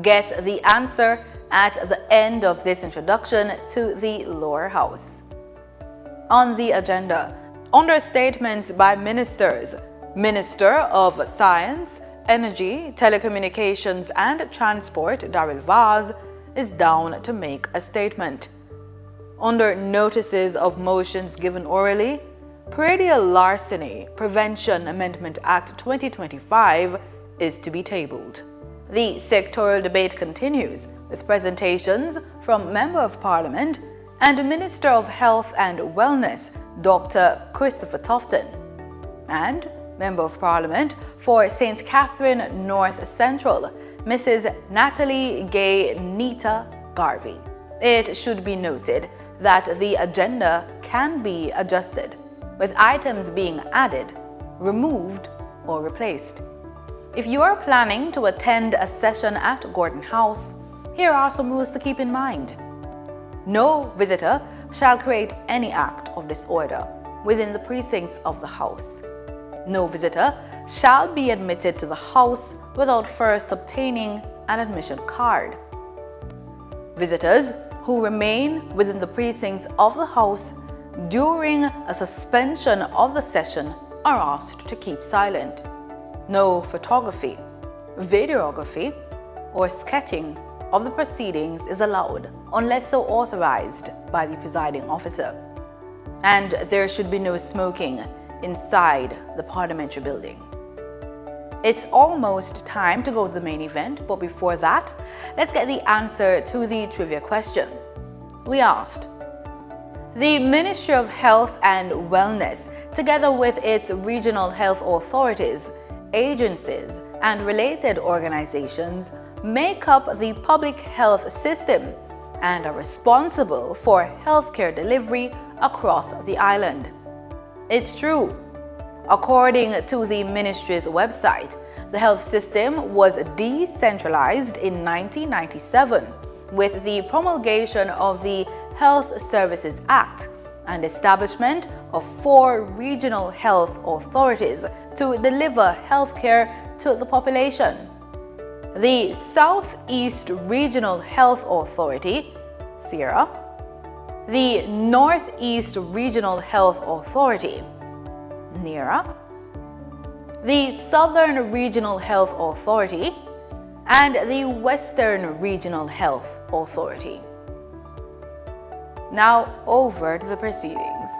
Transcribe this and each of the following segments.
Get the answer at the end of this introduction to the lower house. On the agenda, under statements by ministers, Minister of Science, Energy, Telecommunications and Transport Daryl is down to make a statement. Under notices of motions given orally, Praedial Larceny Prevention Amendment Act 2025 is to be tabled. The sectoral debate continues with presentations from Member of Parliament and Minister of Health and Wellness, Dr. Christopher Tufton, and Member of Parliament for St. Catherine North Central, Mrs. Natalie Gaye Neita Garvey. It should be noted that the agenda can be adjusted, with items being added, removed, or replaced. If you are planning to attend a session at Gordon House, here are some rules to keep in mind. No visitor shall create any act of disorder within the precincts of the house. No visitor shall be admitted to the house without first obtaining an admission card. Visitors who remain within the precincts of the house during a suspension of the session are asked to keep silent. No photography, videography, or sketching of the proceedings is allowed unless so authorized by the presiding officer. And there should be no smoking inside the Parliamentary building. It's almost time to go to the main event, but before that, let's get the answer to the trivia question. We asked, the Ministry of Health and Wellness, together with its regional health authorities, agencies, and related organizations, make up the public health system and are responsible for healthcare delivery across the island. It's true. According to the ministry's website, the health system was decentralized in 1997 with the promulgation of the Health Services Act and establishment of 4 regional health authorities to deliver healthcare to the population. The Southeast Regional Health Authority, SERA, the Northeast Regional Health Authority, NERA, the Southern Regional Health Authority, and the Western Regional Health Authority. Now over to the proceedings.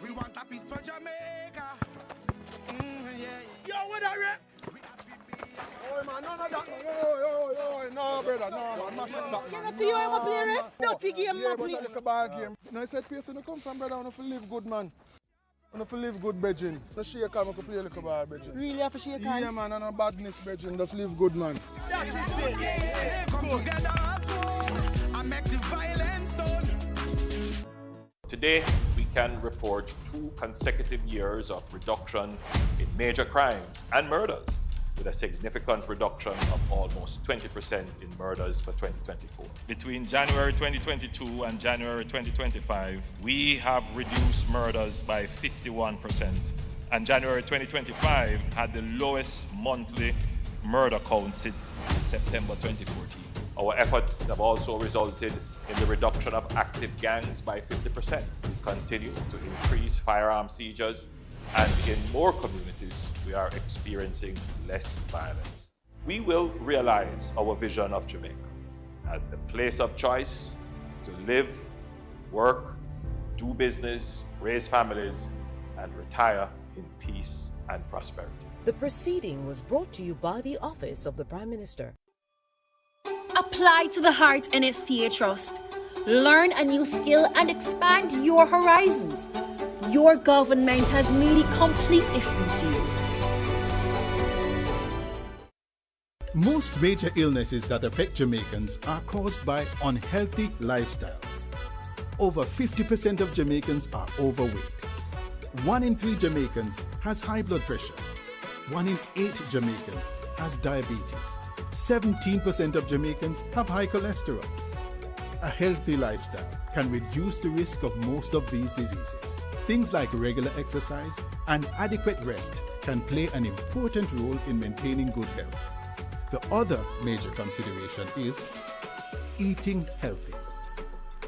We want a piece for Jamaica. Yo, what are you? Oh man, none of that. No, brother, no, man. You see you ever play rest? Dirty game, yeah, man. But like a bad game. No, I said, place when you come from, brother, I want to live good, man. I want to live good, brethren. No shake hand, I can play like a bad, brethren. Really have to shake hand? Yeah, man, and no badness, brethren. Just live good, man. Come together and make the violence done. Today, we can report 2 consecutive years of reduction in major crimes and murders, with a significant reduction of almost 20% in murders for 2024. Between January 2022 and January 2025, we have reduced murders by 51%, and January 2025 had the lowest monthly murder count since September 2014. Our efforts have also resulted in the reduction of active gangs by 50%. We continue to increase firearm seizures, and in more communities, we are experiencing less violence. We will realize our vision of Jamaica as the place of choice to live, work, do business, raise families, and retire in peace and prosperity. The proceeding was brought to you by the Office of the Prime Minister. Apply to the Heart NSTA Trust. Learn a new skill and expand your horizons. Your government has made it completely free to you. Most major illnesses that affect Jamaicans are caused by unhealthy lifestyles. Over 50% of Jamaicans are overweight. 1 in 3 Jamaicans has high blood pressure. 1 in 8 Jamaicans has diabetes. 17% of Jamaicans have high cholesterol. A healthy lifestyle can reduce the risk of most of these diseases. Things like regular exercise and adequate rest can play an important role in maintaining good health. The other major consideration is eating healthy.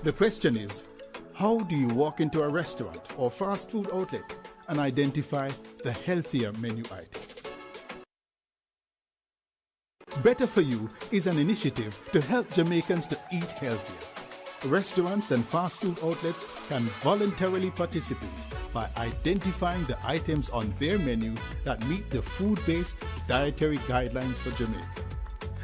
The question is, how do you walk into a restaurant or fast food outlet and identify the healthier menu items? Better For You is an initiative to help Jamaicans to eat healthier. Restaurants and fast food outlets can voluntarily participate by identifying the items on their menu that meet the food-based dietary guidelines for Jamaica.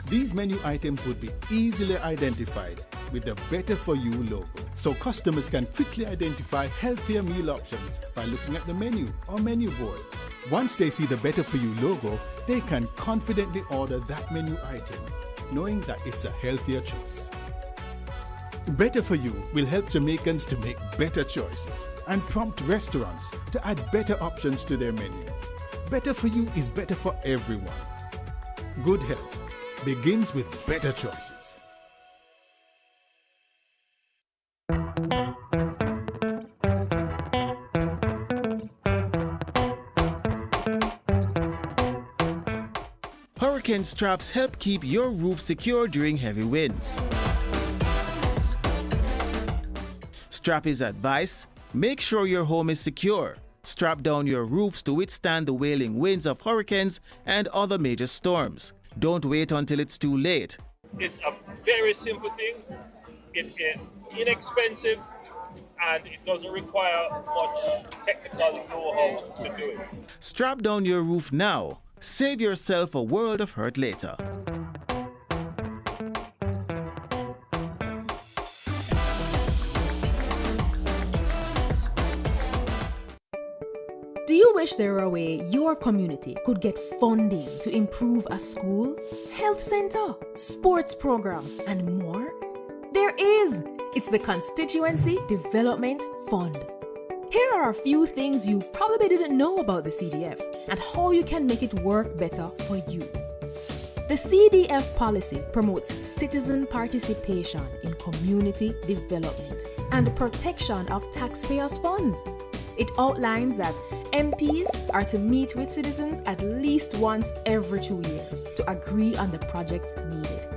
These menu items would be easily identified with the Better For You logo, so customers can quickly identify healthier meal options by looking at the menu or menu board. Once they see the Better For You logo, they can confidently order that menu item, knowing that it's a healthier choice. Better For You will help Jamaicans to make better choices and prompt restaurants to add better options to their menu. Better For You is better for everyone. Good health begins with better choices. Hurricane straps help keep your roof secure during heavy winds. Strappy's advice: make sure your home is secure. Strap down your roofs to withstand the wailing winds of hurricanes and other major storms. Don't wait until it's too late. It's a very simple thing. It is inexpensive and it doesn't require much technical know-how to do it. Strap down your roof now. Save yourself a world of hurt later. Do you wish there were a way your community could get funding to improve a school, health center, sports program, and more? There is! It's the Constituency Development Fund. Here are a few things you probably didn't know about the CDF and how you can make it work better for you. The CDF policy promotes citizen participation in community development and protection of taxpayers' funds. It outlines that MPs are to meet with citizens at least once every 2 years to agree on the projects needed.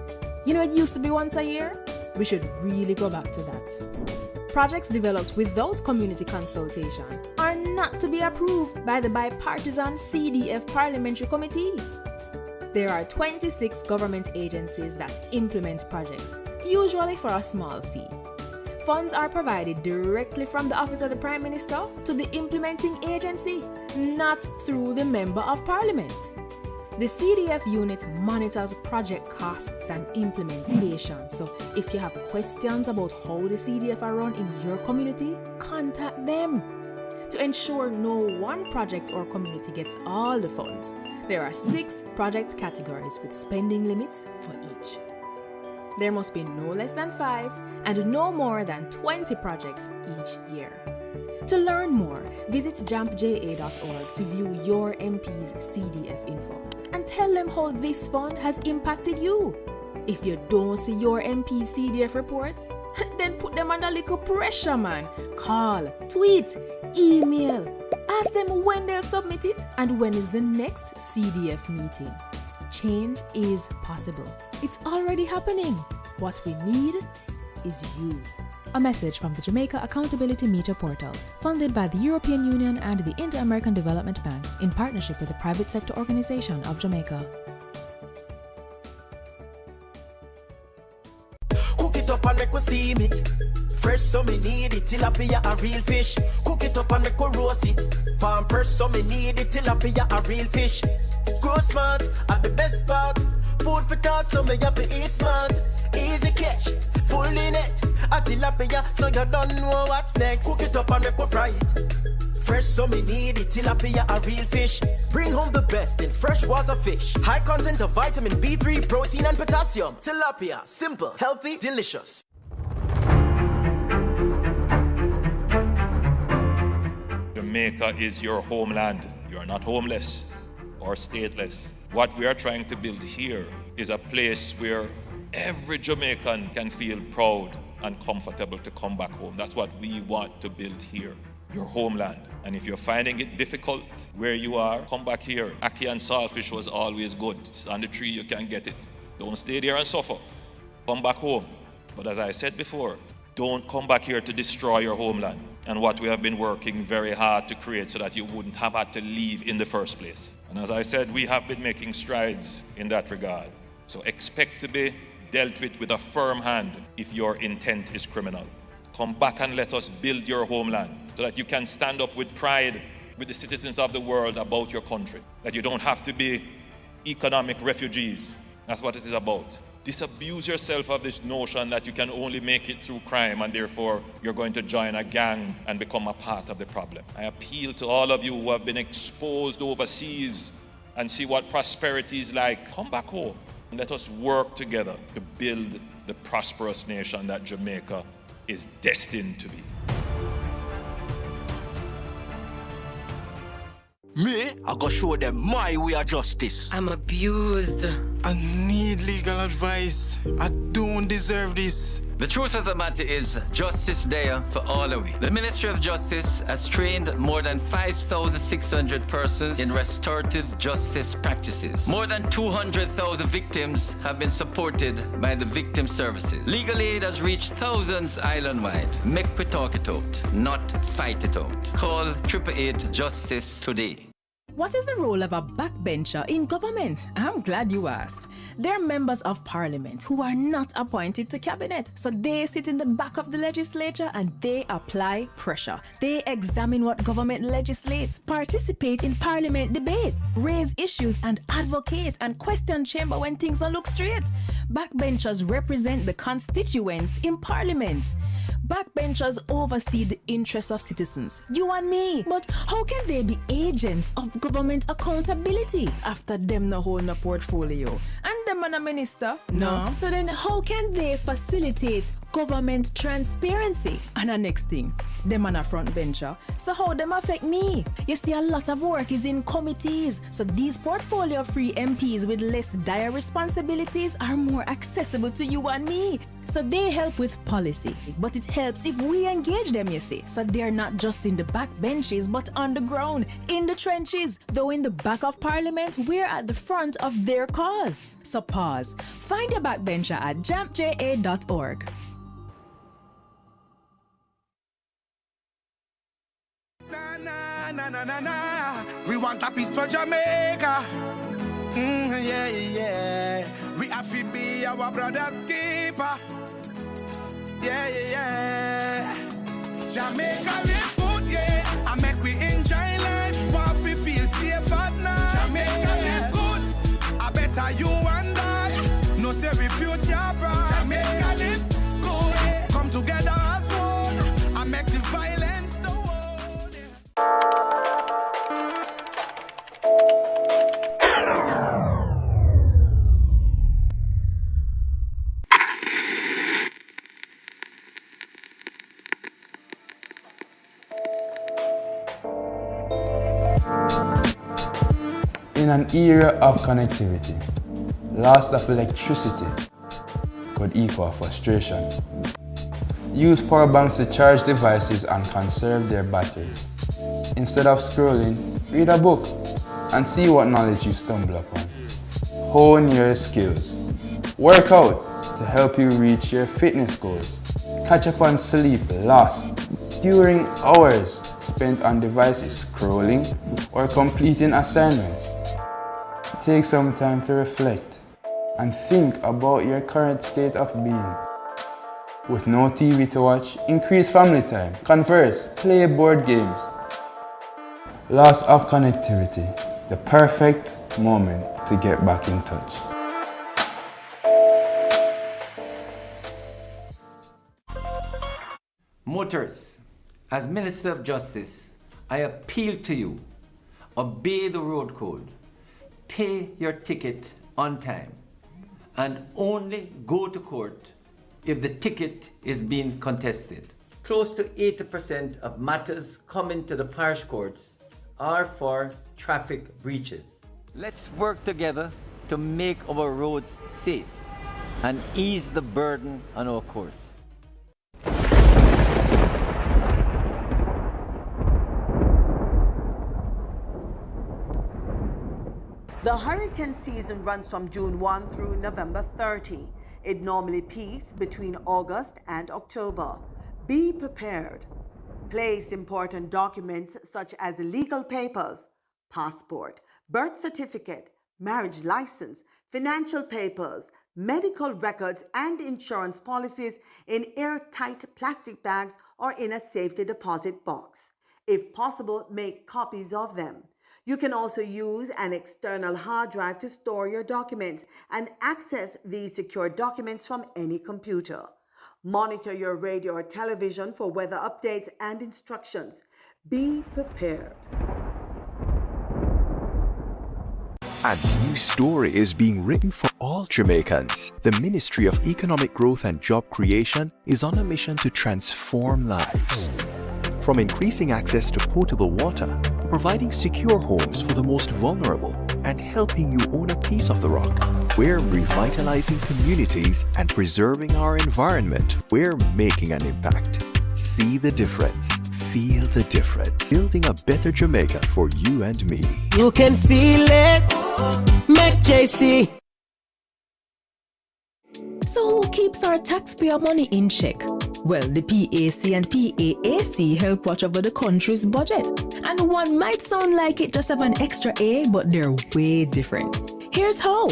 You know, it used to be once a year? We should really go back to that. Projects developed without community consultation are not to be approved by the bipartisan CDF Parliamentary Committee. There are 26 government agencies that implement projects, usually for a small fee. Funds are provided directly from the Office of the Prime Minister to the implementing agency, not through the Member of Parliament. The CDF unit monitors project costs and implementation, so if you have questions about how the CDF are run in your community, contact them. To ensure no one project or community gets all the funds, there are 6 project categories with spending limits for each. There must be no less than 5 and no more than 20 projects each year. To learn more, visit jampja.org to view your MP's CDF info and tell them how this fund has impacted you. If you don't see your MP's CDF reports, then put them under little pressure, man. Call, tweet, email. Ask them when they'll submit it and when is the next CDF meeting. Change is possible. It's already happening. What we need is you. A message from the Jamaica Accountability Meter Portal, funded by the European Union and the Inter-American Development Bank in partnership with the Private Sector Organization of Jamaica. Cook it up and make we steam it. Fresh so me need it, tilapia a real fish. Cook it up and make we roast it. Farm fresh so me need it, tilapia a real fish. Grow smart at the best part. Food for thought so me have to eat smart. Easy catch, fully net. A tilapia so you don't know what's next. Cook it up and make we fry it. Fresh so me need it, tilapia a real fish. Bring home the best in freshwater fish. High content of vitamin B3, protein and potassium. Tilapia, simple, healthy, delicious. Jamaica is your homeland. You are not homeless. or stateless. What we are trying to build here is a place where every Jamaican can feel proud and comfortable to come back home. That's what we want to build here, your homeland. And if you're finding it difficult where you are, come back here. Ackee and saltfish was always good. It's on the tree, you can get it. Don't stay there and suffer. Come back home. But as I said before, don't come back here to destroy your homeland and what we have been working very hard to create so that you wouldn't have had to leave in the first place. And as I said, we have been making strides in that regard. So expect to be dealt with a firm hand if your intent is criminal. Come back and let us build your homeland so that you can stand up with pride with the citizens of the world about your country. That you don't have to be economic refugees. That's what it is about. Disabuse yourself of this notion that you can only make it through crime and therefore you're going to join a gang and become a part of the problem. I appeal to all of you who have been exposed overseas and see what prosperity is like. Come back home. Let us work together to build the prosperous nation that Jamaica is destined to be. Me, I go show them my way of justice. I'm abused. I need legal advice. I don't deserve this. The truth of the matter is, justice there for all of it. The Ministry of Justice has trained more than 5,600 persons in restorative justice practices. More than 200,000 victims have been supported by the victim services. Legal aid has reached thousands island-wide. Make we talk it out, not fight it out. Call 888 Justice today. What is the role of a backbencher in government? I'm glad you asked. They're members of parliament who are not appointed to cabinet. So they sit in the back of the legislature and they apply pressure. They examine what government legislates, participate in parliament debates, raise issues and advocate and question chamber when things don't look straight. Backbenchers represent the constituents in parliament. Backbenchers oversee the interests of citizens, you and me. But how can they be agents of government accountability after them no hold no portfolio? And them and a minister? No. So then how can they facilitate government transparency? And the next thing, them and a front bencher. So how them affect me? You see, a lot of work is in committees. So these portfolio-free MPs with less dire responsibilities are more accessible to you and me. So they help with policy, but it helps if we engage them, you see. So they're not just in the back benches, but on the ground, in the trenches. Though in the back of parliament, we're at the front of their cause. So pause. Find your backbencher at jampja.org. Na. We want a peace for Jamaica. Yeah. We have to be our brother's keeper. Yeah. Jamaica live good, yeah. I make we enjoy life. Want we feel safe at night. Jamaica live good. I better you and I. No say we future bright. Jamaica live good. Come together as one. I make the violence the world. In an era of connectivity, loss of electricity could equal frustration. Use power banks to charge devices and conserve their battery. Instead of scrolling, read a book and see what knowledge you stumble upon. Hone your skills. Work out to help you reach your fitness goals. Catch up on sleep lost during hours spent on devices scrolling or completing assignments. Take some time to reflect and think about your current state of being. With no TV to watch, increase family time, converse, play board games. Loss of connectivity, the perfect moment to get back in touch. Motorists, as Minister of Justice, I appeal to you, obey the road code, pay your ticket on time, and only go to court if the ticket is being contested. Close to 80% of matters coming to the parish courts are for traffic breaches. Let's work together to make our roads safe and ease the burden on our courts. The hurricane season runs from June 1 through November 30. It normally peaks between August and October. Be prepared. Place important documents such as legal papers, passport, birth certificate, marriage license, financial papers, medical records, and insurance policies in airtight plastic bags or in a safety deposit box. If possible, make copies of them. You can also use an external hard drive to store your documents and access these secure documents from any computer. Monitor your radio or television for weather updates and instructions. Be prepared. A new story is being written for all Jamaicans. The Ministry of Economic Growth and Job Creation is on a mission to transform lives. From increasing access to potable water, providing secure homes for the most vulnerable, and helping you own a piece of the rock. We're revitalizing communities and preserving our environment. We're making an impact. See the difference. Feel the difference. Building a better Jamaica for you and me. You can feel it. Make JC. So who keeps our taxpayer money in check? Well, the PAC and PAAC help watch over the country's budget. And one might sound like it just have an extra A, but they're way different. Here's how.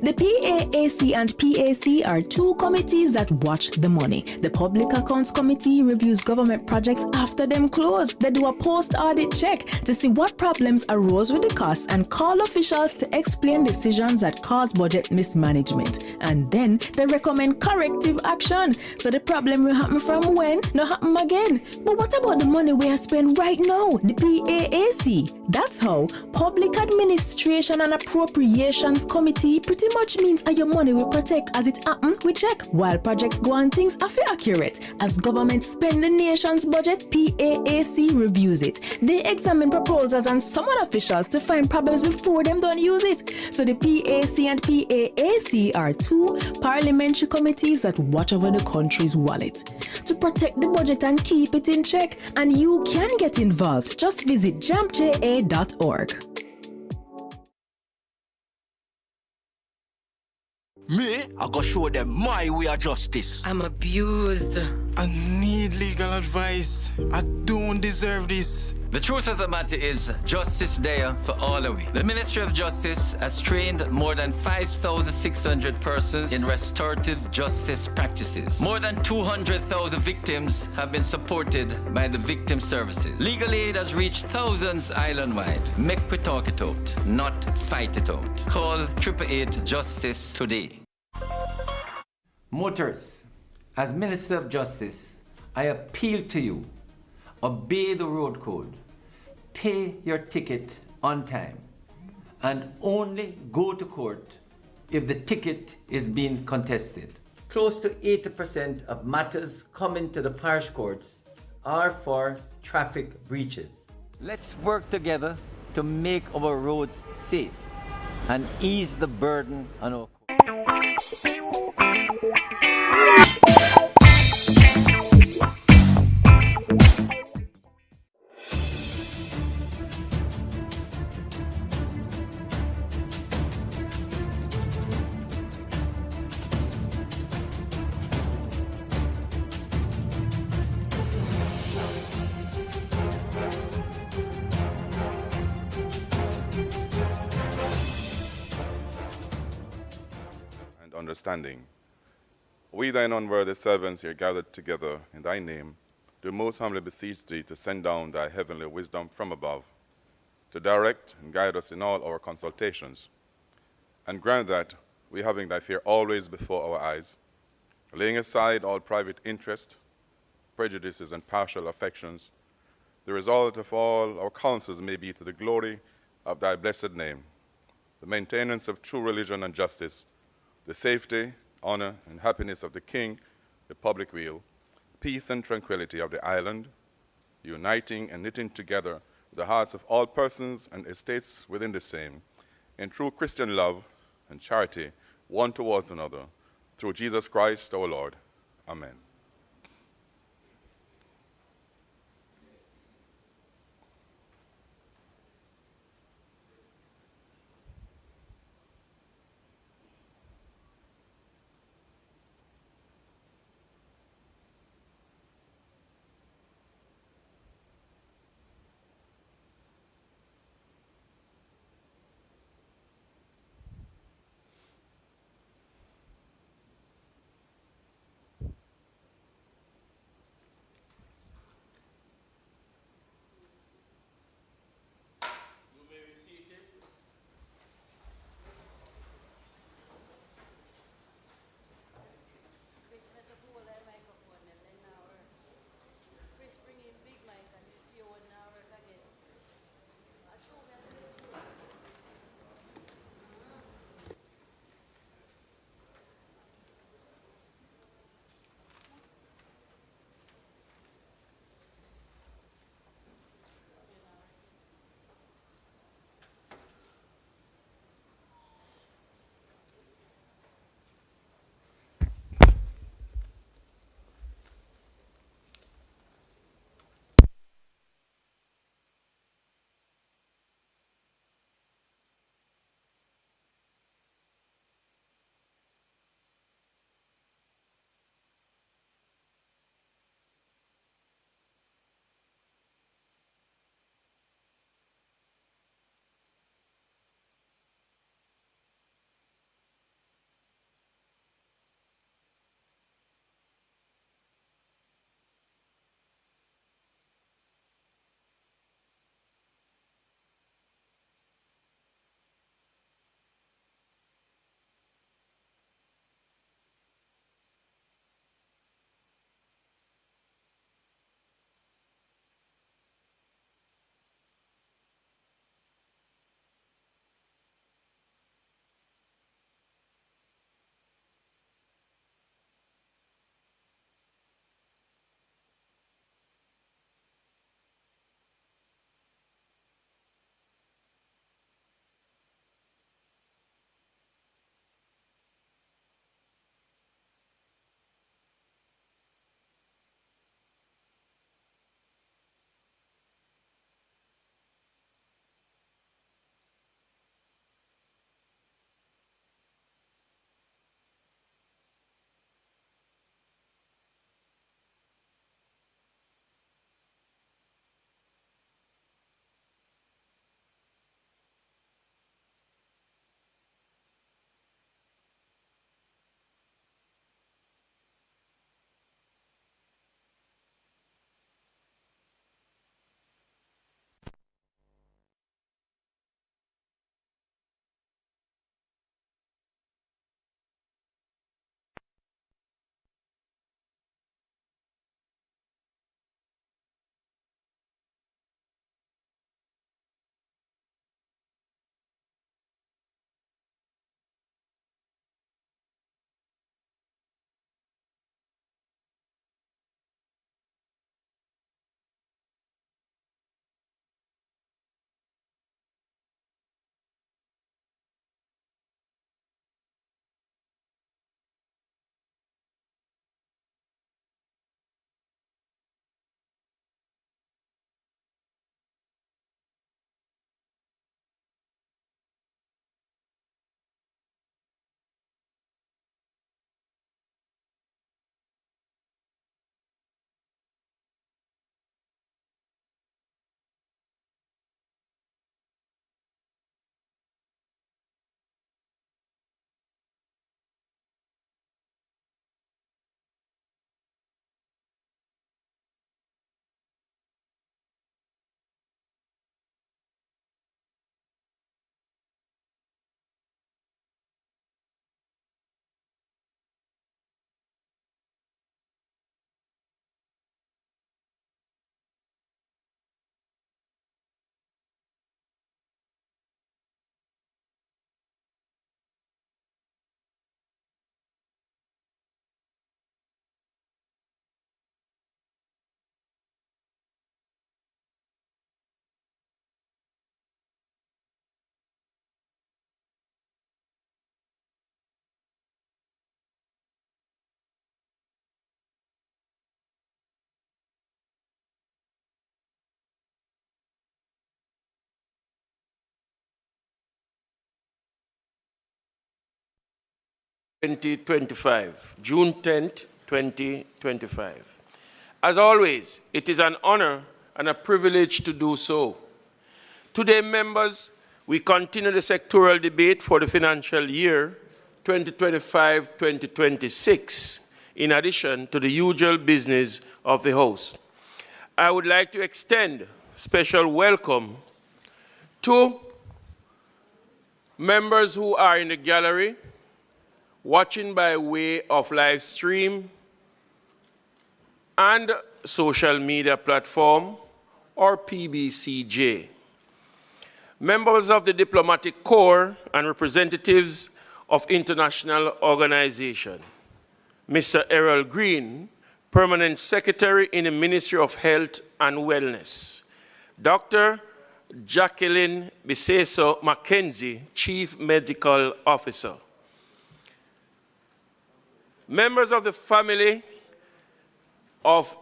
The PAAC and PAC are two committees that watch the money. The Public Accounts Committee reviews government projects after them close. They do a post-audit check to see what problems arose with the costs and call officials to explain decisions that cause budget mismanagement. And then they recommend corrective action, so the problem will happen from when, not happen again. But what about the money we are spending right now? The PAAC. That's how Public Administration and Appropriations Committee pretty much means your money will protect as it happen, we check. While projects go on, things are accurate. As government spend the nation's budget, PAAC reviews it. They examine proposals and summon officials to find problems before them don't use it. So the PAC and PAAC are two parliamentary committees that watch over the country's wallet to protect the budget and keep it in check. And you can get involved. Just visit jampja.org. Me, I go show them my way of justice. I'm abused. I need legal advice. I don't deserve this. The truth of the matter is, justice there for all of we. The Ministry of Justice has trained more than 5,600 persons in restorative justice practices. More than 200,000 victims have been supported by the victim services. Legal aid has reached thousands island-wide. Make we talk it out, not fight it out. Call 888 Justice today. Motorists, as Minister of Justice, I appeal to you, obey the road code, pay your ticket on time, and only go to court if the ticket is being contested. Close to 80% of matters coming to the parish courts are for traffic breaches. Let's work together to make our roads safe and ease the burden on our courts. Understanding. We thine unworthy servants here gathered together in thy name do most humbly beseech thee to send down thy heavenly wisdom from above, to direct and guide us in all our consultations, and grant that we, having thy fear always before our eyes, laying aside all private interest, prejudices, and partial affections, the result of all our counsels may be to the glory of thy blessed name, the maintenance of true religion and justice, the safety, honor, and happiness of the King, the public weal, peace and tranquility of the island, uniting and knitting together the hearts of all persons and estates within the same, in true Christian love and charity one towards another, through Jesus Christ our Lord. Amen. 2025, June 10th, 2025. As always, it is an honor and a privilege to do so. Today, members, we continue the sectoral debate for the financial year 2025-2026, in addition to the usual business of the House. I would like to extend special welcome to members who are in the gallery, watching by way of live stream and social media platform, or PBCJ. Members of the diplomatic corps and representatives of international organizations. Mr. Errol Green, Permanent Secretary in the Ministry of Health and Wellness. Dr. Jacqueline Biseso Mackenzie, Chief Medical Officer. Members of the family of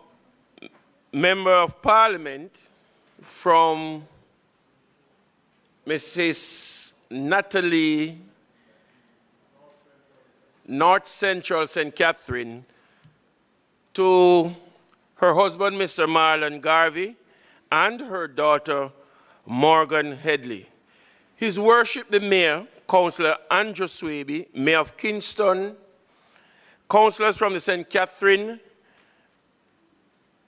Member of Parliament from Mrs. Natalie, North Central St. Catherine, to her husband, Mr. Marlon Garvey, and her daughter, Morgan Headley. His Worship the Mayor, Councillor Andrew Swaby, Mayor of Kingston, councillors from the St. Catherine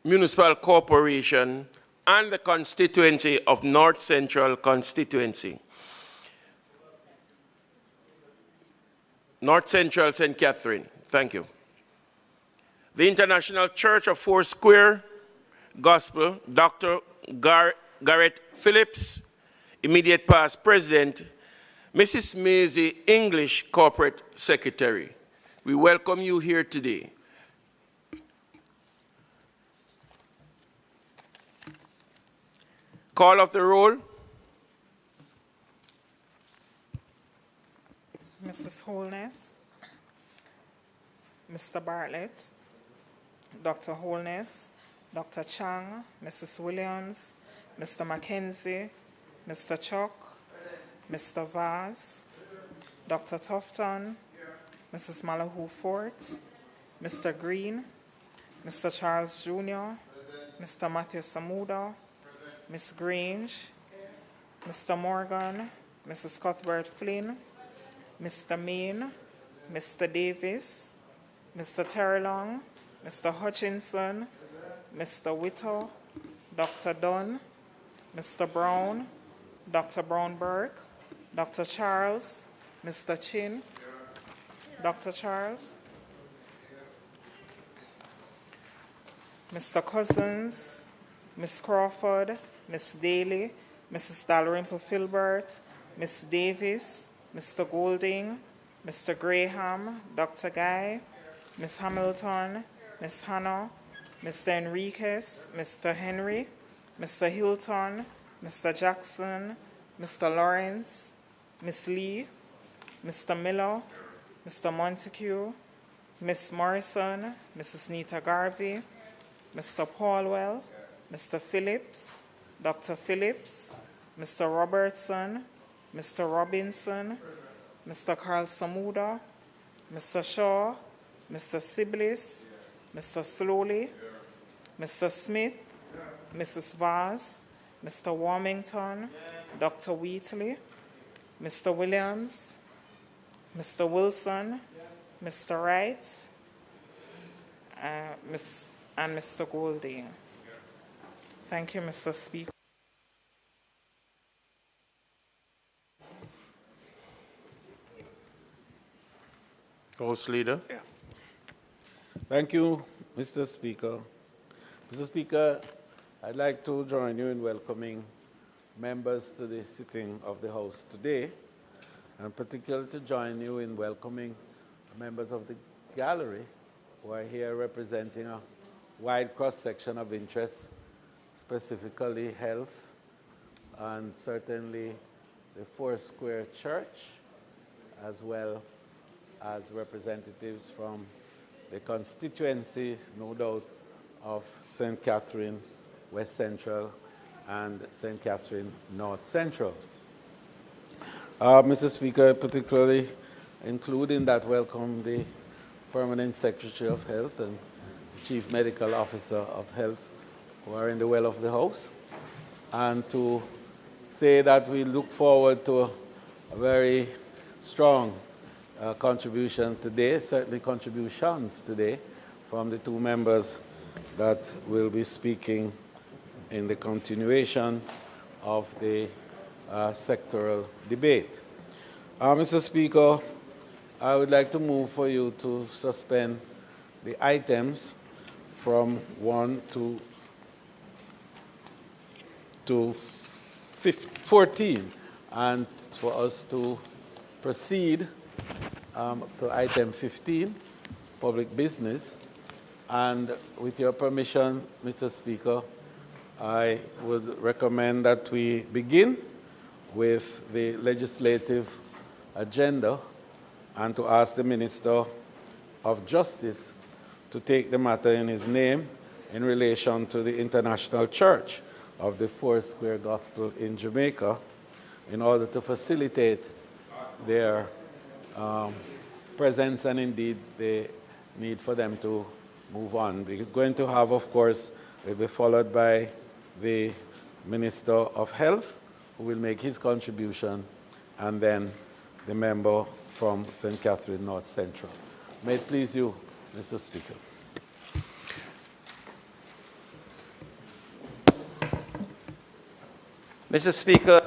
Municipal Corporation, and the constituency of North Central Constituency. North Central St. Catherine, thank you. The International Church of Foursquare Gospel, Dr. Garrett Phillips, immediate past president, Mrs. Maisie English, corporate secretary. We welcome you here today. Call of the roll. Mrs. Holness, Mr. Bartlett, Dr. Holness, Dr. Chang, Mrs. Williams, Mr. Mackenzie, Mr. Chuck, Mr. Vaz, Dr. Tufton, Mrs. Malahoo Fort, Mr. Green, Mr. Charles Jr., Mr. Matthew Samuda, Ms. Grange, Mr. Morgan, Mrs. Cuthbert Flynn, Mr. Main, Mr. Davis, Mr. Terrelong, Mr. Hutchinson, Mr. Whittle, Dr. Dunn, Mr. Brown, Dr. Brown-Burke, Dr. Charles, Mr. Chin, Dr. Charles, Mr. Cousins, Ms. Crawford, Ms. Daly, Mrs. Dalrymple Filbert, Ms. Davis, Mr. Golding, Mr. Graham, Dr. Gaye, Ms. Hamilton, Ms. Hannah, Mr. Enriquez, Mr. Henry, Mr. Hilton, Mr. Jackson, Mr. Lawrence, Ms. Lee, Mr. Miller, Mr. Montague, Ms. Morrison, Mrs. Neita Garvey, Mr. Paulwell, Mr. Phillips, Dr. Phillips, Mr. Robertson, Mr. Robinson, Mr. Carl Samuda, Mr. Shaw, Mr. Siblis, Mr. Slowly, Mr. Smith, Mrs. Vaz, Mr. Warmington, Dr. Wheatley, Mr. Williams, Mr. Wilson, Mr. Wright, and Mr. Golding. Thank you, Mr. Speaker. House Leader. Thank you, Mr. Speaker. Mr. Speaker, I'd like to join you in welcoming members to the sitting of the House today, and particularly to join you in welcoming members of the gallery who are here representing a wide cross-section of interests, specifically health, and certainly the Foursquare Church, as well as representatives from the constituencies, no doubt, of St. Catherine West Central and St. Catherine North Central. Mr. Speaker, particularly including that welcome the Permanent Secretary of Health and Chief Medical Officer of Health who are in the well of the House, and to say that we look forward to a very strong contribution today, certainly contributions today, from the two members that will be speaking in the continuation of the sectoral debate. Mr. Speaker, I would like to move for you to suspend the items from 1 to 14, and for us to proceed to item 15, public business. And with your permission, Mr. Speaker, I would recommend that we begin with the legislative agenda and to ask the Minister of Justice to take the matter in his name in relation to the International Church of the Foursquare Gospel in Jamaica in order to facilitate their presence and indeed the need for them to move on. We're going to have, of course, will be followed by the Minister of Health, who will make his contribution, and then the member from St. Catherine North Central. May it please you, Mr. Speaker. Mr. Speaker,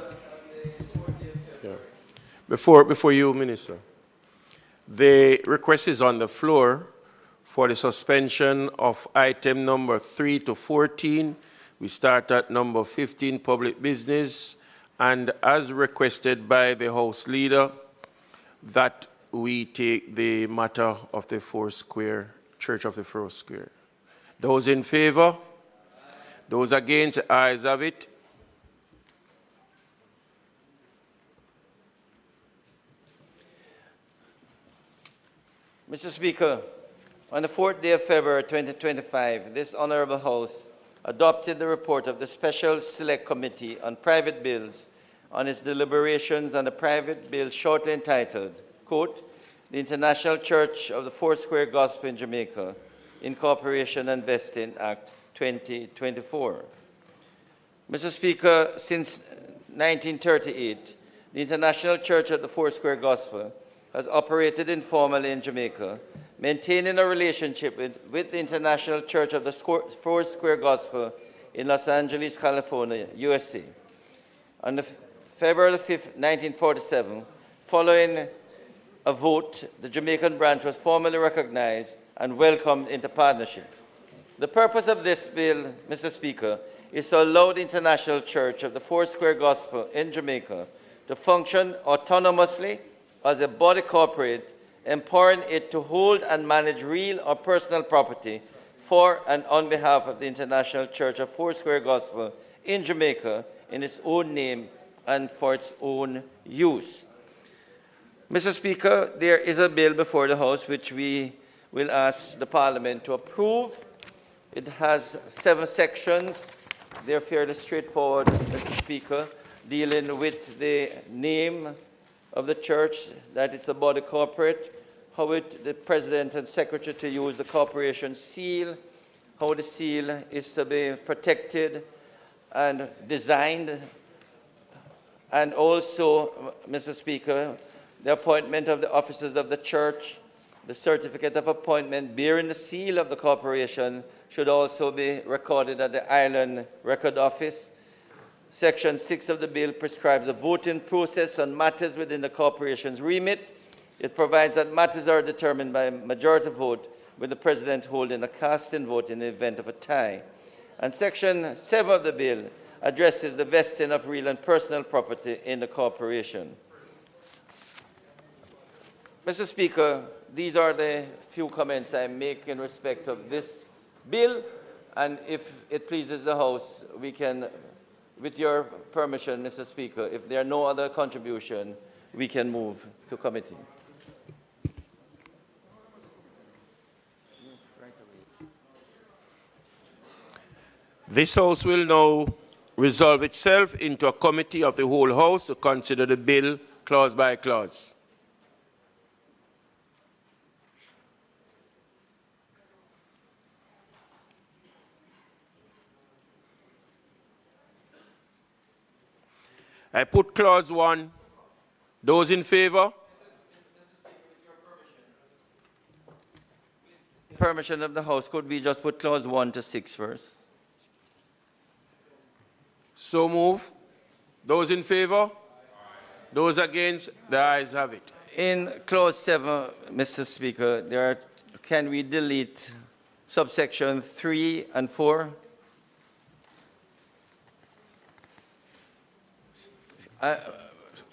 before you, Minister, the request is on the floor for the suspension of item number 3 to 14. We start at number 15, public business, and as requested by the House Leader, that we take the matter of the Foursquare, Church of the Foursquare. Those in favor? Those against? The ayes have it. Mr. Speaker, on the 4th day of February 2025, this Honorable House adopted the report of the Special Select Committee on Private Bills on its deliberations on the private bill shortly entitled, quote, the International Church of the Foursquare Gospel in Jamaica, Incorporation and Vesting Act 2024. Mr. Speaker, since 1938, the International Church of the Foursquare Gospel has operated informally in Jamaica, maintaining a relationship with the International Church of the Foursquare Gospel in Los Angeles, California, USA. On February 5, 1947, following a vote, the Jamaican branch was formally recognized and welcomed into partnership. The purpose of this bill, Mr. Speaker, is to allow the International Church of the Foursquare Gospel in Jamaica to function autonomously as a body corporate, empowering it to hold and manage real or personal property for and on behalf of the International Church of Foursquare Gospel in Jamaica in its own name and for its own use. Mr. Speaker, there is a bill before the House which we will ask the Parliament to approve. It has 7 sections. They're fairly straightforward, Mr. Speaker, dealing with the name of the church, that it's a body corporate, how the President and Secretary to use the corporation seal, how the seal is to be protected and designed, and also, Mr. Speaker, the appointment of the officers of the church, the certificate of appointment bearing the seal of the corporation should also be recorded at the Island Record Office. Section 6 of the bill prescribes a voting process on matters within the corporation's remit. It provides that matters are determined by majority vote, with the President holding a casting vote in the event of a tie. And Section 7 of the bill addresses the vesting of real and personal property in the corporation. Mr. Speaker, these are the few comments I make in respect of this bill, and if it pleases the House, we can, with your permission, Mr. Speaker, if there are no other contribution, we can move to committee. This House will now resolve itself into a committee of the whole House to consider the bill clause by clause. I put clause 1. Those in favor? Permission of the House, could we just put clause 1 to 6 first? So move. Those in favor? Those against? The ayes have it. In clause 7, Mr. Speaker, can we delete subsection 3 and 4?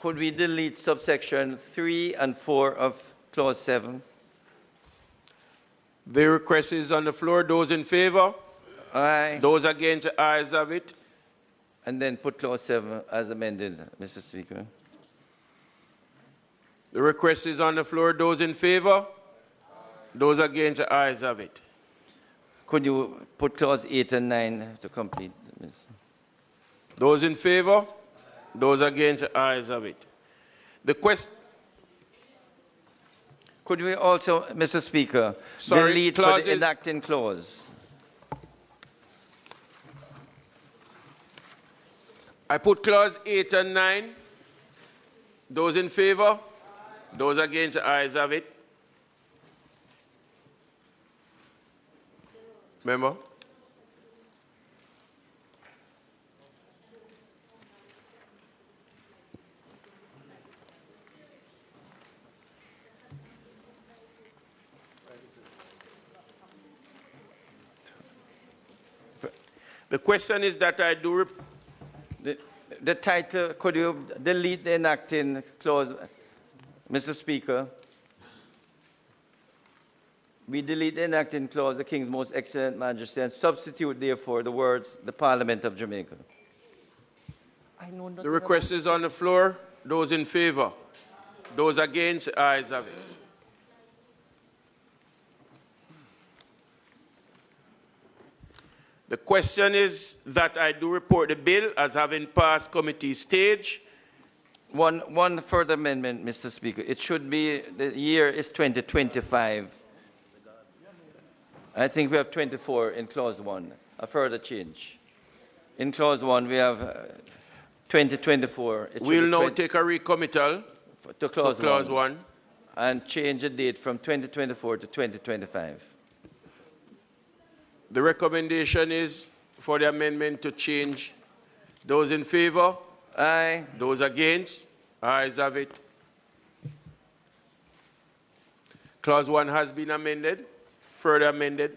Could we delete subsection 3 and 4 of clause 7? The request is on the floor. Those in favor? Aye. Those against? The ayes have it. And then put clause 7 as amended, Mr. Speaker. The request is on the floor. Those in favor? Those against? The ayes have it. Could you put clause 8 and 9 to complete, Mr. Those in favor? Those against? The ayes have it. The question. Could we also, Mr. Speaker, delete for the enacting clause? I put clause 8 and 9. Those in favor? Those against? The ayes have it. Member? The question is that I do... The title, could you delete the enacting clause, Mr. Speaker? We delete the enacting clause, the King's Most Excellent Majesty, and substitute, therefore, the words, the Parliament of Jamaica. The request is on the floor. Those in favor? Those against? The ayes have it. The question is that I do report the bill as having passed committee stage. One further amendment, Mr. Speaker. It should be, the year is 2025. I think we have 24 in clause 1, a further change. In clause 1, we have 2024. We'll now take a recommittal to clause 1 and change the date from 2024 to 2025. The recommendation is for the amendment to change. Those in favor? Aye. Those against? Ayes have it. Clause 1 has been amended, further amended.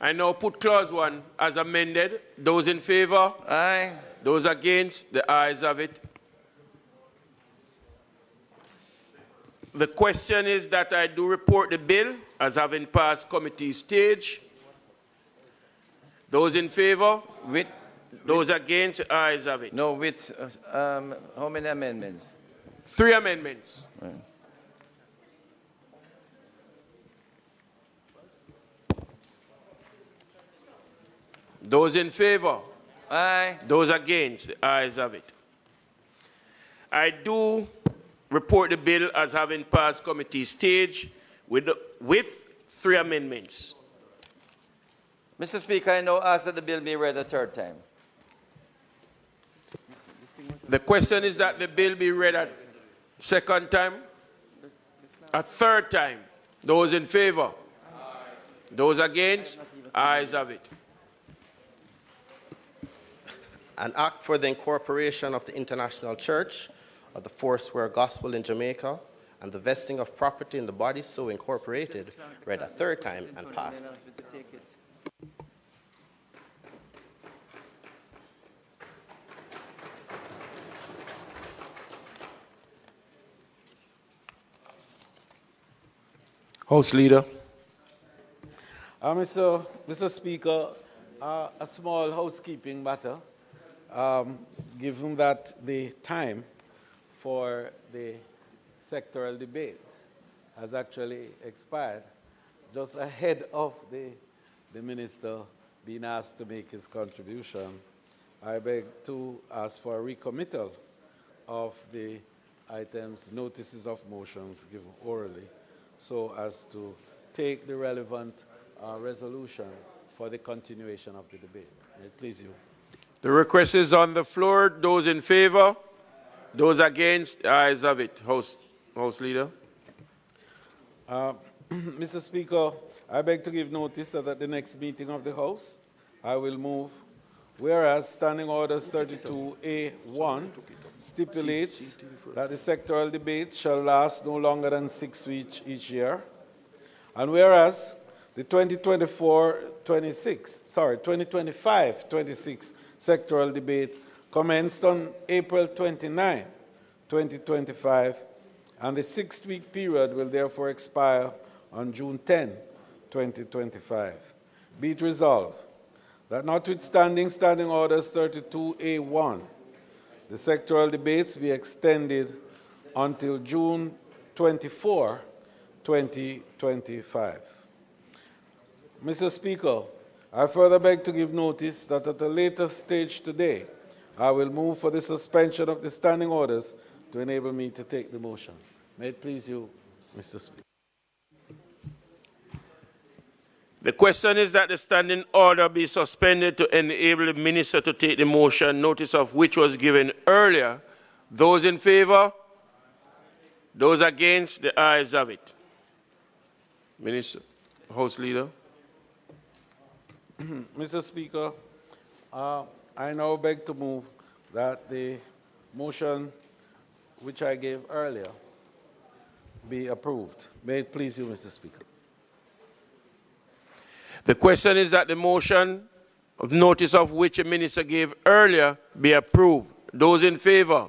I now put clause 1 as amended. Those in favor? Aye. Those against? The ayes have it. The question is that I do report the bill as having passed committee stage. Those in favor? Those against? The ayes have it. No, with how many amendments? 3 amendments. Right. Those in favor? Aye. Those against? The ayes have it. I do report the bill as having passed committee stage with 3 amendments. Mr. Speaker, I now ask that the bill be read a third time. The question is that the bill be read a second time, a third time. Those in favor? Those against? Ayes have it. An act for the incorporation of the International Church of the Foursquare Gospel in Jamaica and the vesting of property in the body so incorporated, read a third time and passed. House Leader. Mr. Speaker, a small housekeeping matter. Given that the time for the sectoral debate has actually expired, just ahead of the minister being asked to make his contribution, I beg to ask for a recommittal of the items, notices of motions given orally so as to take the relevant resolution for the continuation of the debate. May it please you. The request is on the floor. Those in favor? Those against? The ayes have it. House Leader. Mr. Speaker, I beg to give notice that at the next meeting of the House, I will move, whereas Standing Orders 32A1 stipulates that the sectoral debate shall last no longer than 6 weeks each year, and whereas the 2025-26 sectoral debate commenced on April 29, 2025, and the 6-week period will therefore expire on June 10, 2025. Be it resolved that notwithstanding Standing Orders 32A1, the sectoral debates be extended until June 24, 2025. Mr. Speaker, I further beg to give notice that at a later stage today, I will move for the suspension of the standing orders to enable me to take the motion. May it please you, Mr. Speaker. The question is that the standing order be suspended to enable the minister to take the motion, notice of which was given earlier. Those in favor? Those against? The ayes have it. Minister, House Leader. Mr. Speaker, I now beg to move that the motion which I gave earlier be approved. May it please you, Mr. Speaker. The question is that the motion of notice of which the minister gave earlier be approved. Those in favor?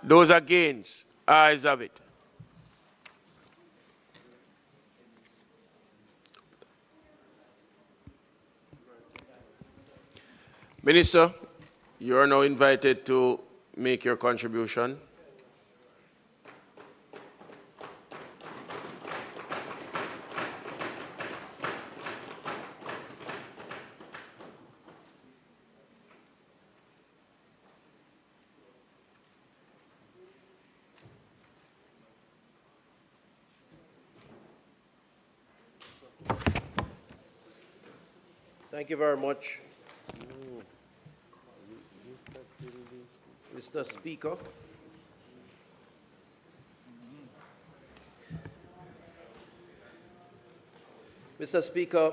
Those against? Ayes have it. Minister, you are now invited to make your contribution. Thank you very much, Mr. Speaker. Mr. Speaker,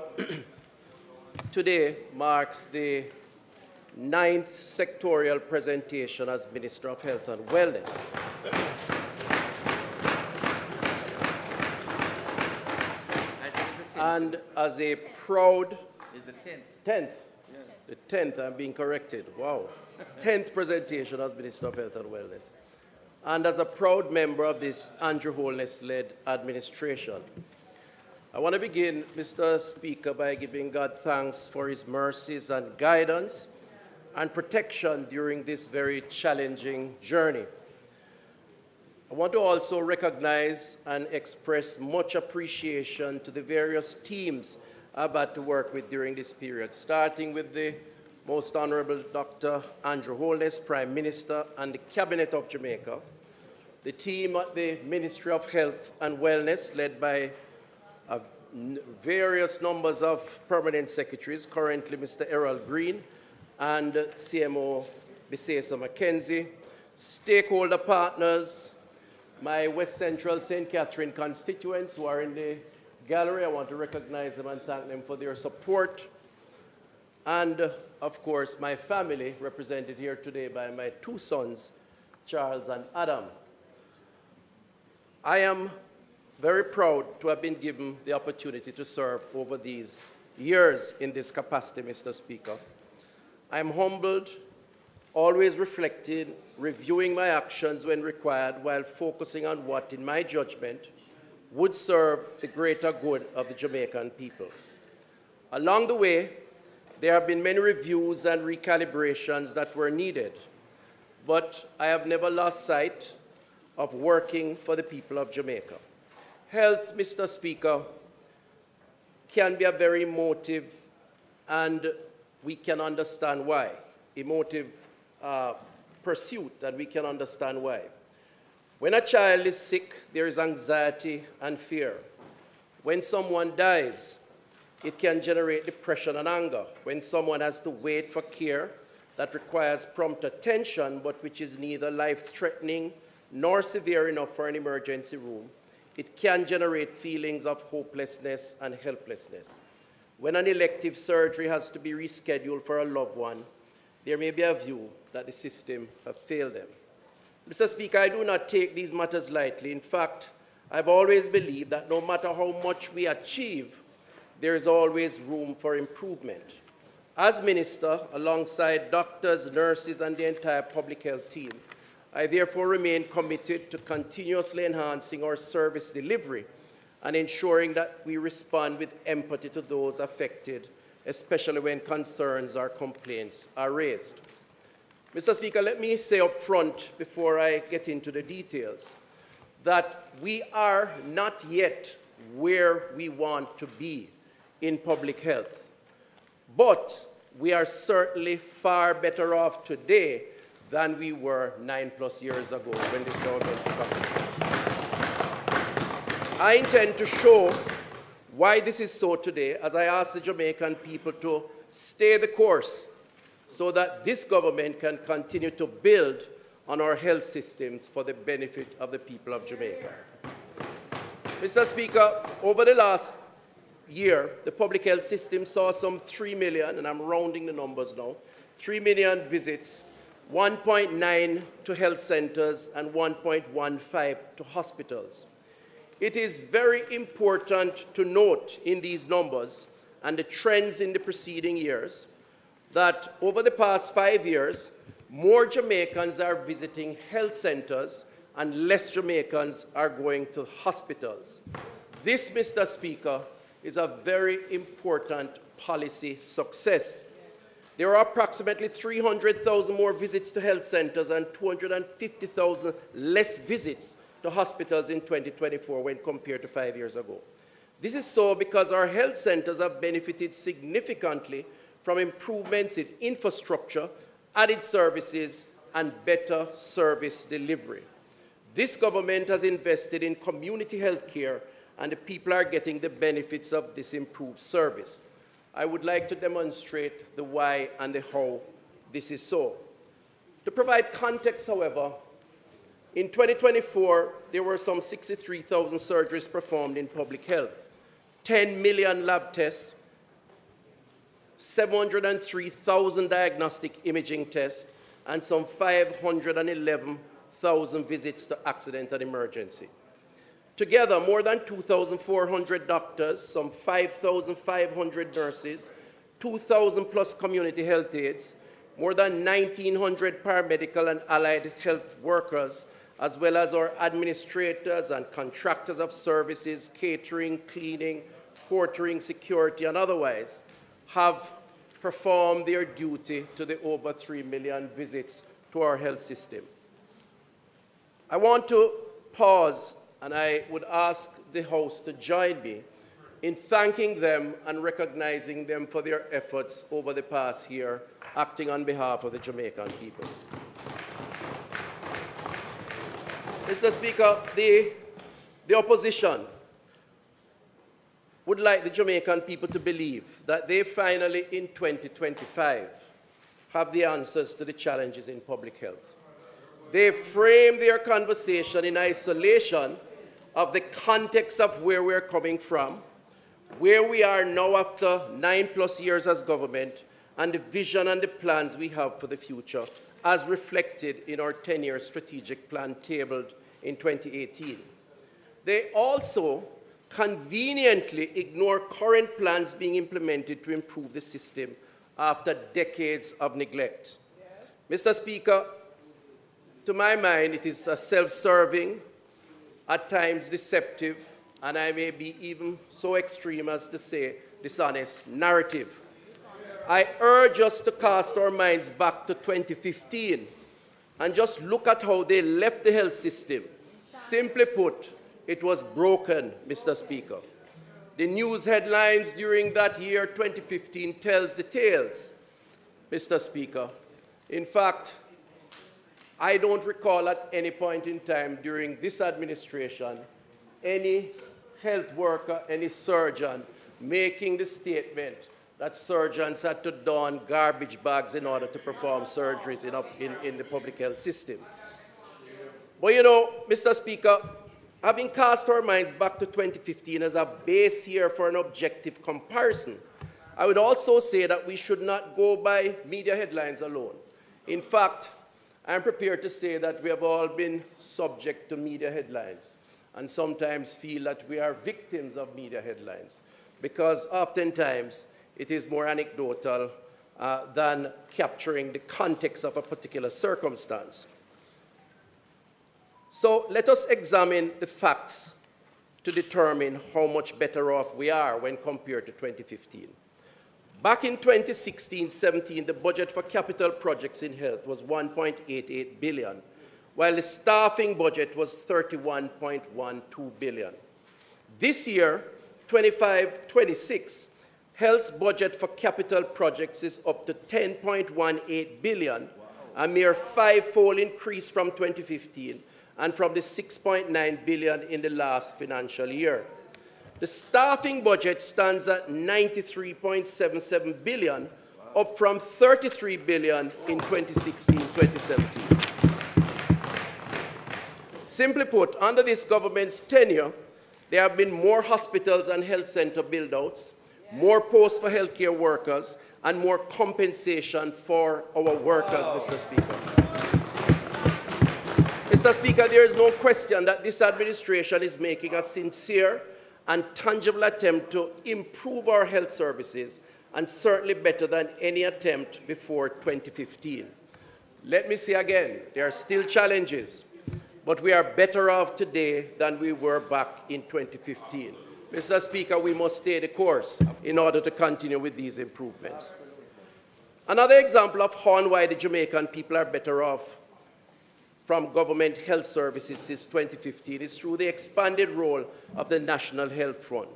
today marks the 9th sectorial presentation as Minister of Health and Wellness. And as a proud... It's the 10th. 10th. Yeah. The 10th, I'm being corrected. Wow. 10th presentation as Minister of Health and Wellness. And as a proud member of this Andrew Holness-led administration, I want to begin, Mr. Speaker, by giving God thanks for his mercies and guidance and protection during this very challenging journey. I want to also recognize and express much appreciation to the various teams I've had to work with during this period, starting with the Most Honorable Dr. Andrew Holness, Prime Minister, and the Cabinet of Jamaica, the team at the Ministry of Health and Wellness, led by various numbers of permanent secretaries, currently Mr. Errol Green and CMO Bisesa Mackenzie, stakeholder partners, my West Central St. Catherine constituents who are in the gallery. I want to recognize them and thank them for their support. And, of course, my family, represented here today by my 2 sons, Charles and Adam. I am very proud to have been given the opportunity to serve over these years in this capacity, Mr. Speaker. I am humbled, always reflecting, reviewing my actions when required, while focusing on what, in my judgment, would serve the greater good of the Jamaican people. Along the way, there have been many reviews and recalibrations that were needed, but I have never lost sight of working for the people of Jamaica. Health, Mr. Speaker, can be a very emotive, and we can understand why. Emotive pursuit, and we can understand why. When a child is sick, there is anxiety and fear. When someone dies, it can generate depression and anger. When someone has to wait for care that requires prompt attention, but which is neither life-threatening nor severe enough for an emergency room, it can generate feelings of hopelessness and helplessness. When an elective surgery has to be rescheduled for a loved one, there may be a view that the system has failed them. Mr. Speaker, I do not take these matters lightly. In fact, I've always believed that no matter how much we achieve, there is always room for improvement. As Minister, alongside doctors, nurses, and the entire public health team, I therefore remain committed to continuously enhancing our service delivery and ensuring that we respond with empathy to those affected, especially when concerns or complaints are raised. Mr. Speaker, let me say up front, before I get into the details, that we are not yet where we want to be in public health. But we are certainly far better off today than we were 9+ years ago when this government took office. I intend to show why this is so today as I ask the Jamaican people to stay the course so that this government can continue to build on our health systems for the benefit of the people of Jamaica. Mr. Speaker, over the last year, the public health system saw some 3 million, and I'm rounding the numbers now, 3 million visits, 1.9 to health centers and 1.15 to hospitals. It is very important to note in these numbers and the trends in the preceding years that over the past 5 years, more Jamaicans are visiting health centers and less Jamaicans are going to hospitals. This, Mr. Speaker, is a very important policy success. There are approximately 300,000 more visits to health centers and 250,000 less visits to hospitals in 2024 when compared to 5 years ago. This is so because our health centers have benefited significantly from improvements in infrastructure, added services, and better service delivery. This government has invested in community health care, and the people are getting the benefits of this improved service. I would like to demonstrate the why and the how this is so. To provide context, however, in 2024, there were some 63,000 surgeries performed in public health, 10 million lab tests, 703,000 diagnostic imaging tests, and some 511,000 visits to accident and emergency. Together, more than 2,400 doctors, some 5,500 nurses, 2,000 plus community health aides, more than 1,900 paramedical and allied health workers, as well as our administrators and contractors of services, catering, cleaning, portering, security, and otherwise, have performed their duty to the over 3 million visits to our health system. I want to pause, and I would ask the House to join me in thanking them and recognizing them for their efforts over the past year, acting on behalf of the Jamaican people. Mr. Speaker, the opposition would like the Jamaican people to believe that they finally, in 2025, have the answers to the challenges in public health. They frame their conversation in isolation of the context of where we're coming from, where we are now after 9+ years as government, and the vision and the plans we have for the future, as reflected in our 10-year strategic plan tabled in 2018. They also conveniently ignore current plans being implemented to improve the system after decades of neglect. Mr. Speaker, to my mind, it is a self-serving, at times deceptive, and I may be even so extreme as to say dishonest narrative. I urge us to cast our minds back to 2015 and just look at how they left the health system. Simply put, it was broken, Mr. Speaker. The news headlines during that year, 2015, tells the tales, Mr. Speaker. In fact, I don't recall at any point in time during this administration any health worker, any surgeon making the statement that surgeons had to don garbage bags in order to perform surgeries in the public health system. But you know, Mr. Speaker, having cast our minds back to 2015 as a base year for an objective comparison, I would also say that we should not go by media headlines alone. In fact, I'm prepared to say that we have all been subject to media headlines and sometimes feel that we are victims of media headlines because oftentimes it is more anecdotal than capturing the context of a particular circumstance. So let us examine the facts to determine how much better off we are when compared to 2015. Back in 2016-17, the budget for capital projects in health was 1.88 billion, while the staffing budget was 31.12 billion. This year, 25-26, health's budget for capital projects is up to 10.18 billion, a mere five-fold increase from 2015 and from the 6.9 billion in the last financial year. The staffing budget stands at 93.77 billion, up from 33 billion in 2016-2017. Simply put, under this government's tenure, there have been more hospitals and health center build-outs, more posts for healthcare workers, and more compensation for our workers, Mr. Speaker. Mr. Speaker, there is no question that this administration is making a sincere and tangible attempt to improve our health services, and certainly better than any attempt before 2015. Let me say again, there are still challenges, but we are better off today than we were back in 2015. Mr. Speaker, we must stay the course in order to continue with these improvements. Another example of how and why the Jamaican people are better off from government health services since 2015 is through the expanded role of the National Health Fund.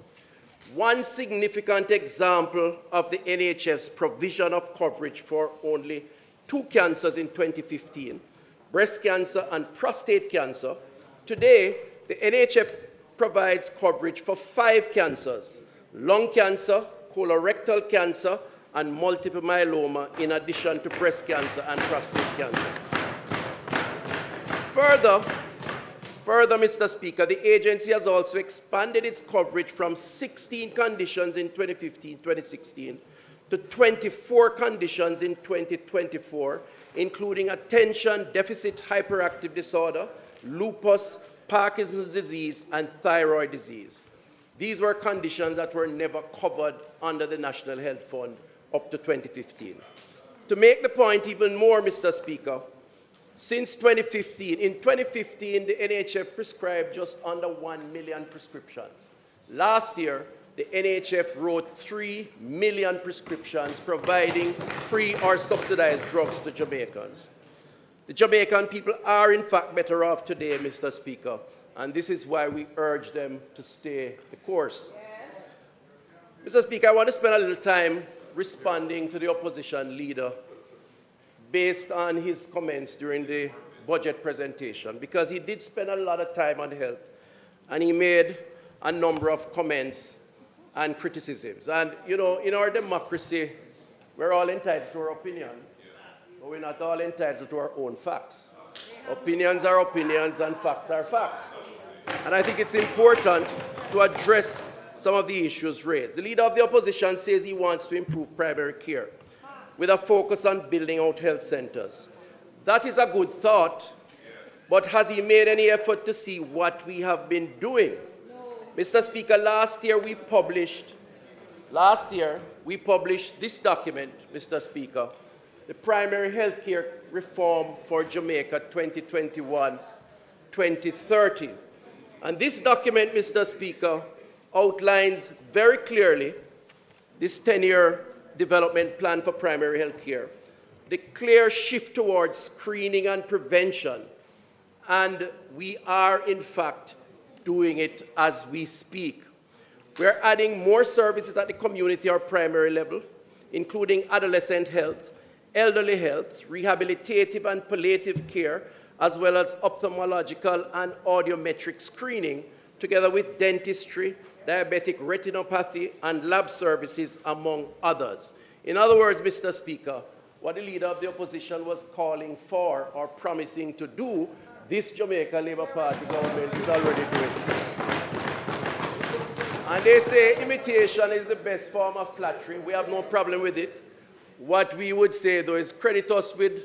One significant example of the NHF's provision of coverage for only 2 cancers in 2015, breast cancer and prostate cancer. Today, the NHF provides coverage for 5 cancers: lung cancer, colorectal cancer, and multiple myeloma, in addition to breast cancer and prostate cancer. Further, Mr. Speaker, the agency has also expanded its coverage from 16 conditions in 2015-2016 to 24 conditions in 2024, including attention deficit hyperactive disorder, lupus, Parkinson's disease, and thyroid disease. These were conditions that were never covered under the National Health Fund up to 2015. To make the point even more, Mr. Speaker, since 2015, in 2015, the NHF prescribed just under 1 million prescriptions. Last year, the NHF wrote 3 million prescriptions providing free or subsidized drugs to Jamaicans. The Jamaican people are in fact better off today, Mr. Speaker, and this is why we urge them to stay the course. Yes. Mr. Speaker, I want to spend a little time responding to the opposition leader based on his comments during the budget presentation, because he did spend a lot of time on health, and he made a number of comments and criticisms. And, you know, in our democracy, we're all entitled to our opinion, but we're not all entitled to our own facts. Opinions are opinions, and facts are facts. And I think it's important to address some of the issues raised. The leader of the opposition says he wants to improve primary care with a focus on building out health centers. That is a good thought, but has he made any effort to see what we have been doing? Mr. Speaker, last year we published this document, Mr. Speaker, the Primary Health Care Reform for Jamaica 2021-2030. And this document, Mr. Speaker, outlines very clearly this 10-year development plan for primary health care, the clear shift towards screening and prevention, and we are in fact doing it as we speak. We're adding more services at the community or primary level, including adolescent health, elderly health, rehabilitative and palliative care, as well as ophthalmological and audiometric screening, together with dentistry, diabetic retinopathy, and lab services, among others. In other words, Mr. Speaker, what the Leader of the Opposition was calling for or promising to do, this Jamaica Labour Party government is already doing. And they say imitation is the best form of flattery. We have no problem with it. What we would say, though, is credit us with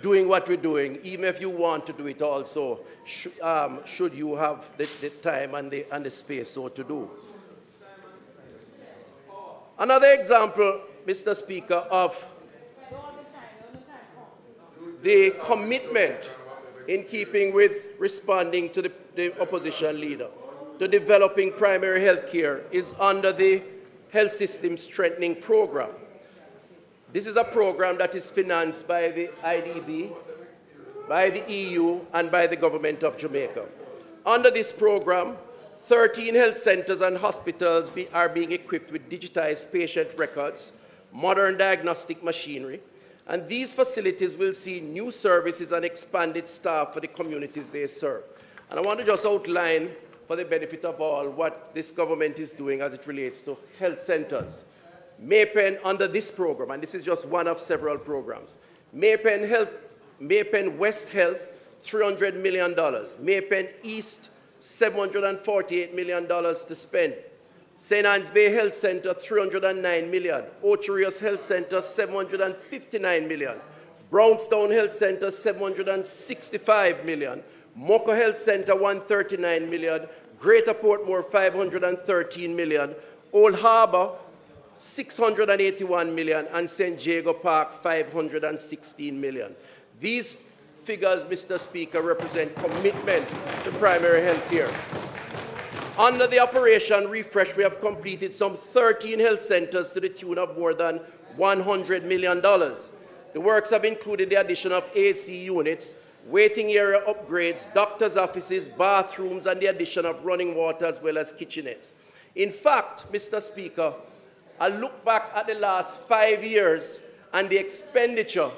doing what we're doing, even if you want to do it also, should you have the time and the space so to do. Another example, Mr. Speaker, of the commitment in keeping with responding to the opposition leader to developing primary health care is under the Health System Strengthening Program. This is a program that is financed by the IDB, by the EU, and by the government of Jamaica. Under this program, 13 health centers and hospitals are being equipped with digitized patient records, modern diagnostic machinery, and these facilities will see new services and expanded staff for the communities they serve. And I want to just outline, for the benefit of all, what this government is doing as it relates to health centers. Maypen, under this program, and this is just one of several programs, Maypen West Health, $300 million. Maypen East, $748 million to spend. St. Anne's Bay Health Center, $309 million. Ocherios Health Center, $759 million. Brownstown Health Center, $765 million. Moko Health Center, $139 million. Greater Portmore, $513 million. Old Harbour, $681 million, and St. Jago Park, $516 million. These figures, Mr. Speaker, represent commitment to primary health care. Under the Operation Refresh, we have completed some 13 health centers to the tune of more than $100 million. The works have included the addition of AC units, waiting area upgrades, doctors' offices, bathrooms, and the addition of running water as well as kitchenettes. In fact, Mr. Speaker, I look back at the last 5 years and the expenditure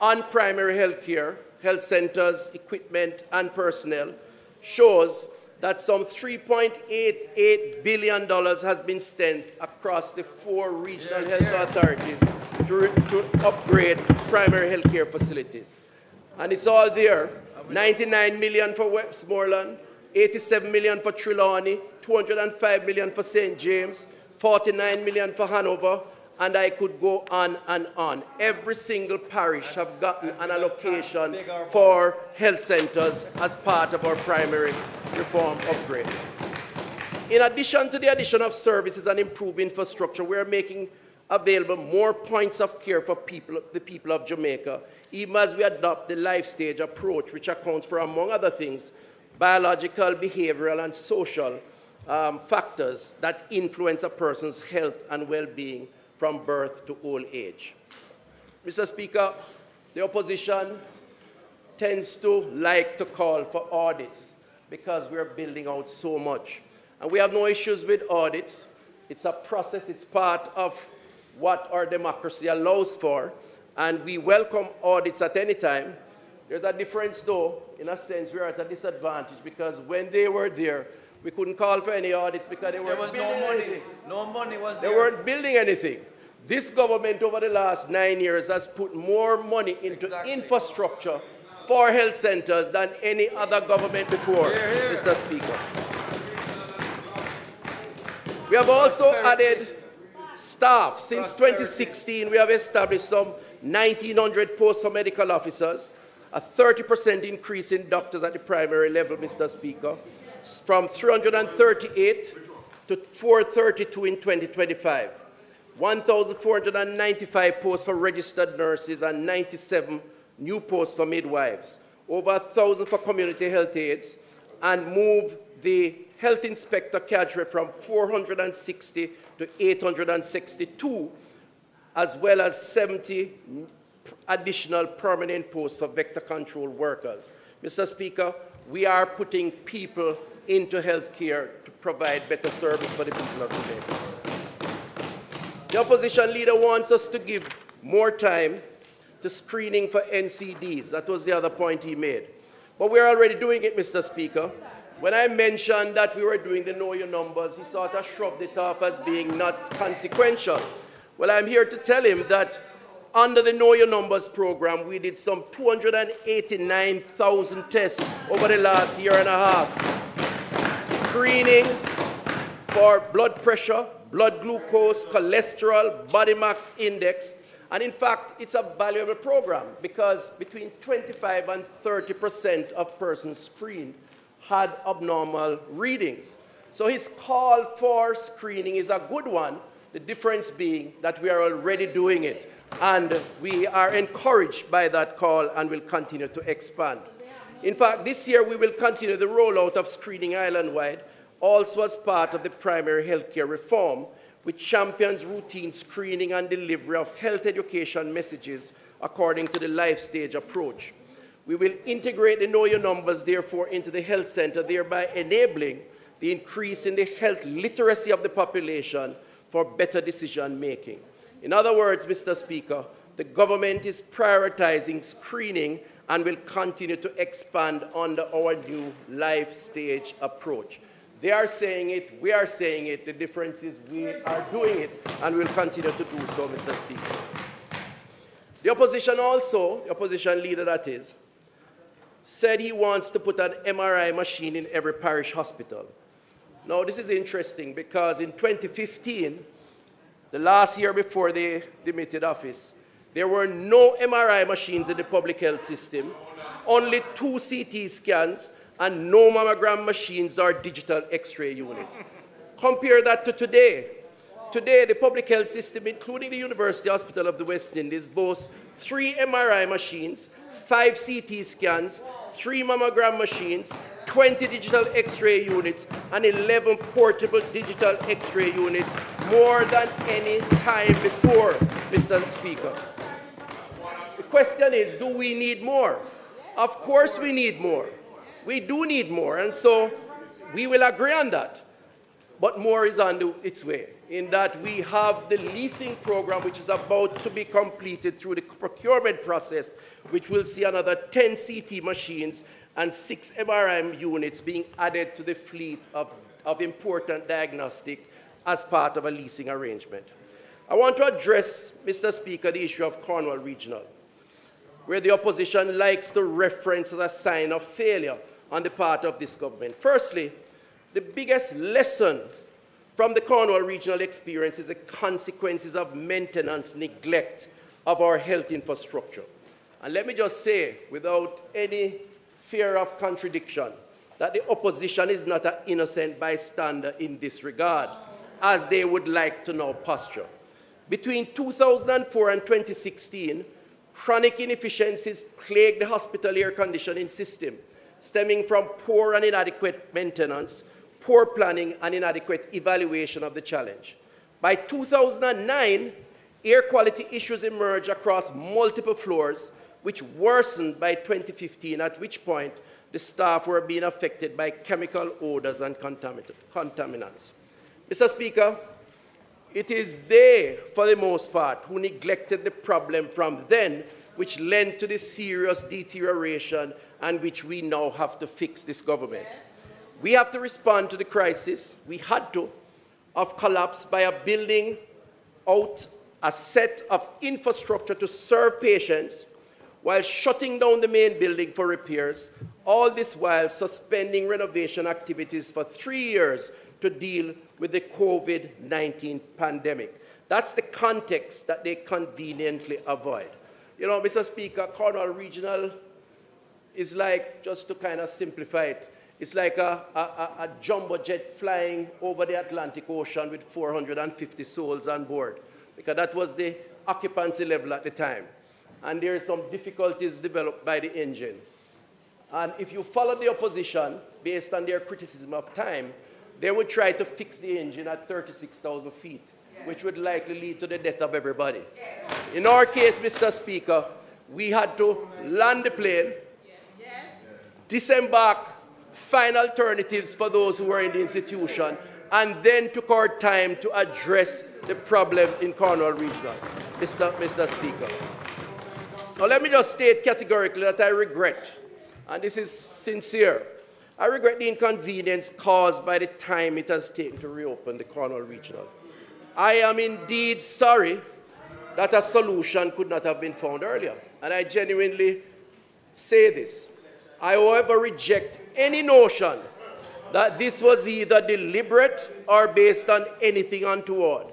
on primary health care, health centers, equipment, and personnel shows that some $3.88 billion has been spent across the 4 regional health authorities to upgrade primary health care facilities. And it's all there. $99 million for Westmoreland, $87 million for Trelawney, $205 million for St. James, $49 million for Hanover, and I could go on and on. Every single parish have gotten an allocation for health centers as part of our primary reform upgrades. In addition to the addition of services and improved infrastructure, we are making available more points of care for the people of Jamaica, even as we adopt the life stage approach, which accounts for, among other things, biological, behavioral, and social factors that influence a person's health and well-being from birth to old age. Mr. Speaker, the opposition tends to like to call for audits because we're building out so much. And we have no issues with audits. It's a process, it's part of what our democracy allows for, and we welcome audits at any time. There's a difference though, in a sense, we're at a disadvantage because when they were there, we couldn't call for any audits because they weren't building anything. No money was there. They weren't building anything. This government over the last 9 years has put more money into infrastructure for health centers than any other government before, Mr. Speaker. We have also added staff. Since 2016, we have established some 1,900 posts for medical officers, a 30% increase in doctors at the primary level, Mr. Speaker, from 338 to 432 in 2025. 1,495 posts for registered nurses and 97 new posts for midwives, over 1,000 for community health aides, and move the health inspector cadre from 460 to 862, as well as 70 additional permanent posts for vector control workers. Mr. Speaker, we are putting people into health care to provide better service for the people of Jamaica. The opposition leader wants us to give more time to screening for NCDs. That was the other point he made. But we're already doing it, Mr. Speaker. When I mentioned that we were doing the Know Your Numbers, he sort of shrugged it off as being not consequential. Well, I'm here to tell him that under the Know Your Numbers program, we did some 289,000 tests over the last year and a half. Screening for blood pressure, blood glucose, cholesterol, body mass index. And in fact, it's a valuable program because between 25 and 30% of persons screened had abnormal readings. So his call for screening is a good one, the difference being that we are already doing it. And we are encouraged by that call and will continue to expand. In fact, this year we will continue the rollout of screening island-wide, also as part of the primary healthcare reform, which champions routine screening and delivery of health education messages according to the life stage approach. We will integrate the Know Your Numbers, therefore, into the health center, thereby enabling the increase in the health literacy of the population for better decision making. In other words, Mr. Speaker, the government is prioritizing screening and will continue to expand under our new life stage approach. They are saying it, we are saying it. The difference is we are doing it, and we'll continue to do so, Mr. Speaker. The opposition also, the opposition leader that is, said he wants to put an MRI machine in every parish hospital. Now, this is interesting because in 2015, the last year before they demitted office, there were no MRI machines in the public health system, only 2 CT scans, and no mammogram machines or digital X-ray units. Compare that to today. Today, the public health system, including the University Hospital of the West Indies, boasts 3 MRI machines, 5 CT scans, 3 mammogram machines, 20 digital X-ray units, and 11 portable digital X-ray units, more than any time before, Mr. Speaker. The question is, do we need more? Of course we need more. We do need more, and so we will agree on that. But more is on its way, in that we have the leasing program, which is about to be completed through the procurement process, which will see another 10 CT machines and 6 MRI units being added to the fleet of important diagnostic as part of a leasing arrangement. I want to address, Mr. Speaker, the issue of Cornwall Regional, where the opposition likes to reference as a sign of failure on the part of this government. Firstly, the biggest lesson from the Cornwall Regional experience is the consequences of maintenance neglect of our health infrastructure. And let me just say, without any fear of contradiction, that the opposition is not an innocent bystander in this regard, as they would like to now posture. Between 2004 and 2016, chronic inefficiencies plagued the hospital air conditioning system, stemming from poor and inadequate maintenance, poor planning, and inadequate evaluation of the challenge. By 2009, air quality issues emerged across multiple floors, which worsened by 2015, at which point the staff were being affected by chemical odors and contaminants. Mr. Speaker, it is they, for the most part, who neglected the problem from then, which led to the serious deterioration and which we now have to fix this government. We have to respond to the crisis, we had to, of collapse by building out a set of infrastructure to serve patients while shutting down the main building for repairs, all this while suspending renovation activities for 3 years to deal with the COVID-19 pandemic. That's the context that they conveniently avoid. You know, Mr. Speaker, Cornwall Regional is like, just to kind of simplify it, it's like a jumbo jet flying over the Atlantic Ocean with 450 souls on board, because that was the occupancy level at the time. And there are some difficulties developed by the engine. And if you follow the opposition, based on their criticism of time, they would try to fix the engine at 36,000 feet, which would likely lead to the death of everybody. In our case, Mr. Speaker, we had to land the plane, disembark, find alternatives for those who were in the institution, and then took our time to address the problem in Cornwall Regional, Mr. Speaker. Now let me just state categorically that I regret, and this is sincere, I regret the inconvenience caused by the time it has taken to reopen the Cornwall Regional. I am indeed sorry that a solution could not have been found earlier, and I genuinely say this. I, however, reject any notion that this was either deliberate or based on anything untoward.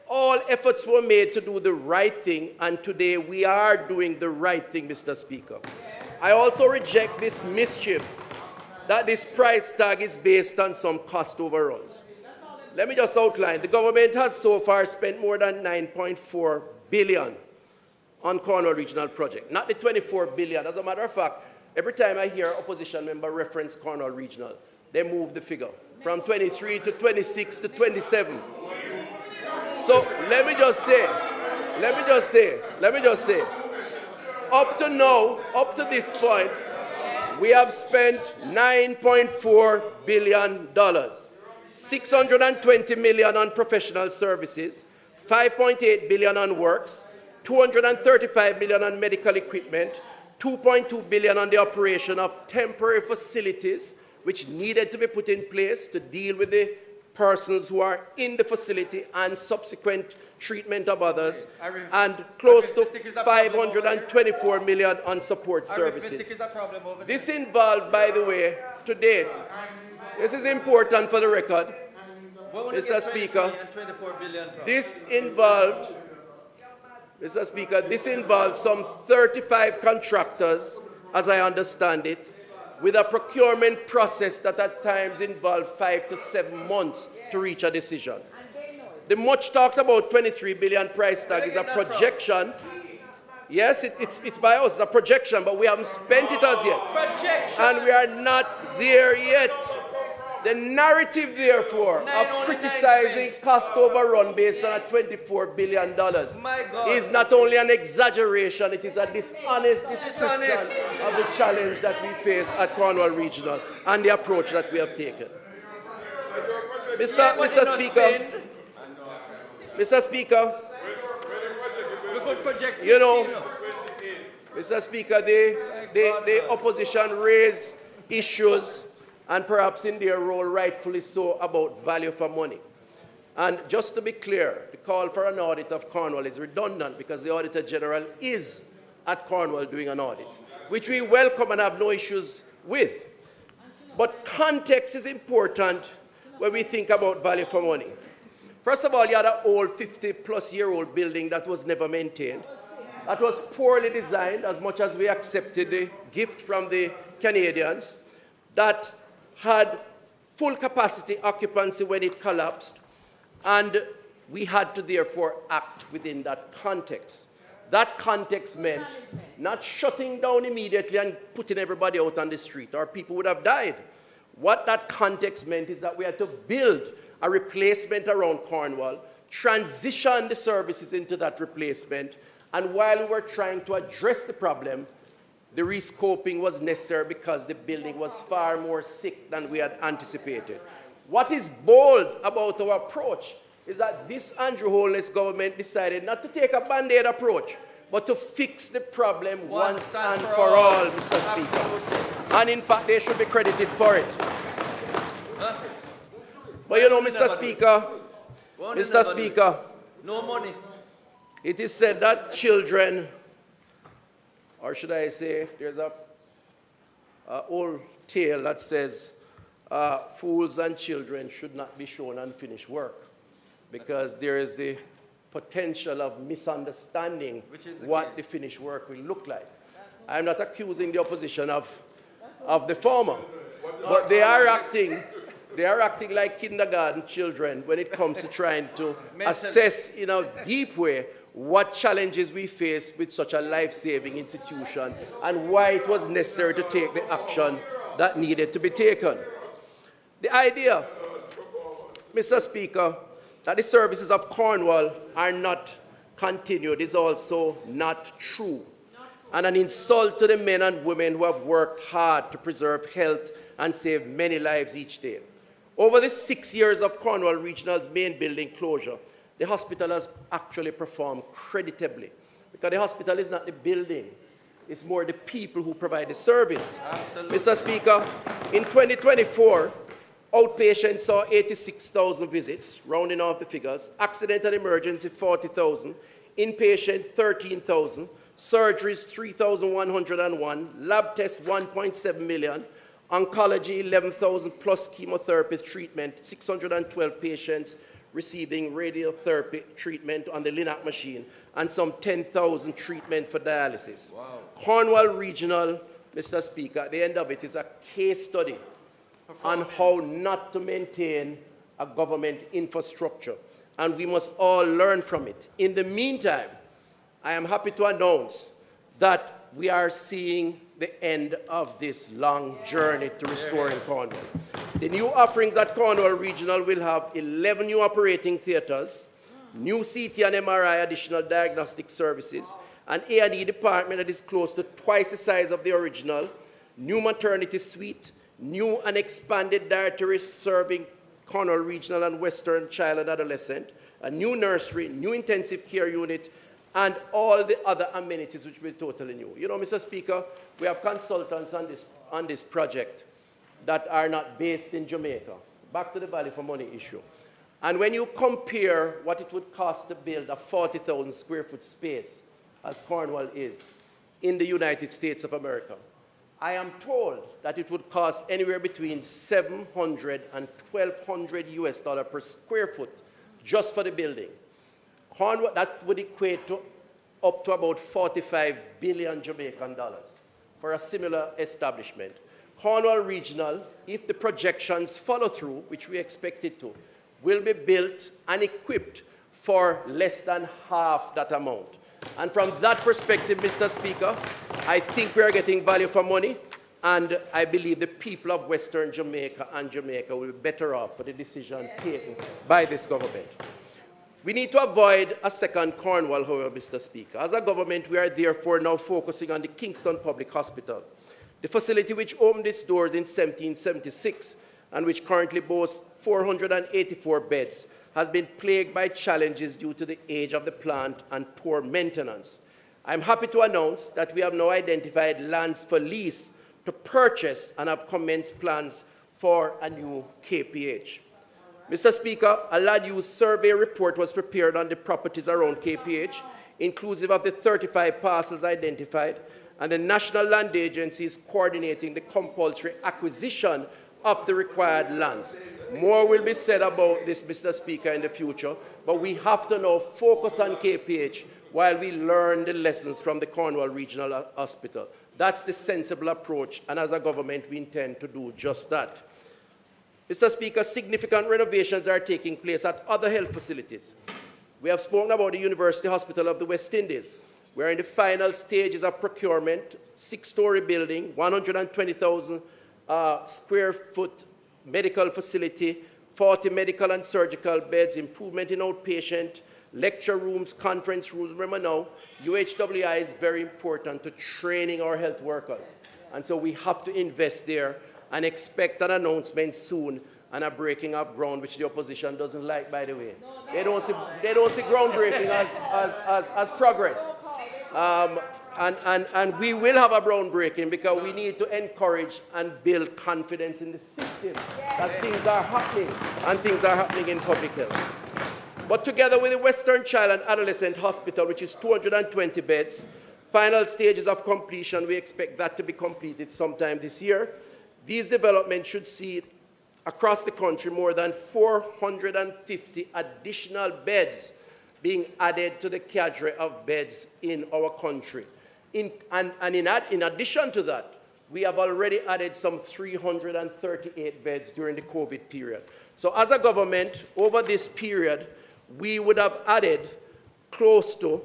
All efforts were made to do the right thing, and today we are doing the right thing, Mr. Speaker. I also reject this mischief that this price tag is based on some cost overruns. Let me just outline. The government has so far spent more than $9.4 billion on Cornwall Regional Project, not the $24 billion. As a matter of fact, every time I hear an opposition member reference Cornwall Regional, they move the figure from 23 to 26 to 27. So let me just say, up to now, up to this point, we have spent $9.4 billion, $620 million on professional services, $5.8 billion on works, $235 million on medical equipment, $2.2 billion on the operation of temporary facilities, which needed to be put in place to deal with the persons who are in the facility and subsequent treatment of others, and close to $524 million on support services. This involved, by the way, to date, this is important for the record, Mr. Speaker, this involved some 35 contractors, as I understand it, with a procurement process that at times involved 5 to 7 months to reach a decision. The much talked about $23 billion price tag is a projection. Yes, it's by us, it's a projection, but we haven't spent it as yet. And we are not there yet. The narrative, therefore, of criticizing cost overrun based on a $24 billion is not only an exaggeration, it is a dishonest description of the challenge that we face at Cornwall Regional and the approach that we have taken. Mr. Speaker, you know, Mr. Speaker, the opposition raised issues, and perhaps in their role, rightfully so, about value for money. And just to be clear, the call for an audit of Cornwall is redundant because the Auditor General is at Cornwall doing an audit, which we welcome and have no issues with. But context is important when we think about value for money. First of all, you had an old 50-plus-year-old building that was never maintained, that was poorly designed, as much as we accepted the gift from the Canadians, that had full capacity occupancy when it collapsed, and we had to therefore act within that context. That context meant not shutting down immediately and putting everybody out on the street, or people would have died. What that context meant is that we had to build a replacement around Cornwall, transition the services into that replacement, and while we were trying to address the problem, the rescoping was necessary because the building was far more sick than we had anticipated. What is bold about our approach is that this Andrew Holness government decided not to take a band-aid approach, but to fix the problem once and for all, Mr. Speaker. And in fact, they should be credited for it. But you know, Mr. Speaker, no money. It is said that children, or should I say, there's a old tale that says fools and children should not be shown unfinished work, because there is the potential of misunderstanding what the finished work will look like. I'm not accusing the opposition of the former, but they are acting like kindergarten children when it comes to trying to assess in a deep way what challenges we face with such a life-saving institution and why it was necessary to take the action that needed to be taken. The idea, Mr. Speaker, that the services of Cornwall are not continued is also not true, and an insult to the men and women who have worked hard to preserve health and save many lives each day. Over the 6 years of Cornwall Regional's main building closure, the hospital has actually performed creditably, because the hospital is not the building, It's more the people who provide the service. Absolutely. Mr. Speaker, in 2024, outpatients saw 86,000 visits, rounding off the figures. Accident and emergency, 40,000. Inpatient, 13,000. Surgeries, 3,101. Lab tests, 1.7 million. Oncology, 11,000 plus chemotherapy treatment. 612 patients receiving radiotherapy treatment on the Linac machine, and some 10,000 treatment for dialysis. Wow. Cornwall Regional, Mr. Speaker, at the end of it is a case study on how not to maintain a government infrastructure, and we must all learn from it. In the meantime, I am happy to announce that we are seeing the end of this long journey to restoring Cornwall. The new offerings at Cornwall Regional will have 11 new operating theatres, new CT and MRI additional diagnostic services, an A&E department that is close to twice the size of the original, new maternity suite, new and expanded dietary serving Cornwall Regional and Western Child and Adolescent, a new nursery, new intensive care unit, and all the other amenities which will be totally new. You know, Mr. Speaker, we have consultants on this project that are not based in Jamaica. Back to the value for money issue. And when you compare what it would cost to build a 40,000 square foot space, as Cornwall is, in the United States of America, I am told that it would cost anywhere between $700 and $1,200 US per square foot just for the building. Cornwall, that would equate to up to about 45 billion Jamaican dollars for a similar establishment. Cornwall Regional, if the projections follow through, which we expect it to, will be built and equipped for less than half that amount. And from that perspective, Mr. Speaker, I think we are getting value for money, and I believe the people of Western Jamaica and Jamaica will be better off for the decision taken by this government. We need to avoid a second Cornwall, however, Mr. Speaker. As a government, we are therefore now focusing on the Kingston Public Hospital, the facility which opened its doors in 1776 and which currently boasts 484 beds, has been plagued by challenges due to the age of the plant and poor maintenance. I'm happy to announce that we have now identified lands for lease to purchase and have commenced plans for a new KPH. Mr. Speaker, a land use survey report was prepared on the properties around KPH, inclusive of the 35 parcels identified, and the National Land Agency is coordinating the compulsory acquisition of the required lands. More will be said about this, Mr. Speaker, in the future, but we have to now focus on KPH while we learn the lessons from the Cornwall Regional Hospital. That's the sensible approach, and as a government, we intend to do just that. Mr. Speaker, significant renovations are taking place at other health facilities. We have spoken about the University Hospital of the West Indies. We are in the final stages of procurement, 6-story building, 120,000 square foot medical facility, 40 medical and surgical beds, improvement in outpatient, lecture rooms, conference rooms. Remember now, UHWI is very important to training our health workers. And so we have to invest there and expect an announcement soon and a breaking of ground, which the opposition doesn't like, by the way. They don't see groundbreaking as progress. And we will have a groundbreaking because we need to encourage and build confidence in the system that things are happening, and things are happening in public health. But together with the Western Child and Adolescent Hospital, which is 220 beds, final stages of completion, we expect that to be completed sometime this year. These developments should see across the country more than 450 additional beds being added to the cadre of beds in our country. In addition to that, we have already added some 338 beds during the COVID period. So as a government, over this period, we would have added close to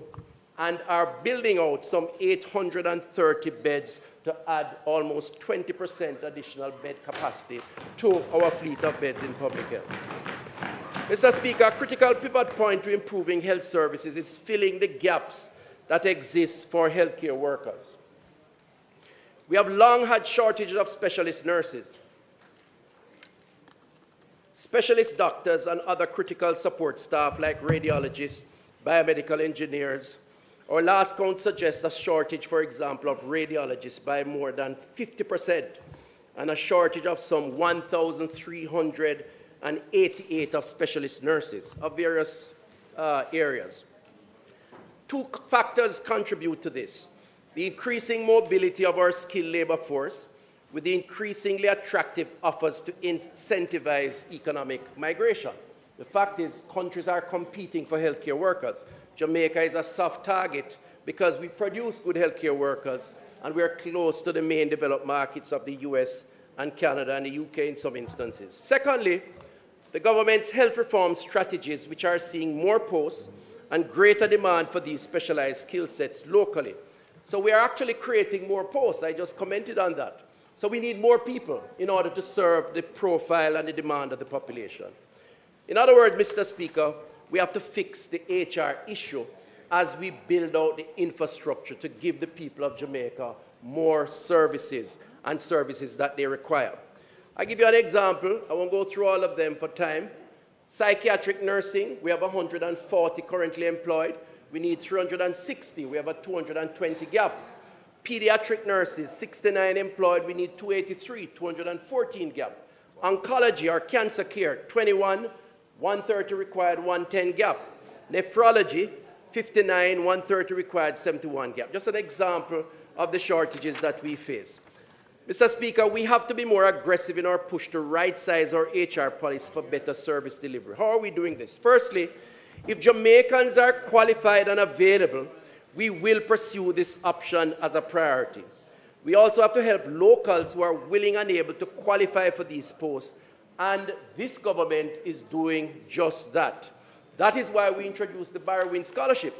and are building out some 830 beds to add almost 20% additional bed capacity to our fleet of beds in public health. Mr. Speaker, a critical pivot point to improving health services is filling the gaps that exist for healthcare workers. We have long had shortages of specialist nurses, specialist doctors, and other critical support staff like radiologists, biomedical engineers, Our last count suggests a shortage, for example, of radiologists by more than 50%, and a shortage of some 1,388 of specialist nurses of various areas. Two factors contribute to this: the increasing mobility of our skilled labor force with the increasingly attractive offers to incentivize economic migration. The fact is, countries are competing for healthcare workers. Jamaica is a soft target because we produce good healthcare workers, and we are close to the main developed markets of the US and Canada and the UK in some instances. Secondly, the government's health reform strategies, which are seeing more posts and greater demand for these specialized skill sets locally. So we are actually creating more posts. I just commented on that. So we need more people in order to serve the profile and the demand of the population. In other words, Mr. Speaker, we have to fix the HR issue as we build out the infrastructure to give the people of Jamaica more services and services that they require. I'll give you an example. I won't go through all of them for time. Psychiatric nursing, we have 140 currently employed. We need 360. We have a 220 gap. Pediatric nurses, 69 employed. We need 283, 214 gap. Oncology or cancer care, 21, 130 required, 110 gap. Nephrology, 59, 130 required, 71 gap. Just an example of the shortages that we face. Mr. Speaker, we have to be more aggressive in our push to right-size our HR policy for better service delivery. How are we doing this? Firstly, if Jamaicans are qualified and available, we will pursue this option as a priority. We also have to help locals who are willing and able to qualify for these posts, and this government is doing just that. That is why we introduced the Barrowin Scholarship,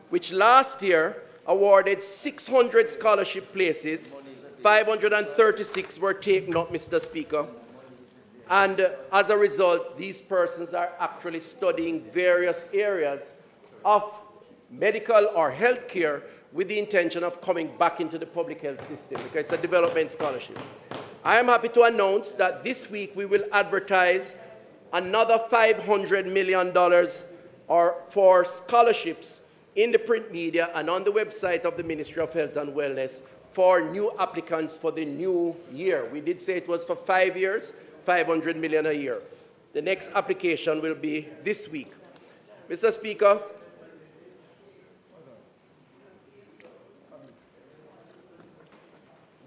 which last year awarded 600 scholarship places. 536 were taken up, Mr. Speaker. And as a result, these persons are actually studying various areas of medical or health care with the intention of coming back into the public health system, because it's a development scholarship. I am happy to announce that this week we will advertise another $500 million for scholarships in the print media and on the website of the Ministry of Health and Wellness for new applicants for the new year. We did say it was for 5 years, 500 million a year. The next application will be this week. Mr. Speaker,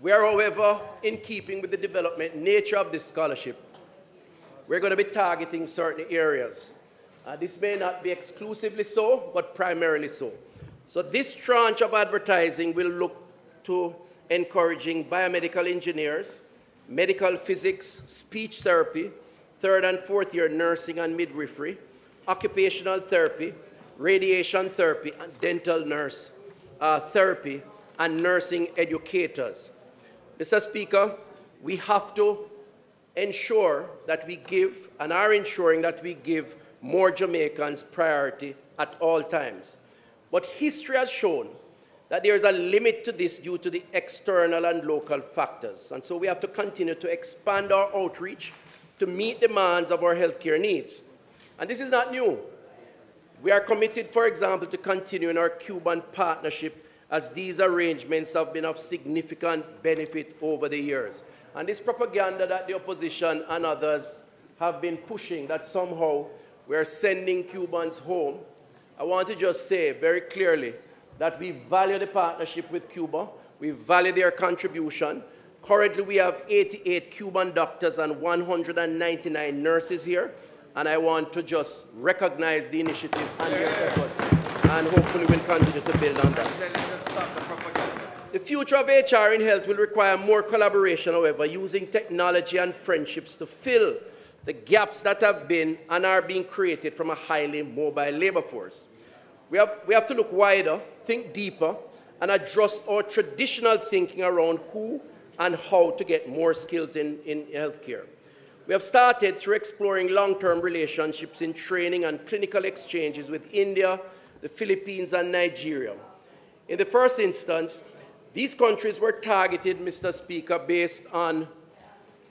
we are, however, in keeping with the development nature of this scholarship. We're going to be targeting certain areas. This may not be exclusively so, but primarily so. So this tranche of advertising will look to encouraging biomedical engineers, medical physics, speech therapy, 3rd and 4th year nursing and midwifery, occupational therapy, radiation therapy, and dental nurse therapy, and nursing educators. Mr. Speaker, we have to ensure that we give, and are ensuring that we give, more Jamaicans priority at all times. But history has shown that there is a limit to this due to the external and local factors. And so we have to continue to expand our outreach to meet demands of our healthcare needs. And this is not new. We are committed, for example, to continuing our Cuban partnership, as these arrangements have been of significant benefit over the years. And this propaganda that the opposition and others have been pushing, that somehow we're sending Cubans home, I want to just say very clearly that we value the partnership with Cuba. We value their contribution. Currently, we have 88 Cuban doctors and 199 nurses here. And I want to just recognize the initiative and their efforts. And hopefully we'll continue to build on that. The future of HR in health will require more collaboration, however, using technology and friendships to fill the gaps that have been and are being created from a highly mobile labor force. We have to look wider, think deeper, and adjust our traditional thinking around who and how to get more skills in healthcare. We have started through exploring long-term relationships in training and clinical exchanges with India, the Philippines, and Nigeria. In the first instance, these countries were targeted, Mr. Speaker, based on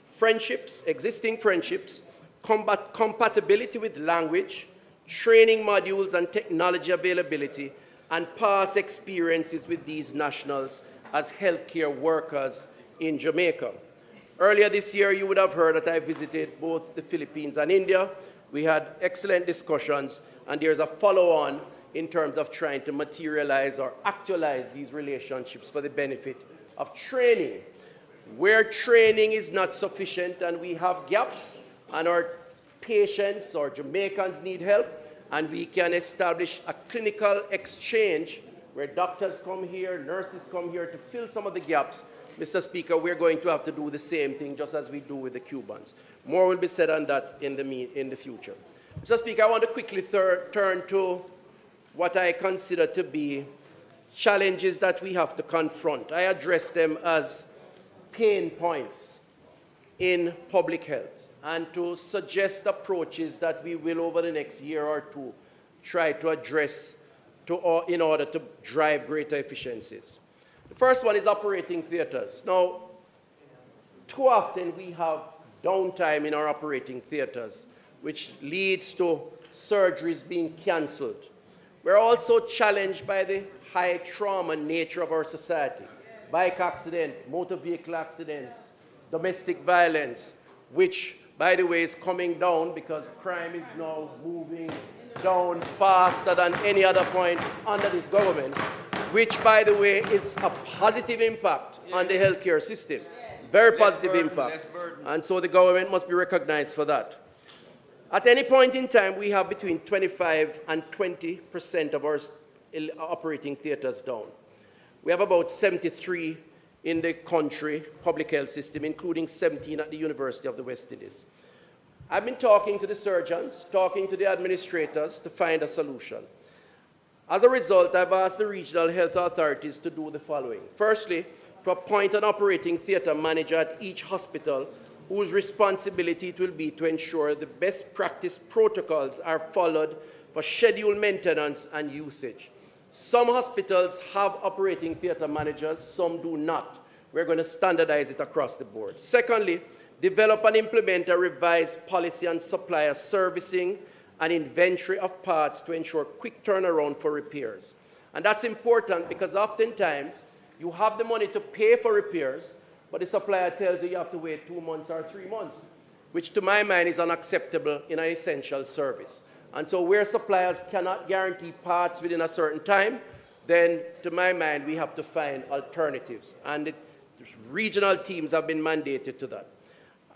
friendships, existing friendships, compatibility with language, training modules and technology availability, and past experiences with these nationals as healthcare workers in Jamaica. Earlier this year, you would have heard that I visited both the Philippines and India. We had excellent discussions, and there's a follow-on in terms of trying to materialize or actualize these relationships for the benefit of training. Where training is not sufficient and we have gaps and our patients or Jamaicans need help, and we can establish a clinical exchange where doctors come here, nurses come here to fill some of the gaps, Mr. Speaker, we're going to have to do the same thing just as we do with the Cubans. More will be said on that in the future. Mr. Speaker, I want to quickly turn to what I consider to be challenges that we have to confront. I address them as pain points in public health and to suggest approaches that we will over the next year or two try to address in order to drive greater efficiencies. The first one is operating theaters. Now, too often we have downtime in our operating theaters, which leads to surgeries being cancelled. We're also challenged by the high trauma nature of our society. Bike accident, motor vehicle accidents, domestic violence, which, by the way, is coming down because crime is now moving down faster than any other point under this government, which, by the way, is a positive impact on the healthcare system. Very positive impact. And so the government must be recognized for that. At any point in time, we have between 25 and 20% of our operating theaters down. We have about 73 in the country, public health system, including 17 at the University of the West Indies. I've been talking to the surgeons, talking to the administrators to find a solution. As a result, I've asked the regional health authorities to do the following. Firstly, to appoint an operating theater manager at each hospital whose responsibility it will be to ensure the best practice protocols are followed for scheduled maintenance and usage. Some hospitals have operating theater managers, some do not. We're going to standardize it across the board. Secondly, develop and implement a revised policy on supplier servicing and inventory of parts to ensure quick turnaround for repairs. And that's important because oftentimes you have the money to pay for repairs, but the supplier tells you you have to wait 2 months or 3 months, which to my mind is unacceptable in an essential service. And so where suppliers cannot guarantee parts within a certain time, then to my mind we have to find alternatives. And the regional teams have been mandated to that.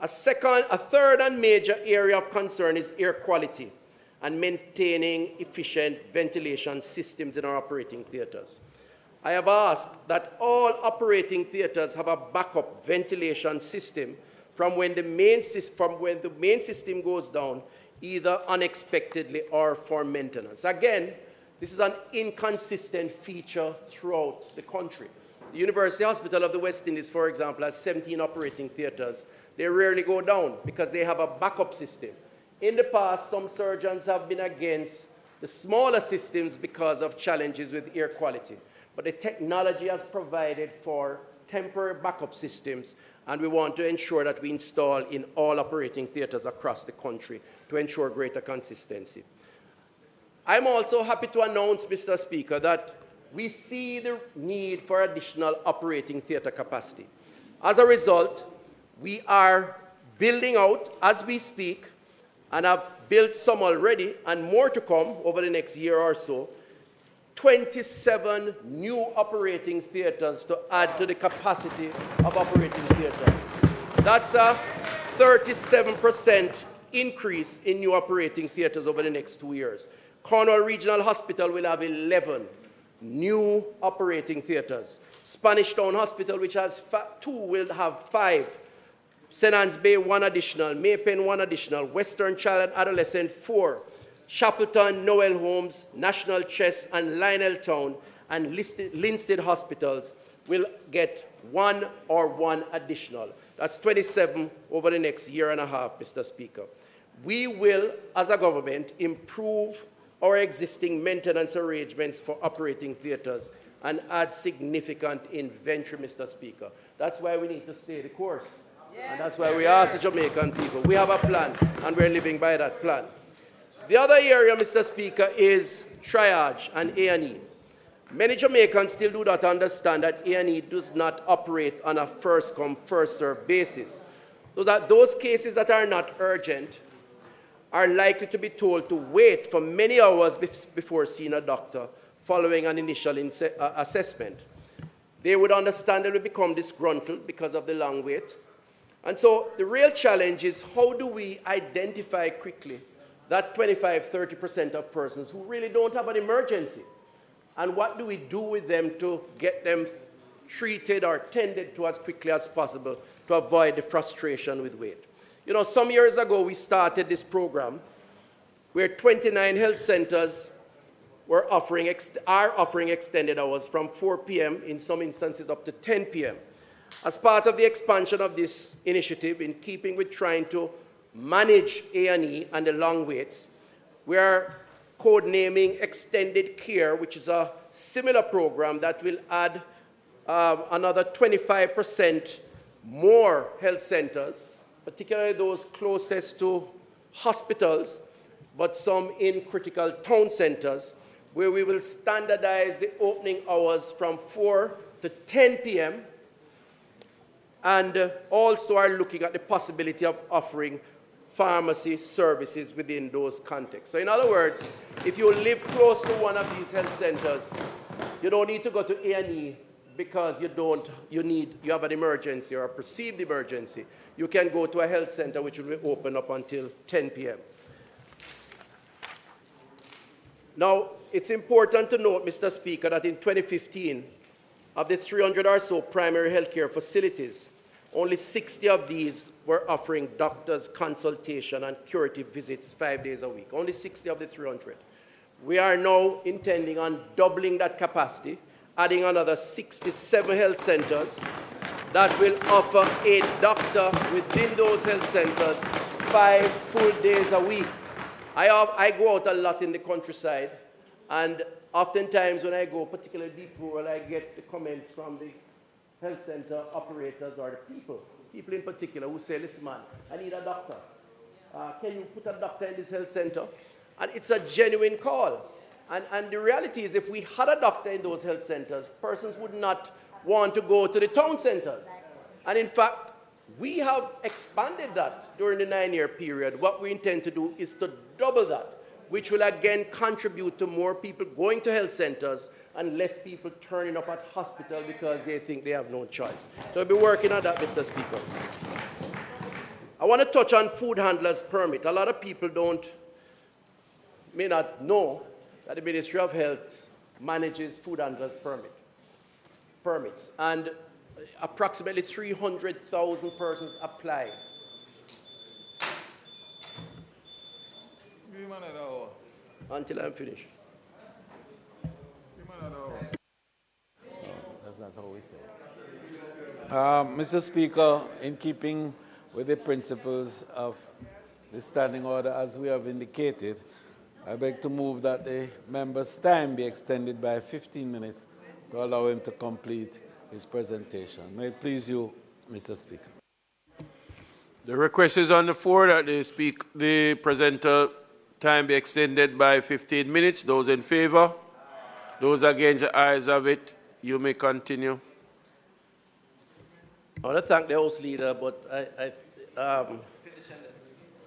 A third and major area of concern is air quality and maintaining efficient ventilation systems in our operating theaters. I have asked that all operating theaters have a backup ventilation system from when the main system goes down, either unexpectedly or for maintenance. Again, this is an inconsistent feature throughout the country. The University Hospital of the West Indies, for example, has 17 operating theaters. They rarely go down because they have a backup system. In the past, some surgeons have been against the smaller systems because of challenges with air quality. But the technology has provided for temporary backup systems, and we want to ensure that we install in all operating theaters across the country to ensure greater consistency. I'm also happy to announce, Mr. Speaker, that we see the need for additional operating theater capacity. As a result, we are building out, as we speak, and have built some already, and more to come over the next year or so, 27 new operating theaters to add to the capacity of operating theaters. That's a 37% increase in new operating theaters over the next 2 years. Cornwall Regional Hospital will have 11 new operating theaters. Spanish Town Hospital, which has 2, will have 5. St. Anne's Bay, 1 additional. Maypen, 1 additional. Western Child and Adolescent, 4. Shackleton, Noel Homes, National Chess, and Lionel Town, and Linstead Hospitals will get 1 or 1 additional. That's 27 over the next year and a half, Mr. Speaker. We will, as a government, improve our existing maintenance arrangements for operating theaters and add significant inventory, Mr. Speaker. That's why we need to stay the course. And that's why we ask the Jamaican people. We have a plan, and we're living by that plan. The other area, Mr. Speaker, is triage and A&E. Many Jamaicans still do not understand that A&E does not operate on a first-come, first-served basis, so that those cases that are not urgent are likely to be told to wait for many hours before seeing a doctor following an initial assessment. They would understandably become disgruntled because of the long wait. And so the real challenge is, how do we identify quickly that 25–30% of persons who really don't have an emergency? And what do we do with them to get them treated or tended to as quickly as possible to avoid the frustration with wait? You know, some years ago, we started this program where 29 health centers are offering extended hours from 4 p.m., in some instances up to 10 p.m. As part of the expansion of this initiative, in keeping with trying to manage A&E and the long waits, we are codenaming Extended Care, which is a similar program that will add another 25% more health centers, particularly those closest to hospitals, but some in critical town centers, where we will standardize the opening hours from 4 to 10 p.m., and also are looking at the possibility of offering pharmacy services within those contexts. So in other words, if you live close to one of these health centers, you don't need to go to A&E because you have an emergency or a perceived emergency. You can go to a health center which will be open up until 10 p.m. Now, it's important to note, Mr. Speaker, that in 2015, of the 300 or so primary healthcare facilities, only 60 of these were offering doctors' consultation and curative visits 5 days a week. Only 60 of the 300. We are now intending on doubling that capacity, adding another 67 health centers that will offer a doctor within those health centers 5 full days a week. I go out a lot in the countryside, and oftentimes when I go, particularly deep rural, I get the comments from the health center operators or the people in particular, who say, listen man, I need a doctor. Can you put a doctor in this health center? And it's a genuine call. And the reality is, if we had a doctor in those health centers, persons would not want to go to the town centers. And in fact, we have expanded that during the 9-year period. What we intend to do is to double that, which will again contribute to more people going to health centers and less people turning up at hospital because they think they have no choice. So we'll be working on that, Mr. Speaker. I want to touch on food handlers permit. A lot of people may not know that the Ministry of Health manages food handlers permits. And approximately 300,000 persons apply. Until I'm finished. That's not how we say it. Mr. Speaker, in keeping with the principles of the standing order as we have indicated, I beg to move that the member's time be extended by 15 minutes to allow him to complete his presentation. May it please you, Mr. Speaker. The request is on the floor that the presenter time be extended by 15 minutes. Those in favor? Those against, the ayes have it. You may continue. I want to thank the House Leader, but I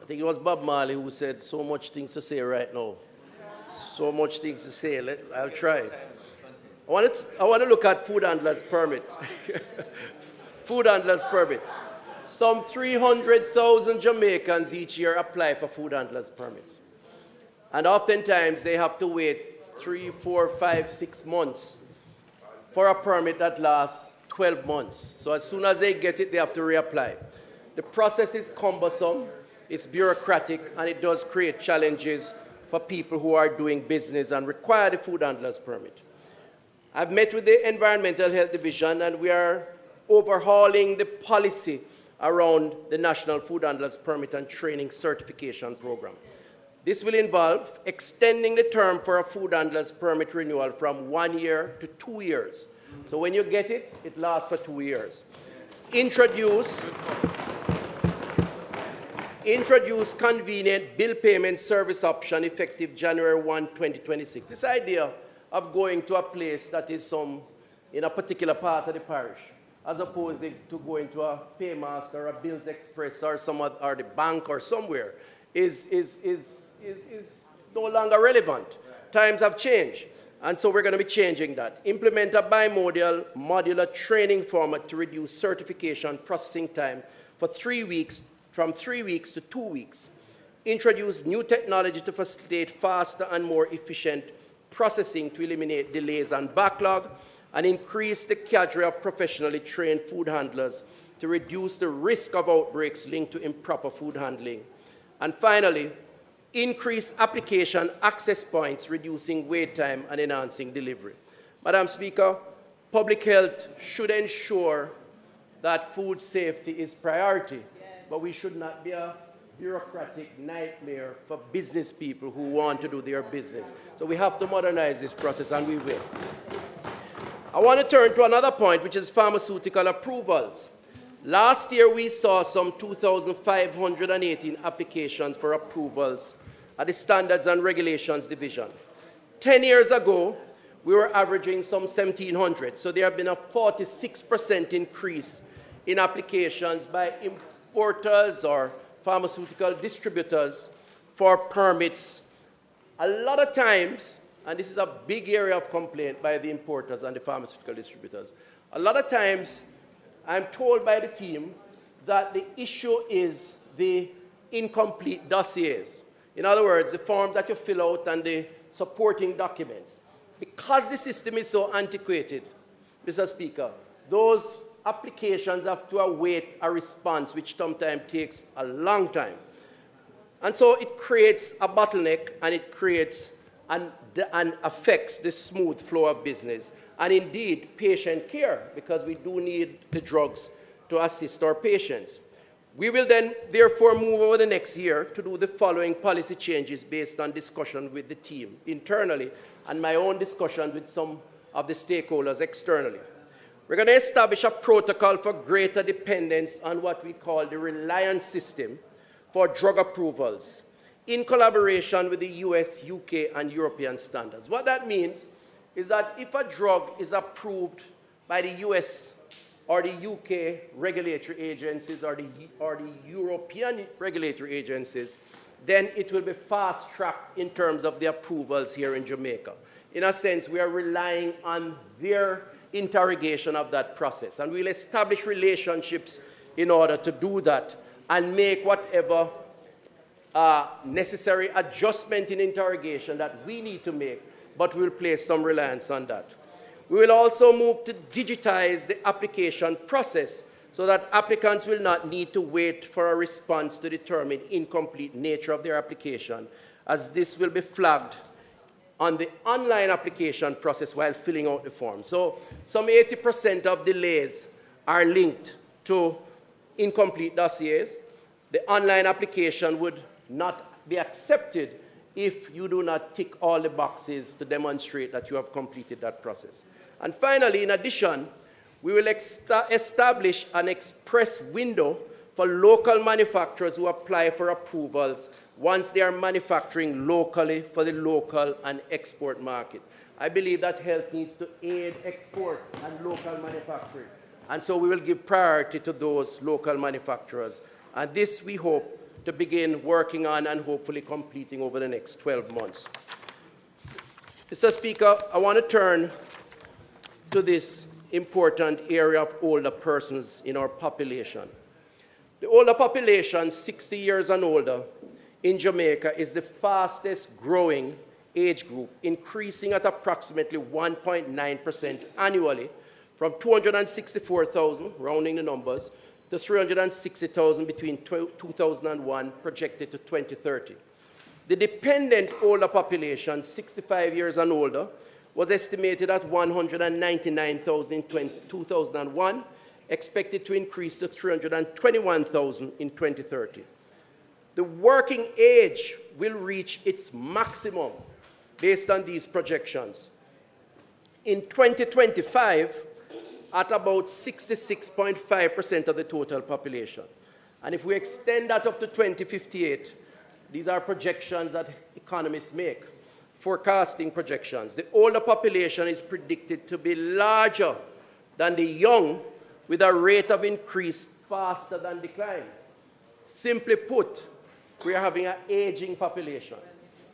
think it was Bob Marley who said, so much things to say right now. So much things to say. I'll try. I want to look at food handlers permit. Food handlers permit. Some 300,000 Jamaicans each year apply for food handlers permits. And oftentimes they have to wait 3, 4, 5, 6 months for a permit that lasts 12 months. So as soon as they get it, they have to reapply. The process is cumbersome, it's bureaucratic, and it does create challenges for people who are doing business and require the food handlers permit. I've met with the Environmental Health Division, and we are overhauling the policy around the National Food Handlers Permit and Training Certification Program. This will involve extending the term for a food handler's permit renewal from 1 year to 2 years. So when you get it, it lasts for 2 years. Introduce convenient bill payment service option effective January 1, 2026. This idea of going to a place that is in a particular part of the parish, as opposed to going to a Paymaster or a Bills Express or or the bank or somewhere, is no longer relevant. Times have changed, and so we're going to be changing that. Implement a bimodal modular training format to reduce certification processing time for 3 weeks, from 3 weeks to 2 weeks. Introduce new technology to facilitate faster and more efficient processing to eliminate delays and backlog, and increase the cadre of professionally trained food handlers to reduce the risk of outbreaks linked to improper food handling. And finally, increase application access points, reducing wait time and enhancing delivery. Madam Speaker, public health should ensure that food safety is priority, but we should not be a bureaucratic nightmare for business people who want to do their business. So we have to modernize this process, and we will. I want to turn to another point, which is pharmaceutical approvals. Last year, we saw some 2,518 applications for approvals at the Standards and Regulations Division. 10 years ago, we were averaging some 1,700. So there have been a 46% increase in applications by importers or pharmaceutical distributors for permits. A lot of times, and this is a big area of complaint by the importers and the pharmaceutical distributors, a lot of times I'm told by the team that the issue is the incomplete dossiers. In other words, the forms that you fill out and the supporting documents. Because the system is so antiquated, Mr. Speaker, those applications have to await a response, which sometimes takes a long time. And so it creates a bottleneck, and it creates and affects the smooth flow of business, and indeed patient care, because we do need the drugs to assist our patients. We will then therefore move over the next year to do the following policy changes based on discussion with the team internally and my own discussion with some of the stakeholders externally. We're going to establish a protocol for greater dependence on what we call the reliance system for drug approvals, in collaboration with the US, UK, and European standards. What that means is that if a drug is approved by the US or the UK regulatory agencies or the European regulatory agencies, then it will be fast-tracked in terms of the approvals here in Jamaica. In a sense, we are relying on their interrogation of that process, and we'll establish relationships in order to do that and make whatever necessary adjustment in interrogation that we need to make, but we'll place some reliance on that. We will also move to digitize the application process so that applicants will not need to wait for a response to determine incomplete nature of their application, as this will be flagged on the online application process while filling out the form. So some 80% of delays are linked to incomplete dossiers. The online application would not be accepted if you do not tick all the boxes to demonstrate that you have completed that process. And finally, in addition, we will establish an express window for local manufacturers who apply for approvals once they are manufacturing locally for the local and export market. I believe that health needs to aid export and local manufacturing. And so we will give priority to those local manufacturers. And this we hope to begin working on and hopefully completing over the next 12 months. Mr. Speaker, I want to turn to this important area of older persons in our population. The older population, 60 years and older, in Jamaica is the fastest growing age group, increasing at approximately 1.9% annually from 264,000, rounding the numbers, to 360,000 between 2001 projected to 2030. The dependent older population, 65 years and older, was estimated at 199,000 in 2001, expected to increase to 321,000 in 2030. The working age will reach its maximum based on these projections. In 2025, at about 66.5% of the total population. And if we extend that up to 2058, these are projections that economists make, forecasting projections, the older population is predicted to be larger than the young, with a rate of increase faster than decline. Simply put, we are having an aging population,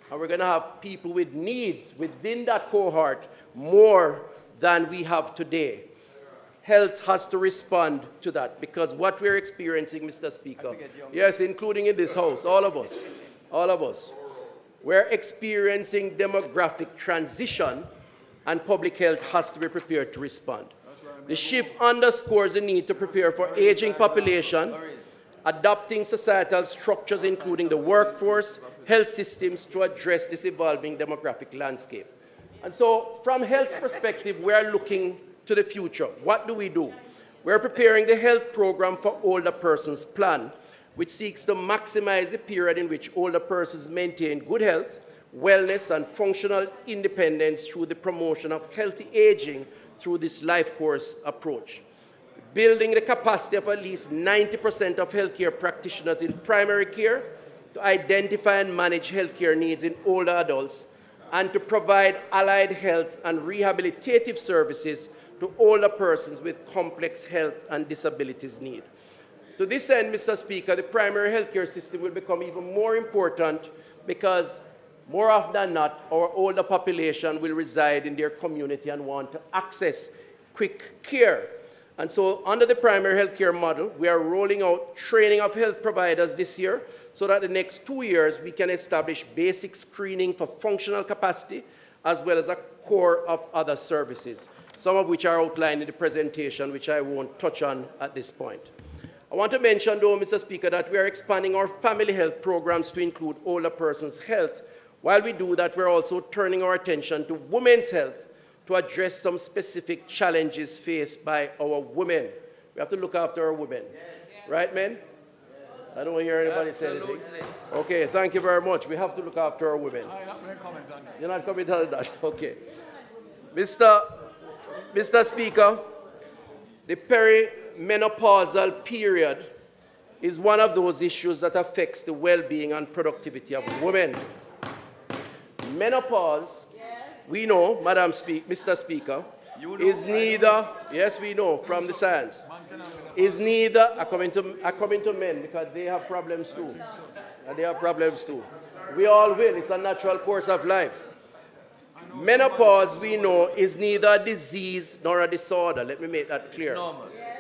and we're going to have people with needs within that cohort more than we have today. Health has to respond to that, because what we're experiencing, Mr. Speaker, yes, including in this house, all of us, we're experiencing demographic transition, and public health has to be prepared to respond. The shift underscores the need to prepare for aging population, adopting societal structures including the workforce, health systems to address this evolving demographic landscape. And so from health perspective, we are looking to the future. What do? We're preparing the health program for older persons plan, which seeks to maximize the period in which older persons maintain good health, wellness, and functional independence through the promotion of healthy aging through this life course approach. Building the capacity of at least 90% of healthcare practitioners in primary care to identify and manage healthcare needs in older adults, and to provide allied health and rehabilitative services to older persons with complex health and disabilities needs. To this end, Mr. Speaker, the primary healthcare system will become even more important, because more often than not, our older population will reside in their community and want to access quick care. And so under the primary healthcare model, we are rolling out training of health providers this year, so that the next 2 years we can establish basic screening for functional capacity, as well as a core of other services, some of which are outlined in the presentation, which I won't touch on at this point. I want to mention, though, Mr. Speaker, that we are expanding our family health programs to include older persons' health. While we do that, we're also turning our attention to women's health to address some specific challenges faced by our women. We have to look after our women. Right, men? I don't hear anybody say anything. Okay, thank you very much. We have to look after our women. I'm not going to comment on that. You're not commenting on that? Okay. Mr. Speaker, the perimenopausal period is one of those issues that affects the well-being and productivity of women. Menopause, we know, Mr. Speaker, is neither, yes, we know from the science, is neither, according to men, because they have problems too. And they have problems too. We all will. It's a natural course of life. Menopause, we know, is neither a disease nor a disorder. Let me make that clear.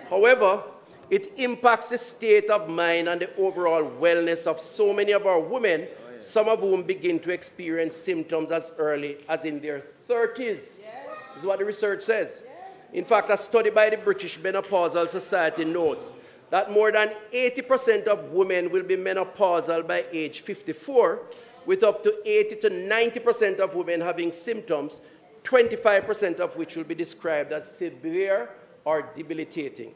However, it impacts the state of mind and the overall wellness of so many of our women, some of whom begin to experience symptoms as early as in their 30s. This is what the research says. In fact, a study by the British Menopausal Society notes that more than 80% of women will be menopausal by age 54, with up to 80 to 90% of women having symptoms, 25% of which will be described as severe or debilitating.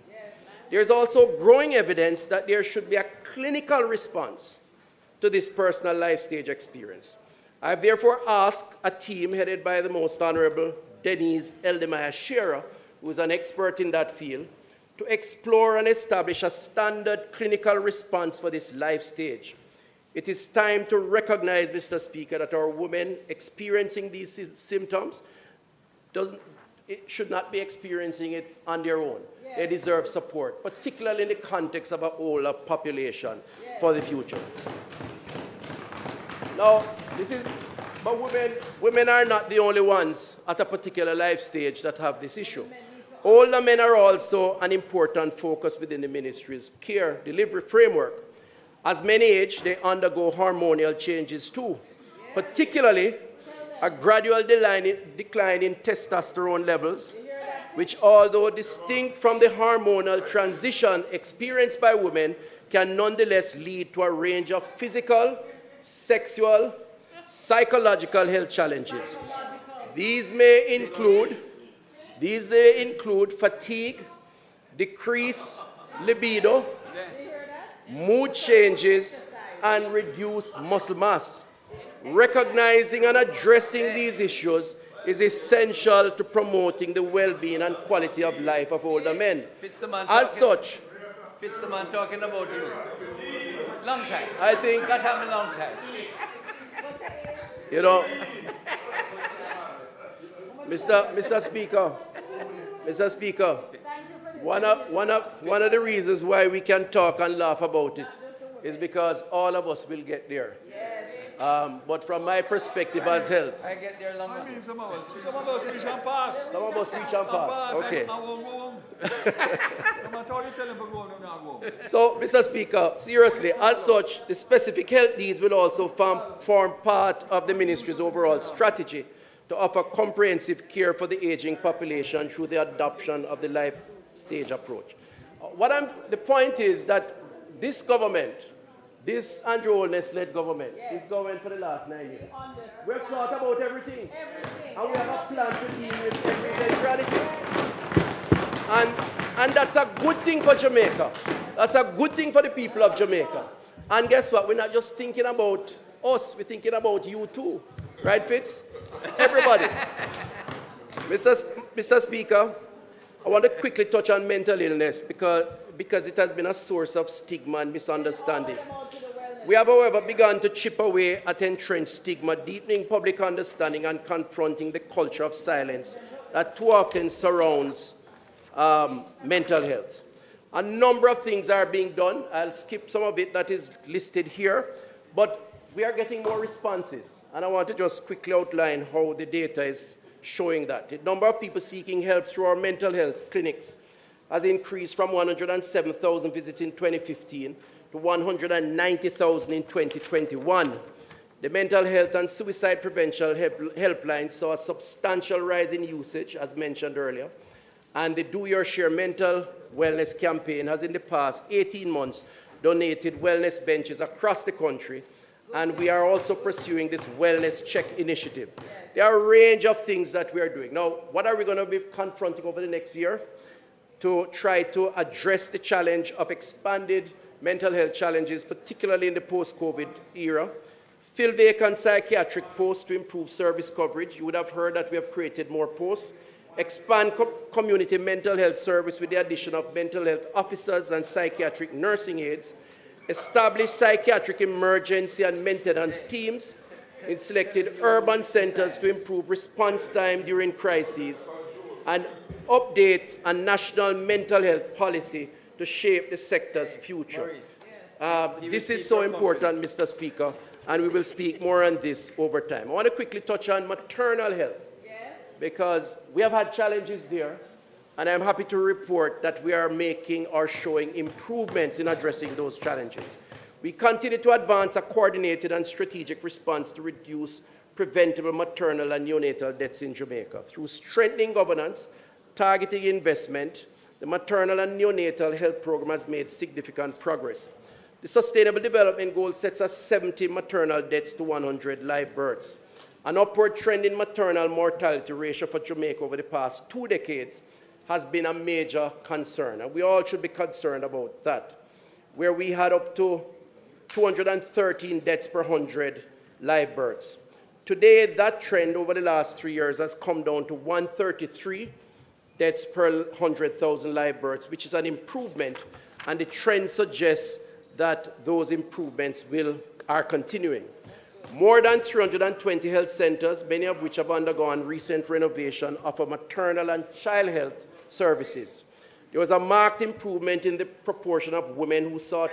There is also growing evidence that there should be a clinical response to this personal life stage experience. I have therefore asked a team headed by the Most Honorable Denise Eldemaya Shearer, who is an expert in that field, to explore and establish a standard clinical response for this life stage. It is time to recognize, Mr. Speaker, that our women experiencing these symptoms should not be experiencing it on their own. They deserve support, particularly in the context of an older population for the future. Now, but women are not the only ones at a particular life stage that have this issue. Older men are also an important focus within the ministry's care delivery framework. As men age, they undergo hormonal changes too, particularly a gradual decline in testosterone levels, which, although distinct from the hormonal transition experienced by women, can nonetheless lead to a range of physical, sexual, psychological health challenges. These may include fatigue, decreased libido, mood changes, and reduced muscle mass. Recognizing and addressing these issues is essential to promoting the well-being and quality of life of older men. As such, Fitz the man talking about you. Long time. I think that happened a long time. You know, Mr. Speaker, one of the reasons why we can talk and laugh about it is because all of us will get there. But from my perspective as health, I get there longer. I mean, some of us reach and pass. Some of us reach and pass. Okay. So, Mr. Speaker, seriously, as such, the specific health needs will also form part of the ministry's overall strategy to offer comprehensive care for the aging population through the adoption of the life stage approach. The point is that this government, this Andrew Holness-led government, this government for the last 9 years, we've thought about everything. And we have a plan to deal with everyday reality. And that's a good thing for Jamaica. That's a good thing for the people of Jamaica. And guess what? We're not just thinking about us, we're thinking about you too. Right, Fitz? Everybody. Mr. Speaker, I want to quickly touch on mental illness because it has been a source of stigma and misunderstanding. We have, however, begun to chip away at entrenched stigma, deepening public understanding and confronting the culture of silence that too often surrounds mental health. A number of things are being done. I'll skip some of it that is listed here, but we are getting more responses. And I want to just quickly outline how the data is showing that. The number of people seeking help through our mental health clinics has increased from 107,000 visits in 2015 to 190,000 in 2021. The mental health and suicide prevention helpline saw a substantial rise in usage, as mentioned earlier. And the Do Your Share mental wellness campaign has in the past 18 months donated wellness benches across the country. And we are also pursuing this wellness check initiative. There are a range of things that we are doing. Now, what are we going to be confronting over the next year to try to address the challenge of expanded mental health challenges, particularly in the post-COVID era? Fill vacant psychiatric posts to improve service coverage. You would have heard that we have created more posts. Expand community mental health service with the addition of mental health officers and psychiatric nursing aides. Establish psychiatric emergency and maintenance teams in selected urban centers to improve response time during crises, and update a national mental health policy to shape the sector's future. This is so important, Mr. Speaker, and we will speak more on this over time. I want to quickly touch on maternal health, because we have had challenges there, and I'm happy to report that we are making or showing improvements in addressing those challenges. We continue to advance a coordinated and strategic response to reduce preventable maternal and neonatal deaths in Jamaica. Through strengthening governance, targeting investment, the maternal and neonatal health program has made significant progress. The Sustainable Development Goal sets us 70 maternal deaths to 100 live births. An upward trend in maternal mortality ratio for Jamaica over the past 2 decades has been a major concern, and we all should be concerned about that, where we had up to 213 deaths per 100 live births. Today, that trend over the last 3 years has come down to 133 deaths per 100,000 live births, which is an improvement, and the trend suggests that those improvements are continuing. More than 320 health centers, many of which have undergone recent renovation, offer maternal and child health services. There was a marked improvement in the proportion of women who sought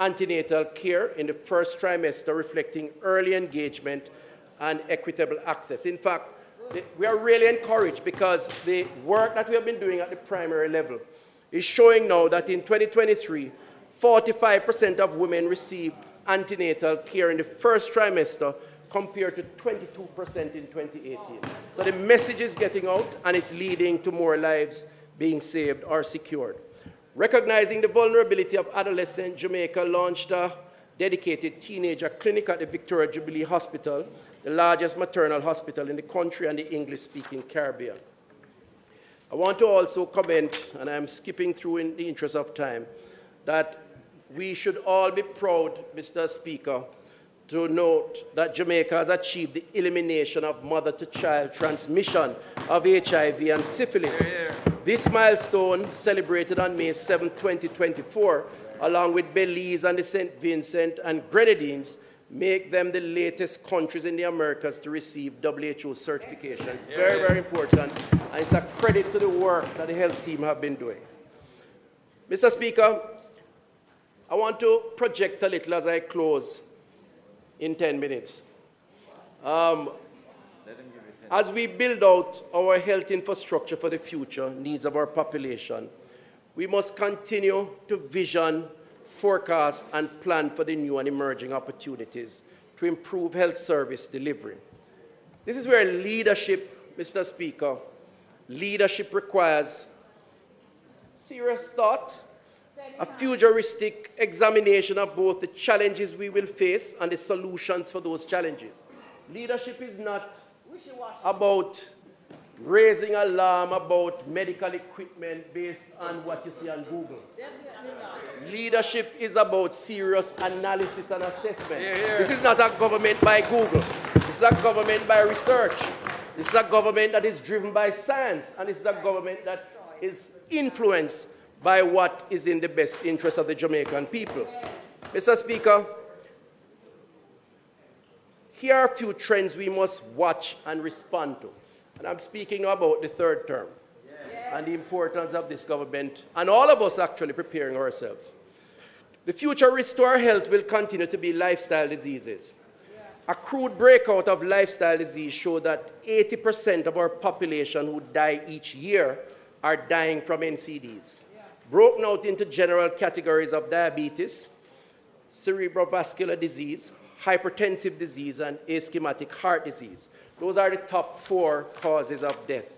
antenatal care in the first trimester, reflecting early engagement and equitable access. In fact, we are really encouraged because the work that we have been doing at the primary level is showing now that in 2023, 45% of women received antenatal care in the first trimester compared to 22% in 2018. So the message is getting out, and it's leading to more lives being saved or secured. Recognizing the vulnerability of adolescents, Jamaica launched a dedicated teenager clinic at the Victoria Jubilee Hospital, the largest maternal hospital in the country and the English-speaking Caribbean. I want to also comment, and I'm skipping through in the interest of time, that we should all be proud, Mr. Speaker, to note that Jamaica has achieved the elimination of mother-to-child transmission of HIV and syphilis. This milestone, celebrated on May 7, 2024, along with Belize and the St. Vincent and Grenadines, make them the latest countries in the Americas to receive WHO certification. It's very, very important, and it's a credit to the work that the health team have been doing. Mr. Speaker, I want to project a little as I close in 10 minutes. As we build out our health infrastructure for the future needs of our population, we must continue to vision, forecast, and plan for the new and emerging opportunities to improve health service delivery. This is where leadership, Mr. Speaker, leadership requires serious thought, a futuristic examination of both the challenges we will face and the solutions for those challenges. Leadership is not about raising alarm about medical equipment based on what you see on Google. Leadership is about serious analysis and assessment. This is not a government by Google. This is a government by research. This is a government that is driven by science, and this is a government that is influenced by what is in the best interest of the Jamaican people. Mr. Speaker, here are a few trends we must watch and respond to. And I'm speaking about the third term and the importance of this government and all of us actually preparing ourselves. The future risk to our health will continue to be lifestyle diseases. A crude breakout of lifestyle disease show that 80% of our population who die each year are dying from NCDs, broken out into general categories of diabetes, cerebrovascular disease, hypertensive disease, and ischemic heart disease. Those are the top 4 causes of death.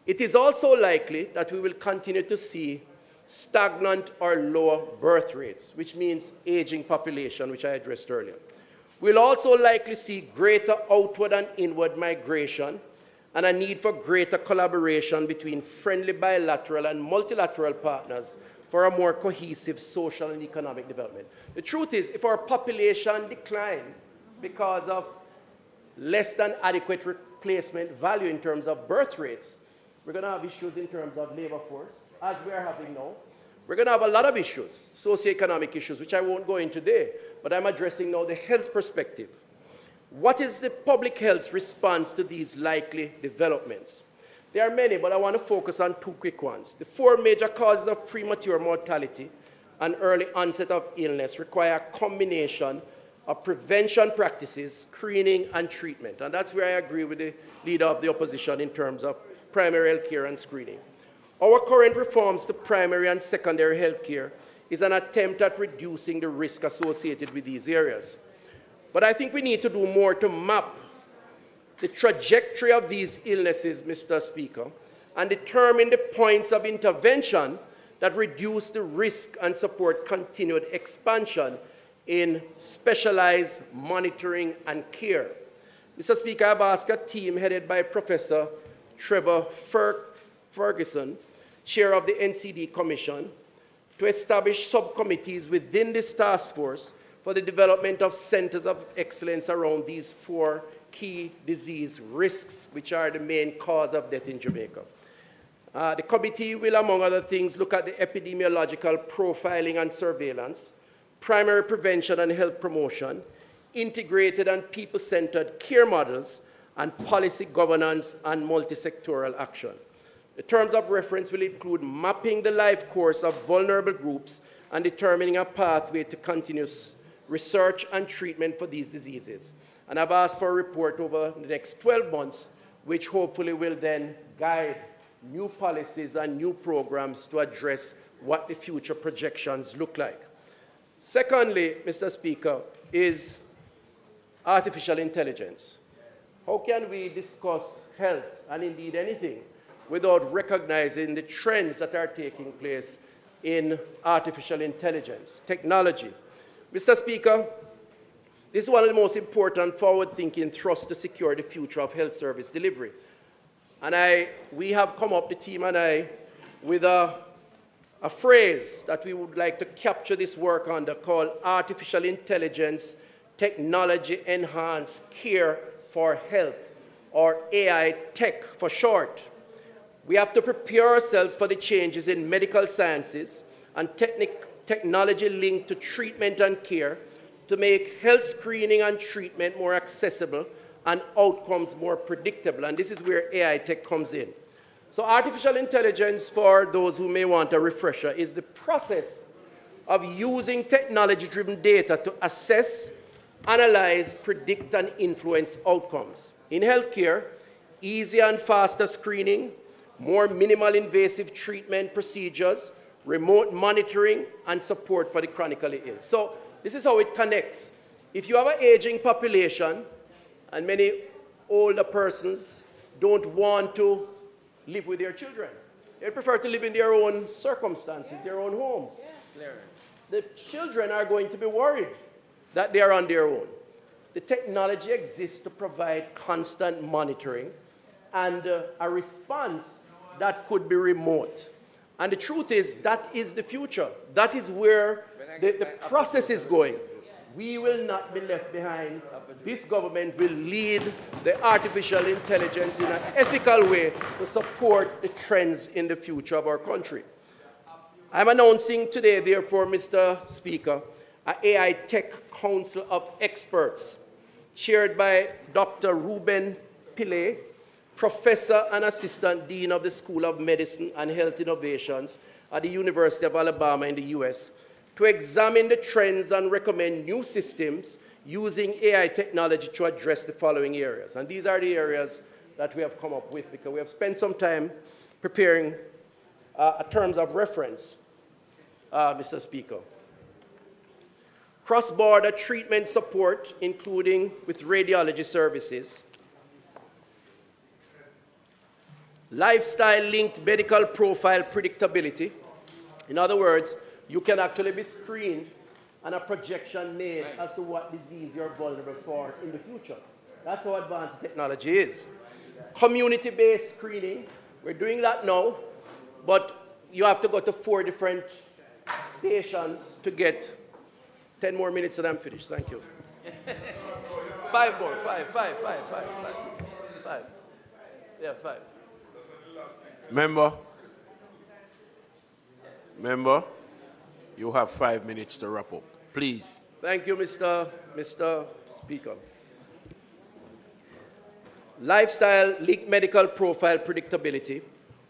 It is also likely that we will continue to see stagnant or lower birth rates, which means aging population, which I addressed earlier. We'll also likely see greater outward and inward migration and a need for greater collaboration between friendly bilateral and multilateral partners for a more cohesive social and economic development. The truth is, if our population decline because of less than adequate replacement value in terms of birth rates, we're going to have issues in terms of labor force, as we are having now. We're going to have a lot of issues, socioeconomic issues, which I won't go into today, but I'm addressing now the health perspective. What is the public health response to these likely developments? There are many, but I want to focus on 2 quick ones. The 4 major causes of premature mortality and early onset of illness require a combination of prevention practices, screening, and treatment. And that's where I agree with the leader of the opposition in terms of primary health care and screening. Our current reforms to primary and secondary health care is an attempt at reducing the risk associated with these areas. But I think we need to do more to map the trajectory of these illnesses, Mr. Speaker, and determine the points of intervention that reduce the risk and support continued expansion in specialized monitoring and care. Mr. Speaker, I've asked a team headed by Professor Trevor Ferguson, chair of the NCD Commission, to establish subcommittees within this task force for the development of centers of excellence around these 4 key disease risks, which are the main cause of death in Jamaica. The committee will, among other things, look at the epidemiological profiling and surveillance, primary prevention and health promotion, integrated and people-centered care models, and policy governance and multi-sectoral action. The terms of reference will include mapping the life course of vulnerable groups and determining a pathway to continuous research and treatment for these diseases. And I've asked for a report over the next 12 months, which hopefully will then guide new policies and new programs to address what the future projections look like. Secondly, Mr. Speaker, is artificial intelligence. How can we discuss health and indeed anything without recognizing the trends that are taking place in artificial intelligence, technology? Mr. Speaker, this is one of the most important forward-thinking thrusts to secure the future of health service delivery. And we have come up, the team and I, with a phrase that we would like to capture this work under called Artificial Intelligence Technology Enhanced Care for Health, or AI Tech for short. We have to prepare ourselves for the changes in medical sciences and technology linked to treatment and care to make health screening and treatment more accessible and outcomes more predictable. And this is where AI tech comes in. So artificial intelligence, for those who may want a refresher, is the process of using technology-driven data to assess, analyze, predict, and influence outcomes. In healthcare, easier and faster screening, more minimal invasive treatment procedures, remote monitoring, and support for the chronically ill. So this is how it connects. If you have an aging population, and many older persons don't want to live with their children, they prefer to live in their own circumstances, their own homes. The children are going to be worried that they are on their own. The technology exists to provide constant monitoring and a response that could be remote. And the truth is, that is the future. That is where the process is going. We will not be left behind. This government will lead the artificial intelligence in an ethical way to support the trends in the future of our country. I'm announcing today, therefore, Mr. Speaker, an AI Tech Council of Experts, chaired by Dr. Ruben Pillay, Professor and Assistant Dean of the School of Medicine and Health Innovations at the University of Alabama in the US, to examine the trends and recommend new systems using AI technology to address the following areas. And these are the areas that we have come up with because we have spent some time preparing terms of reference, Mr. Speaker. Cross-border treatment support, including with radiology services. Lifestyle-linked medical profile predictability. In other words, you can actually be screened and a projection made as to what disease you're vulnerable for in the future. That's how advanced technology is. Community-based screening, we're doing that now, but you have to go to 4 different stations to get 10 more minutes and I'm finished. Thank you. 5 more. 5. Yeah, 5. Member, you have 5 minutes to wrap up. Please. Thank you, Mr. Speaker. Lifestyle-linked medical profile predictability,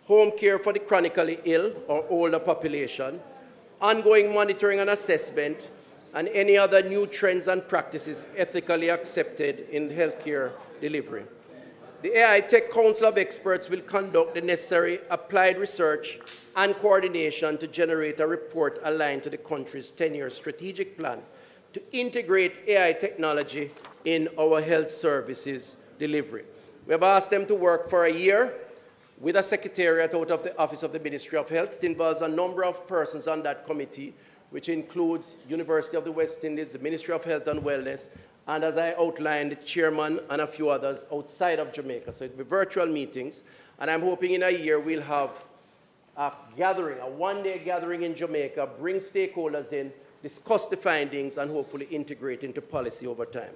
home care for the chronically ill or older population, ongoing monitoring and assessment, and any other new trends and practices ethically accepted in healthcare delivery. The AI Tech Council of Experts will conduct the necessary applied research and coordination to generate a report aligned to the country's 10-year strategic plan to integrate AI technology in our health services delivery. We have asked them to work for a year with a secretariat out of the Office of the Ministry of Health. It involves a number of persons on that committee, which includes University of the West Indies, the Ministry of Health and Wellness, and as I outlined, the chairman and a few others outside of Jamaica. So it'll be virtual meetings, and I'm hoping in a year we'll have a gathering, a one-day gathering in Jamaica, bring stakeholders in, discuss the findings, and hopefully integrate into policy over time.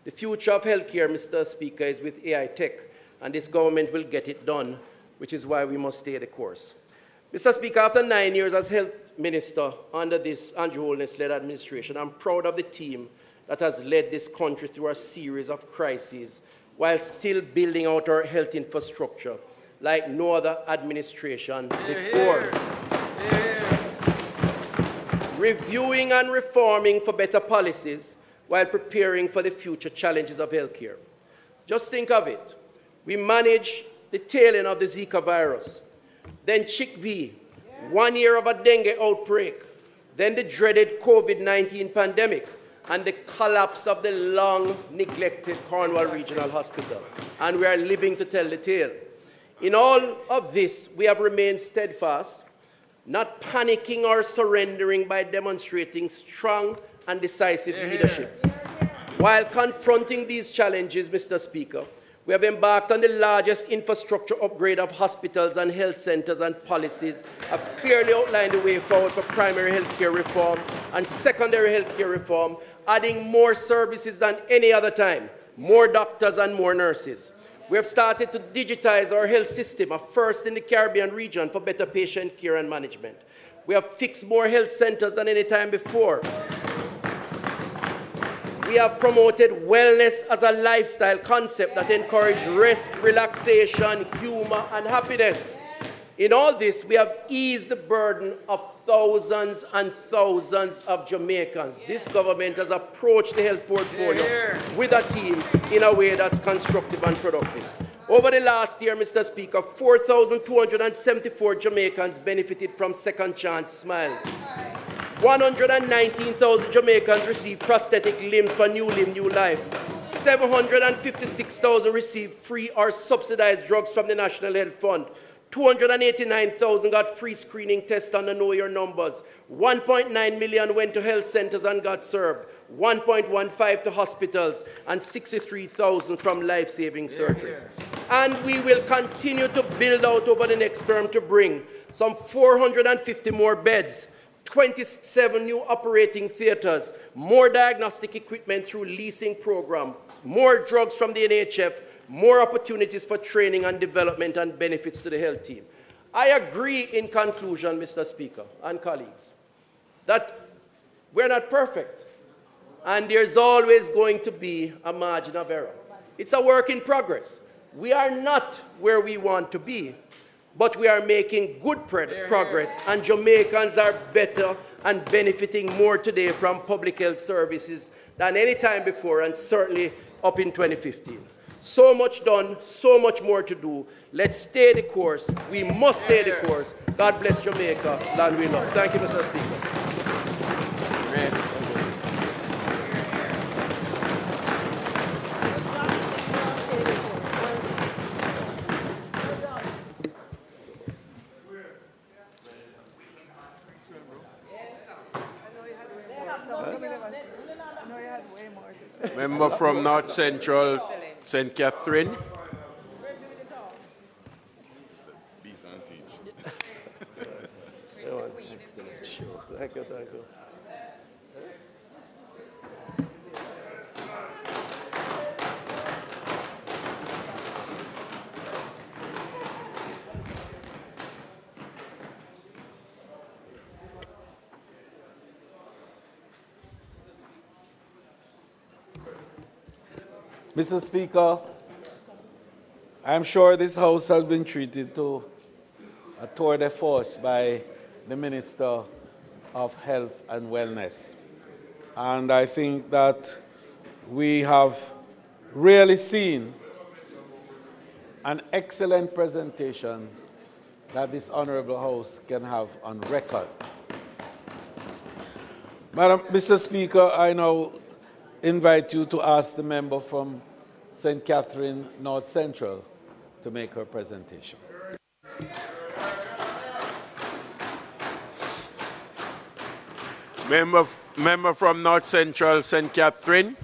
The future of healthcare, Mr. Speaker, is with AI tech, and this government will get it done, which is why we must stay the course. Mr. Speaker, after 9 years as health minister under this Andrew Holness-led administration, I'm proud of the team that has led this country through a series of crises while still building out our health infrastructure like no other administration before. Reviewing and reforming for better policies while preparing for the future challenges of healthcare. Just think of it. We managed the tail end of the Zika virus, then Chick V, 1 year of a dengue outbreak, then the dreaded COVID-19 pandemic, and the collapse of the long-neglected Cornwall Regional Hospital. And we are living to tell the tale. In all of this, we have remained steadfast, not panicking or surrendering by demonstrating strong and decisive leadership. While confronting these challenges, Mr. Speaker, we have embarked on the largest infrastructure upgrade of hospitals and health centers, and policies have clearly outlined the way forward for primary health care reform and secondary health care reform, adding more services than any other time, more doctors and more nurses. We have started to digitize our health system, a first in the Caribbean region for better patient care and management. We have fixed more health centers than any time before. We have promoted wellness as a lifestyle concept that encourages rest, relaxation, humor, and happiness. In all this, we have eased the burden of thousands and thousands of Jamaicans. This government has approached the health portfolio with a team in a way that's constructive and productive. Over the last year, Mr. Speaker, 4,274 Jamaicans benefited from Second Chance Smiles. 119,000 Jamaicans received prosthetic limbs for New Limb, New Life. 756,000 received free or subsidized drugs from the National Health Fund. 289,000 got free screening tests on the Know Your Numbers. 1.9 million went to health centers and got served. 1.15 to hospitals, and 63,000 from life-saving surgeries. And we will continue to build out over the next term to bring some 450 more beds, 27 new operating theaters, more diagnostic equipment through leasing programs, more drugs from the NHF, more opportunities for training and development and benefits to the health team. I agree in conclusion, Mr. Speaker and colleagues, that we're not perfect, and there's always going to be a margin of error. It's a work in progress. We are not where we want to be, but we are making good progress, and Jamaicans are better and benefiting more today from public health services than any time before, and certainly up in 2015. So much done, so much more to do. Let's stay the course. We must stay the course. God bless Jamaica, land we love. Thank you, Mr. Speaker. Member from North Central, St. Catherine. Thank you, thank you. Mr. Speaker, I'm sure this House has been treated to a tour de force by the Minister of Health and Wellness. And I think that we have really seen an excellent presentation that this Honorable House can have on record. Mr. Speaker, I now invite you to ask the member from St. Catherine North Central to make her presentation. Member from North Central, St. Catherine.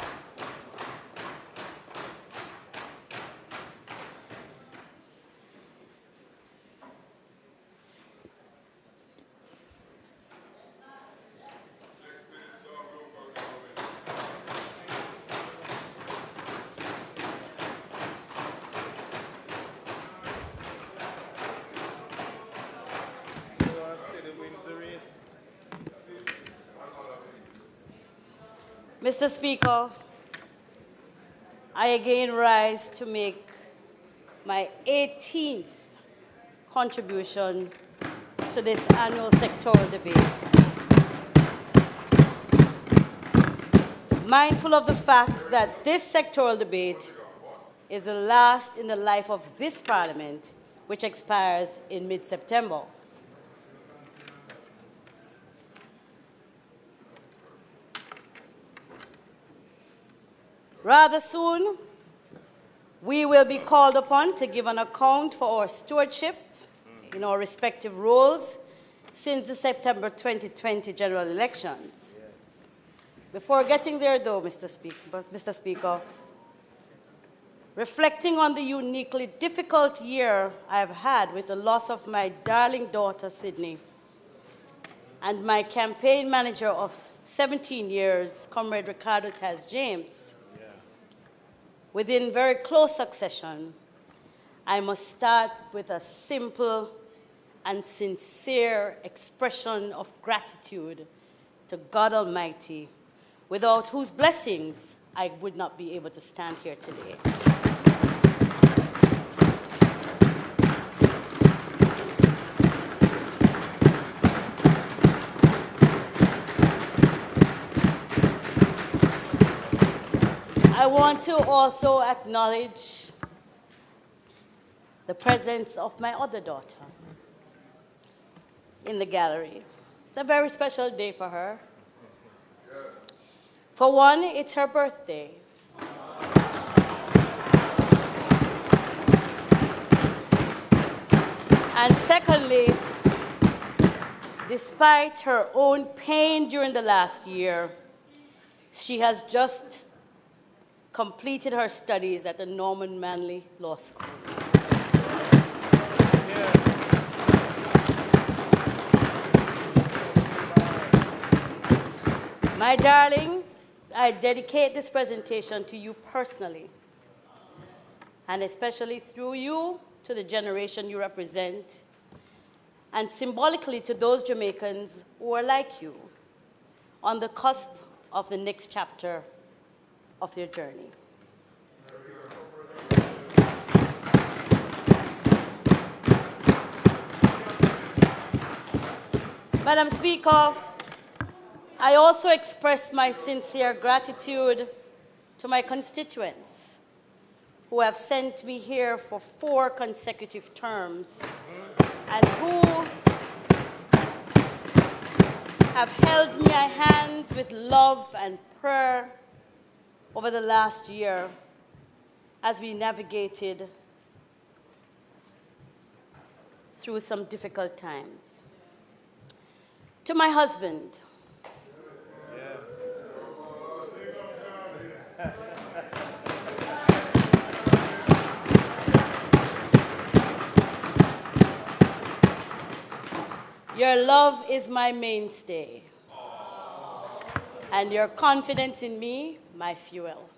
Mr. Speaker, I again rise to make my 18th contribution to this annual sectoral debate. Mindful of the fact that this sectoral debate is the last in the life of this Parliament, which expires in mid-September. Rather soon, we will be called upon to give an account for our stewardship in our respective roles since the September 2020 general elections. Before getting there, though, Mr. Speaker, reflecting on the uniquely difficult year I've had with the loss of my darling daughter, Sydney, and my campaign manager of 17 years, Comrade Ricardo Taz James, within very close succession, I must start with a simple and sincere expression of gratitude to God Almighty without whose blessings I would not be able to stand here today. I want to also acknowledge the presence of my other daughter in the gallery. It's a very special day for her. For one, it's her birthday. And secondly, despite her own pain during the last year, she has just completed her studies at the Norman Manley Law School. My darling, I dedicate this presentation to you personally, and especially through you to the generation you represent, and symbolically to those Jamaicans who are like you, on the cusp of the next chapter of their journey. Madam Speaker, I also express my sincere gratitude to my constituents who have sent me here for 4 consecutive terms and who have held my hands with love and prayer over the last year as we navigated through some difficult times. To my husband, your love is my mainstay, and your confidence in me, my fuel.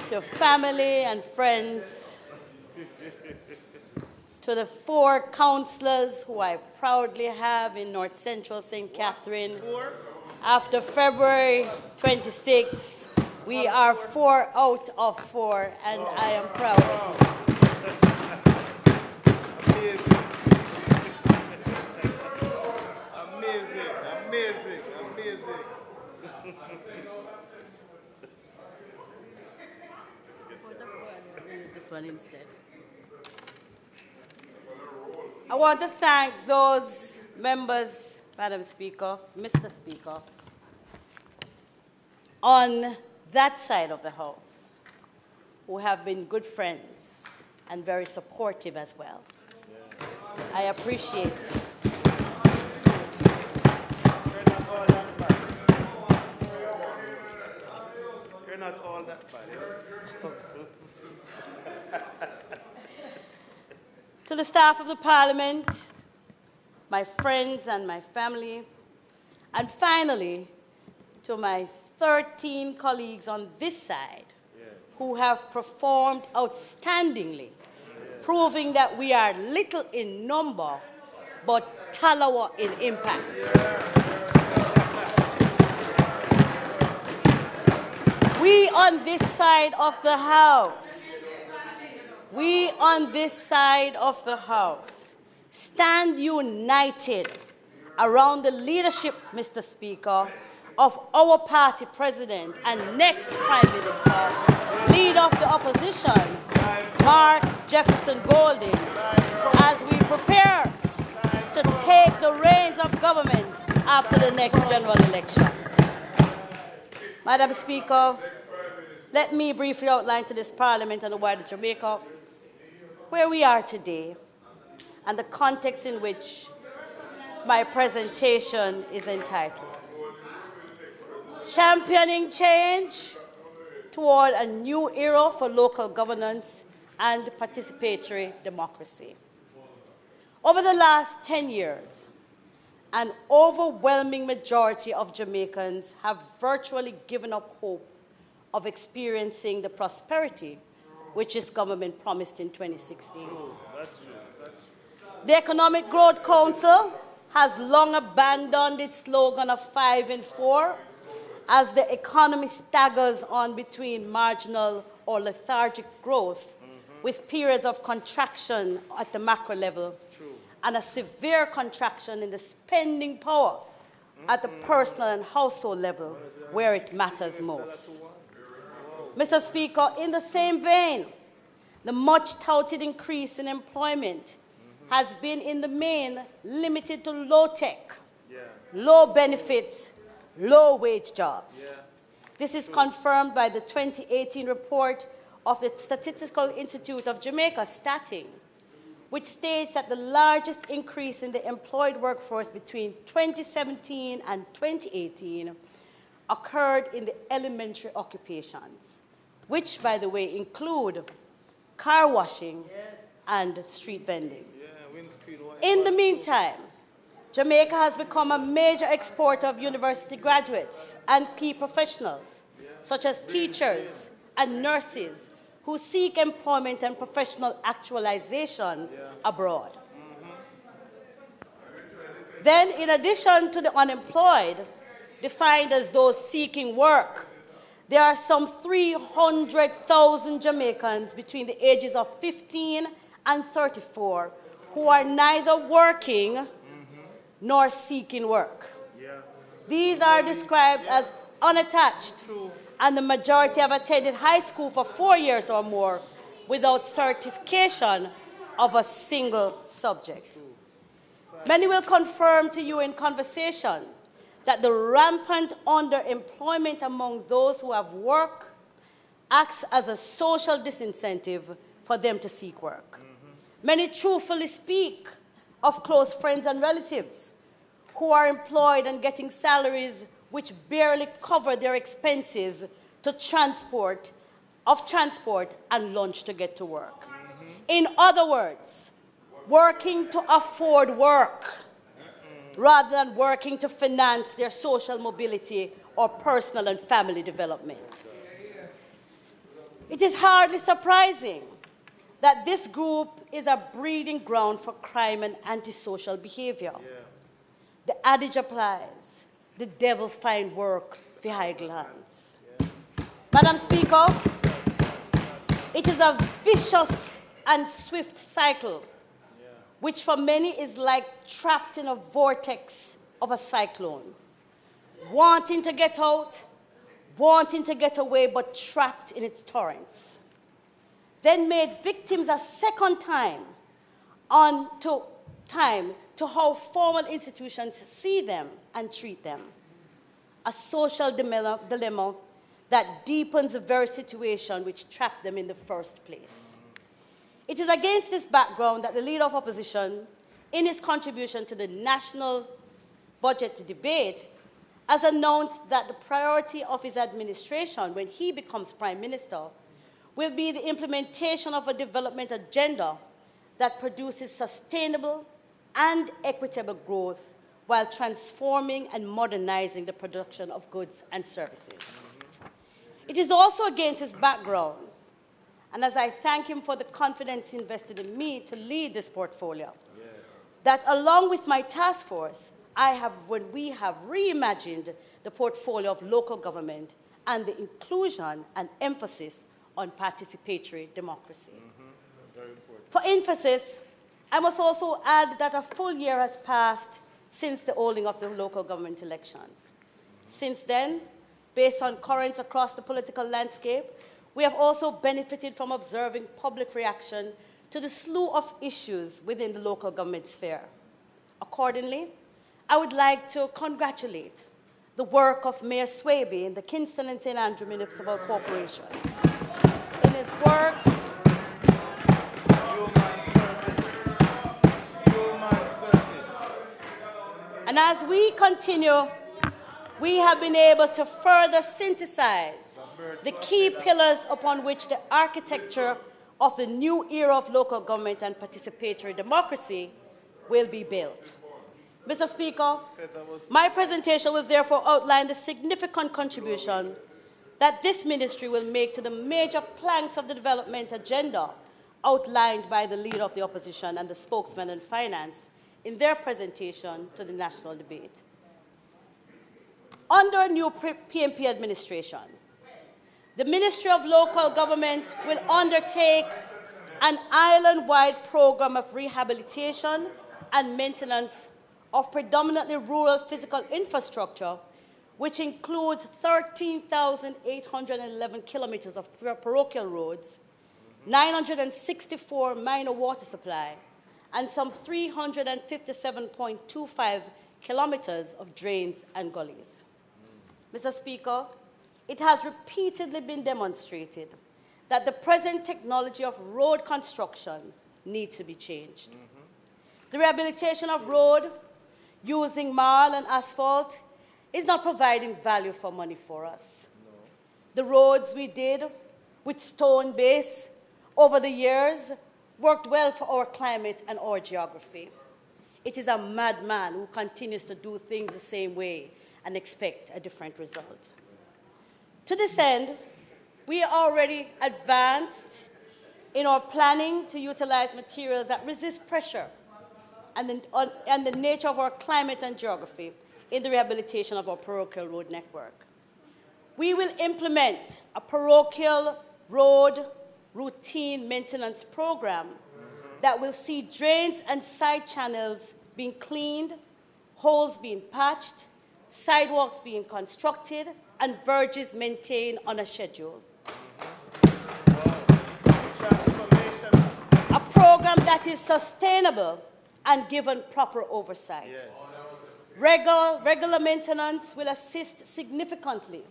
To family and friends, to the 4 councillors who I proudly have in North Central St. Catherine, after February 26, we are 4 out of 4, and I am proud of you. Amazing. This one instead. I want to thank those members, Madam Speaker, Mr. Speaker, on that side of the House, who have been good friends and very supportive as well. I appreciate. You're not all that bad. To the staff of the Parliament, my friends and my family, and finally, to my 13 colleagues on this side who have performed outstandingly, proving that we are little in number, but talawa in impact. We on this side of the House, stand united around the leadership, Mr. Speaker, of our party president and next Prime Minister, leader of the opposition, Mark Jefferson Golding, as we prepare to take the reins of government after the next general election. Madam Speaker, let me briefly outline to this Parliament and the wider Jamaica where we are today and the context in which my presentation is entitled. Championing change toward a new era for local governance and participatory democracy. Over the last 10 years, an overwhelming majority of Jamaicans have virtually given up hope of experiencing the prosperity which this government promised in 2016. That's true. The Economic Growth Council has long abandoned its slogan of 5 and 4 as the economy staggers on between marginal or lethargic growth with periods of contraction at the macro level and a severe contraction in the spending power at the personal and household level where it matters most. Mr. Speaker, in the same vein, the much touted increase in employment has been in the main limited to low-tech, low benefits, low-wage jobs. This is confirmed by the 2018 report of the Statistical Institute of Jamaica, Stating, which states that the largest increase in the employed workforce between 2017 and 2018 occurred in the elementary occupations, which, by the way, include car washing and street vending. In the meantime, Jamaica has become a major exporter of university graduates and key professionals, such as teachers and nurses, who seek employment and professional actualization abroad. Then, in addition to the unemployed, defined as those seeking work, there are some 300,000 Jamaicans between the ages of 15 and 34 who are neither working nor seeking work. These are described as unattached, and the majority have attended high school for 4 years or more without certification of a single subject. Many will confirm to you in conversation that the rampant underemployment among those who have work acts as a social disincentive for them to seek work. Many truthfully speak of close friends and relatives who are employed and getting salaries which barely cover their expenses to transport and lunch to get to work. In other words, working to afford work rather than working to finance their social mobility or personal and family development. It is hardly surprising that this group is a breeding ground for crime and antisocial behavior. The adage applies, the devil find work for idle hands. Madam Speaker, it is a vicious and swift cycle, which for many is like trapped in a vortex of a cyclone, wanting to get out, wanting to get away, but trapped in its torrents. Then made victims a second time to how formal institutions see them and treat them. A social dilemma that deepens the very situation which trapped them in the first place. It is against this background that the Leader of Opposition, in his contribution to the national budget debate, has announced that the priority of his administration when he becomes Prime Minister will be the implementation of a development agenda that produces sustainable and equitable growth while transforming and modernizing the production of goods and services. It is also against his background, and as I thank him for the confidence invested in me to lead this portfolio, that along with my task force, when we have reimagined the portfolio of local government and the inclusion and emphasis on participatory democracy. For emphasis, I must also add that a full year has passed since the holding of the local government elections. Since then, based on currents across the political landscape, we have also benefited from observing public reaction to the slew of issues within the local government sphere. Accordingly, I would like to congratulate the work of Mayor Swaby in the Kingston and St. Andrew Municipal Corporation. In his work, and as we continue, we have been able to further synthesize the key pillars upon which the architecture of the new era of local government and participatory democracy will be built. Mr. Speaker, my presentation will therefore outline the significant contribution that this ministry will make to the major planks of the development agenda outlined by the leader of the opposition and the spokesman on finance in their presentation to the national debate. Under new PMP administration, the Ministry of Local Government will undertake an island-wide program of rehabilitation and maintenance of predominantly rural physical infrastructure, which includes 13,811 kilometers of parochial roads, 964 minor water supply, and some 357.25 kilometers of drains and gullies. Mr. Speaker, it has repeatedly been demonstrated that the present technology of road construction needs to be changed. The rehabilitation of road using marl and asphalt is not providing value for money for us. The roads we did with stone base over the years worked well for our climate and our geography. It is a madman who continues to do things the same way and expect a different result. To this end, we are already advanced in our planning to utilize materials that resist pressure and the nature of our climate and geography in the rehabilitation of our parochial road network. We will implement a parochial road routine maintenance program that will see drains and side channels being cleaned, holes being patched, sidewalks being constructed, and verges maintained on a schedule. A program that is sustainable and given proper oversight. Yes. Regular maintenance will assist significantly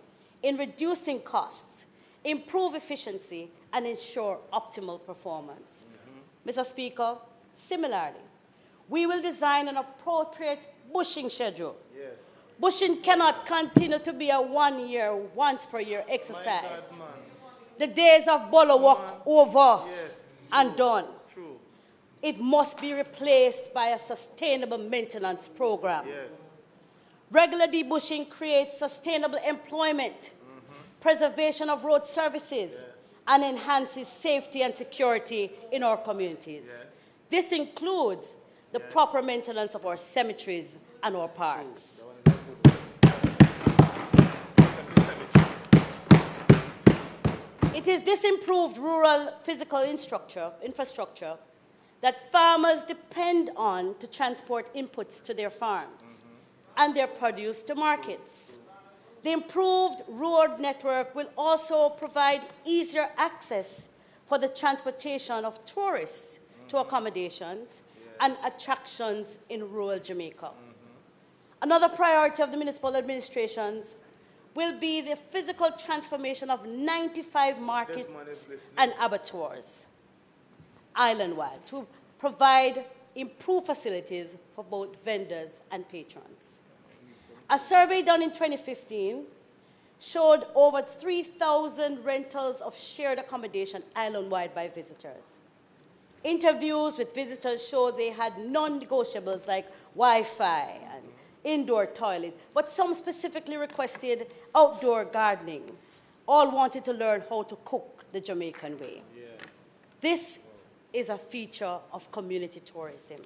in reducing costs, improve efficiency, and ensure optimal performance. Mr. Speaker, similarly, we will design an appropriate bushing schedule. Yes. Bushing cannot continue to be a once per year exercise. The days of bolo walk over and done. True. It must be replaced by a sustainable maintenance program. Yes. Regular debushing creates sustainable employment, preservation of road services, and enhances safety and security in our communities. Yes. This includes the proper maintenance of our cemeteries and our parks. It is this improved rural physical infrastructure that farmers depend on to transport inputs to their farms and their produce to markets. The improved road network will also provide easier access for the transportation of tourists to accommodations and attractions in rural Jamaica. Another priority of the municipal administrations will be the physical transformation of 95 markets and abattoirs island-wide to provide improved facilities for both vendors and patrons. A survey done in 2015 showed over 3,000 rentals of shared accommodation island-wide by visitors. Interviews with visitors showed they had non-negotiables like Wi-Fi and indoor toilet, but some specifically requested outdoor gardening. All wanted to learn how to cook the Jamaican way. Yeah. This is a feature of community tourism.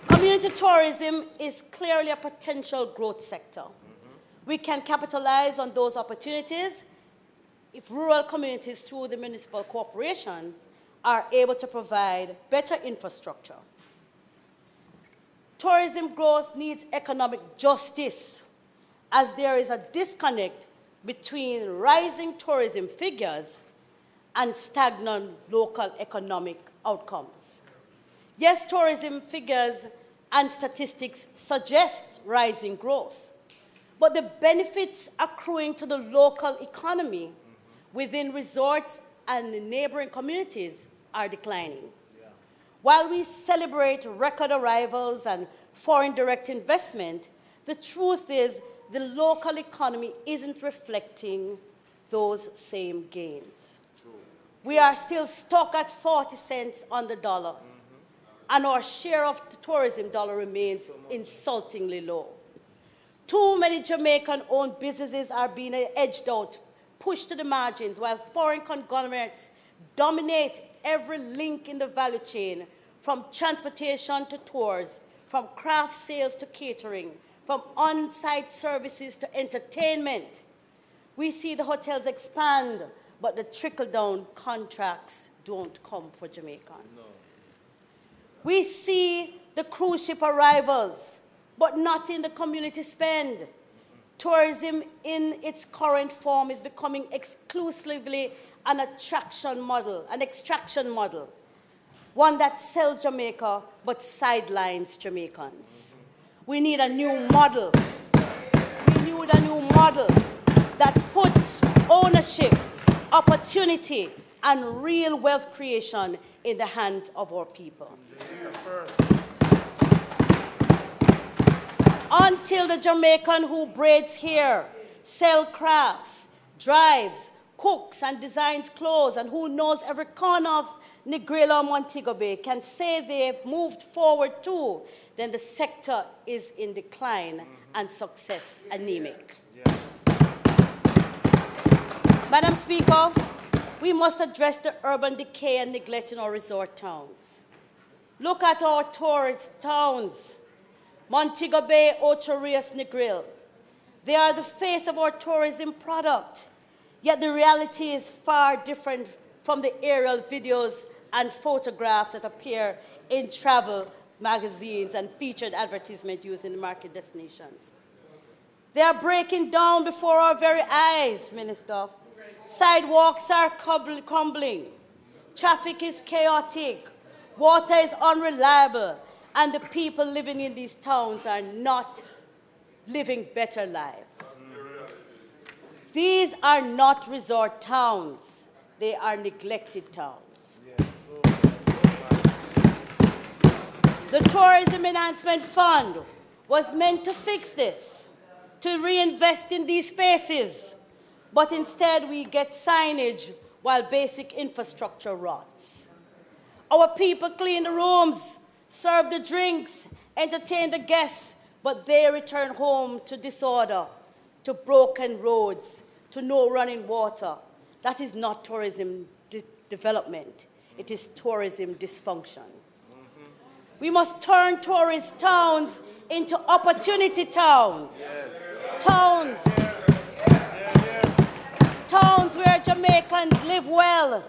Community tourism is clearly a potential growth sector. We can capitalize on those opportunities if rural communities through the municipal corporations are able to provide better infrastructure. Tourism growth needs economic justice, as there is a disconnect between rising tourism figures and stagnant local economic outcomes. Yes, tourism figures and statistics suggest rising growth, but the benefits accruing to the local economy within resorts and neighboring communities are declining. Yeah. While we celebrate record arrivals and foreign direct investment, the truth is the local economy isn't reflecting those same gains. True. We are still stuck at 40 cents on the dollar, and our share of the tourism dollar remains insultingly low. Too many Jamaican-owned businesses are being edged out, pushed to the margins while foreign conglomerates dominate every link in the value chain, from transportation to tours, from craft sales to catering, from on-site services to entertainment. We see the hotels expand, but the trickle-down contracts don't come for Jamaicans. No. We see the cruise ship arrivals, but not in the community spend. Tourism in its current form is becoming exclusively an extraction model, one that sells Jamaica but sidelines Jamaicans. We need a new model. We need a new model that puts ownership, opportunity, and real wealth creation in the hands of our people. Until the Jamaican who braids hair, sells crafts, drives, cooks, and designs clothes, and who knows every corner of Negril or Montego Bay can say they've moved forward too, then the sector is in decline and success anemic. Yeah. Madam Speaker, we must address the urban decay and neglect in our resort towns. Look at our tourist towns, Montego Bay, Ocho Rios, Negril. They are the face of our tourism product, yet the reality is far different from the aerial videos and photographs that appear in travel magazines and featured advertisement used in the market destinations. They are breaking down before our very eyes, Minister. Sidewalks are crumbling. Traffic is chaotic. Water is unreliable. And the people living in these towns are not living better lives. These are not resort towns. They are neglected towns. The Tourism Enhancement Fund was meant to fix this, to reinvest in these spaces, but instead we get signage while basic infrastructure rots. Our people clean the rooms, serve the drinks, entertain the guests, but they return home to disorder, to broken roads, to no running water. That is not tourism development. It is tourism dysfunction. We must turn tourist towns into opportunity towns. Yes. Towns. Towns where Jamaicans live well,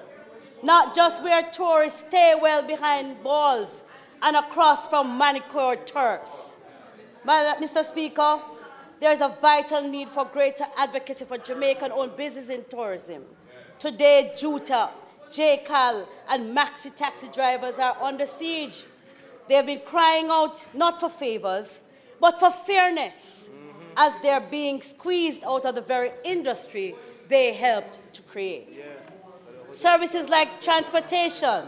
not just where tourists stay well behind walls and across from manicured turfs. Mr. Speaker, there is a vital need for greater advocacy for Jamaican-owned business in tourism. Today, Juta, JCAL, and Maxi taxi drivers are under siege. They have been crying out not for favors, but for fairness, as they're being squeezed out of the very industry they helped to create. Yeah. Services like transportation,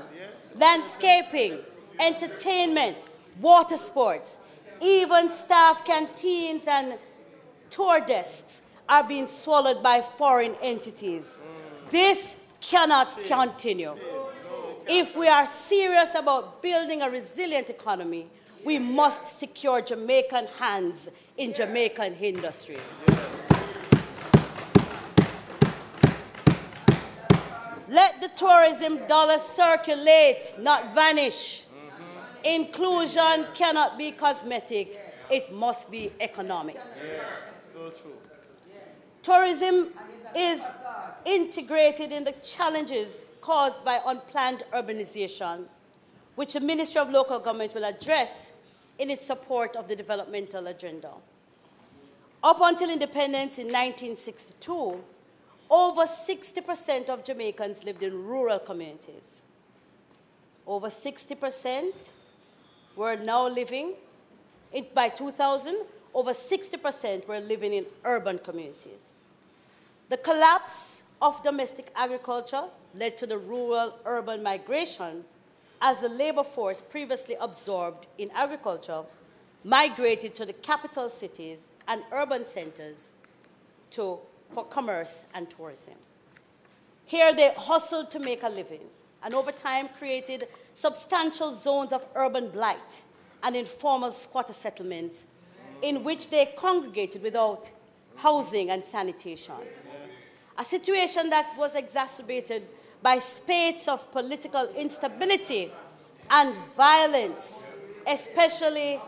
landscaping, entertainment, water sports, even staff canteens and tour desks are being swallowed by foreign entities. This cannot continue. If we are serious about building a resilient economy, we must secure Jamaican hands in Jamaican industries. Let the tourism dollar circulate, not vanish. Inclusion cannot be cosmetic. It must be economic. So true. Tourism is integrated in the challenges caused by unplanned urbanization, which the Ministry of Local Government will address in its support of the developmental agenda. Up until independence in 1962, over 60% of Jamaicans lived in rural communities. Over 60% were now living, by 2000, over 60% were living in urban communities. The collapse of domestic agriculture led to the rural-urban migration as the labor force previously absorbed in agriculture migrated to the capital cities and urban centers for commerce and tourism. Here they hustled to make a living and over time created substantial zones of urban blight and informal squatter settlements in which they congregated without housing and sanitation. a situation that was exacerbated by spates of political instability and violence, especially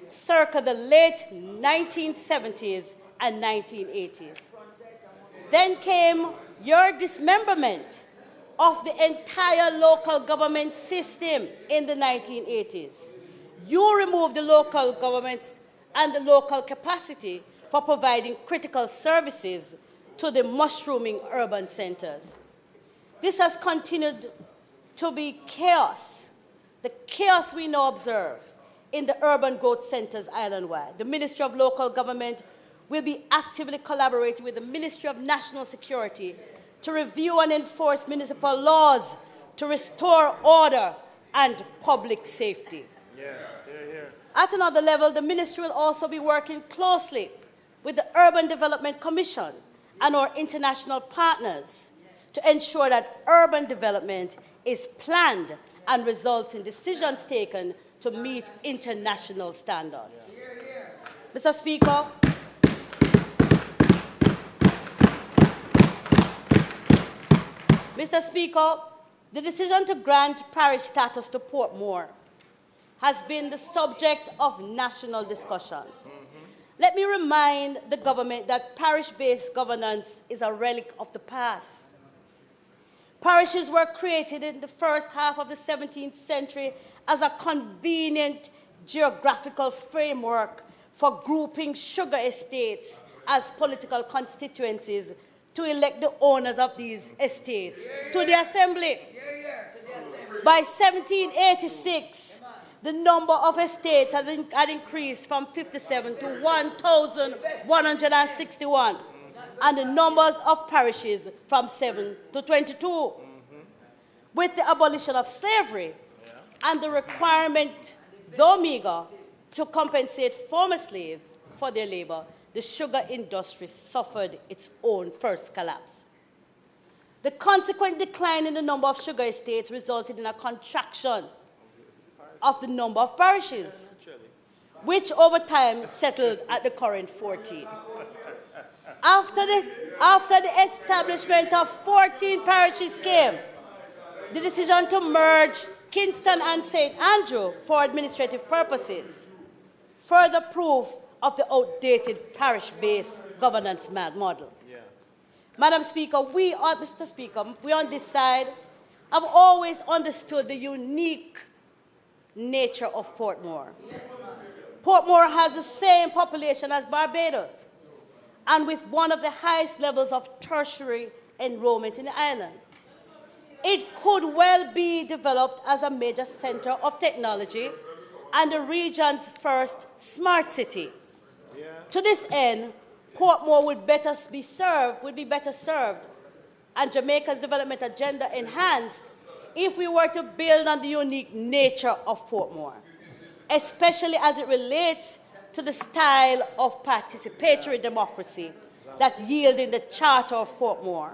circa the late 1970s and 1980s. Then came your dismemberment of the entire local government system in the 1980s. You removed the local governments and the local capacity for providing critical services to the mushrooming urban centers. This has continued to be chaos, the chaos we now observe in the urban growth centers island-wide. The Ministry of Local Government will be actively collaborating with the Ministry of National Security to review and enforce municipal laws to restore order and public safety. At another level, the ministry will also be working closely with the Urban Development Commission and our international partners to ensure that urban development is planned and results in decisions taken to meet international standards. Mr. Speaker, the decision to grant parish status to Portmore has been the subject of national discussion. Let me remind the government that parish-based governance is a relic of the past. Parishes were created in the first half of the 17th century as a convenient geographical framework for grouping sugar estates as political constituencies to elect the owners of these estates to the Assembly. By 1786, the number of estates had increased from 57 to 1,161, and the numbers of parishes from 7 to 22. With the abolition of slavery and the requirement, though meager, to compensate former slaves for their labor, the sugar industry suffered its own first collapse. The consequent decline in the number of sugar estates resulted in a contraction of the number of parishes, which over time settled at the current 14. After the establishment of 14 parishes came the decision to merge Kingston and St. Andrew for administrative purposes, further proof of the outdated parish-based governance model. Madam Speaker, Mr. Speaker, we on this side have always understood the unique nature of Portmore. Portmore has the same population as Barbados, and with one of the highest levels of tertiary enrollment in the island. It could well be developed as a major center of technology and the region's first smart city. To this end, Portmore would be better served, and Jamaica's development agenda enhanced if we were to build on the unique nature of Portmore, especially as it relates to the style of participatory democracy that yielded the Charter of Portmore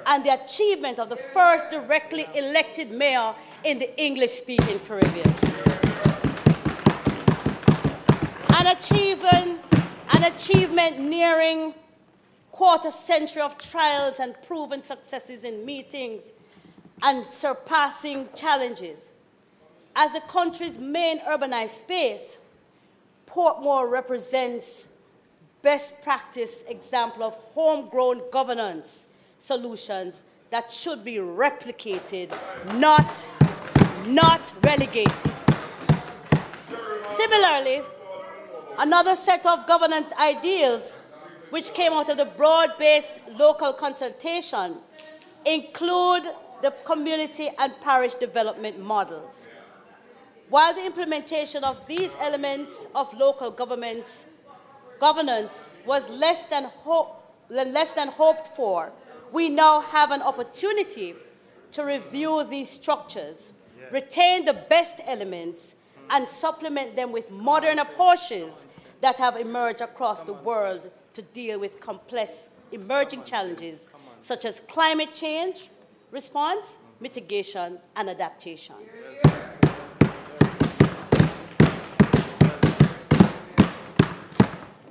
and the achievement of the first directly elected mayor in the English-speaking Caribbean. An achievement nearing quarter century of trials and proven successes in meetings and surpassing challenges. As the country's main urbanized space, Portmore represents best practice example of homegrown governance solutions that should be replicated, not relegated. Similarly, another set of governance ideals which came out of the broad-based local consultation include the community and parish development models. While the implementation of these elements of local governance was less than hoped for, we now have an opportunity to review these structures, retain the best elements, and supplement them with modern approaches that have emerged across the world to deal with complex emerging challenges such as climate change, response, mitigation, and adaptation.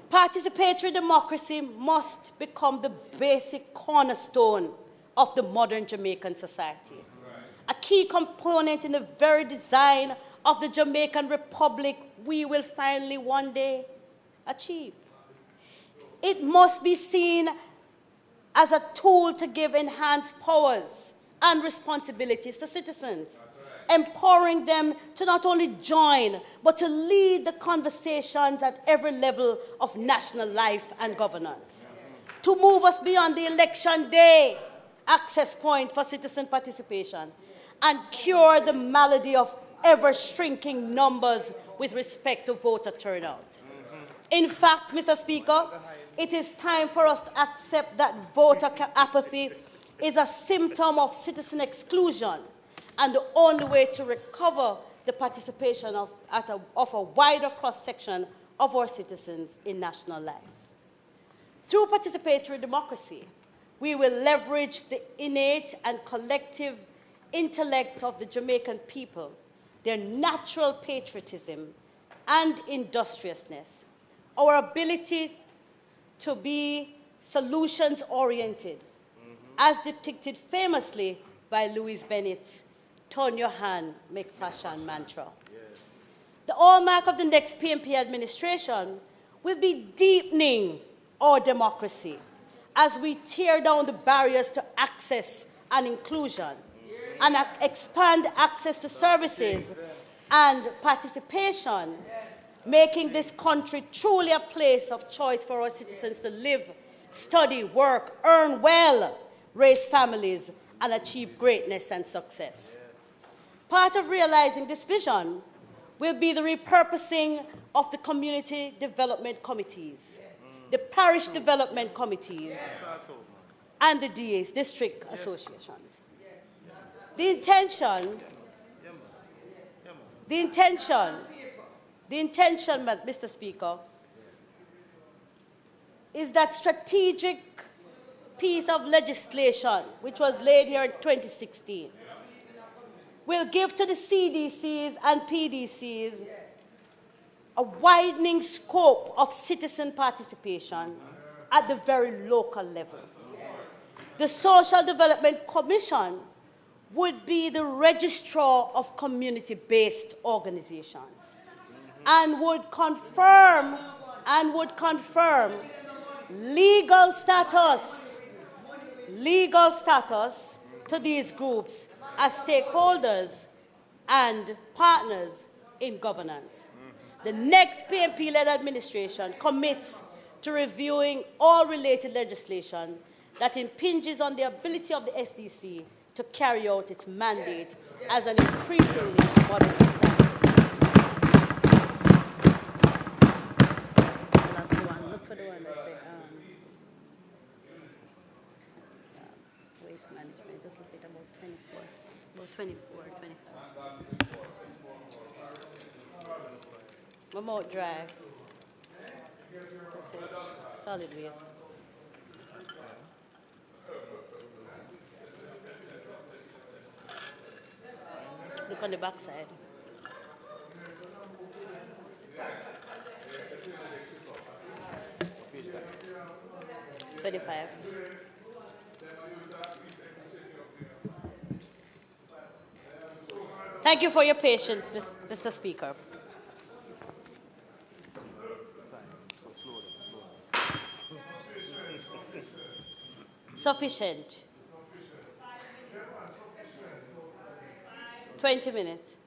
Participatory democracy must become the basic cornerstone of the modern Jamaican society, a key component in the very design of the Jamaican Republic we will finally one day achieve. It must be seen as a tool to give enhanced powers and responsibilities to citizens, empowering them to not only join, but to lead the conversations at every level of national life and governance, to move us beyond the election day access point for citizen participation and cure the malady of ever-shrinking numbers with respect to voter turnout. In fact, Mr. Speaker, it is time for us to accept that voter apathy is a symptom of citizen exclusion, and the only way to recover the participation of a wider cross-section of our citizens in national life. Through participatory democracy, we will leverage the innate and collective intellect of the Jamaican people, their natural patriotism and industriousness, our ability to be solutions-oriented, as depicted famously by Louis Bennett's "Turn your hand, make fashion" mantra. The hallmark of the next PNP administration will be deepening our democracy as we tear down the barriers to access and inclusion and expand access to services and participation, making this country truly a place of choice for our citizens to live, study, work, earn well, raise families, and achieve greatness and success. Part of realizing this vision will be the repurposing of the community development committees, the parish development committees, and the DAs, district associations. The intention, Mr. Speaker, is that strategic piece of legislation, which was laid here in 2016, will give to the CDCs and PDCs a widening scope of citizen participation at the very local level. The Social Development Commission would be the registrar of community-based organizations and would confirm legal status to these groups as stakeholders and partners in governance. The next PNP-led administration commits to reviewing all related legislation that impinges on the ability of the SDC to carry out its mandate as an increasingly modern society. Last one. Look for the one that says waste management. Just look at about 24, 25. One more drag. That's it. Solid waste. Look on the back side. $25. Thank you for your patience, Mr. Speaker. Sufficient. 20 minutes.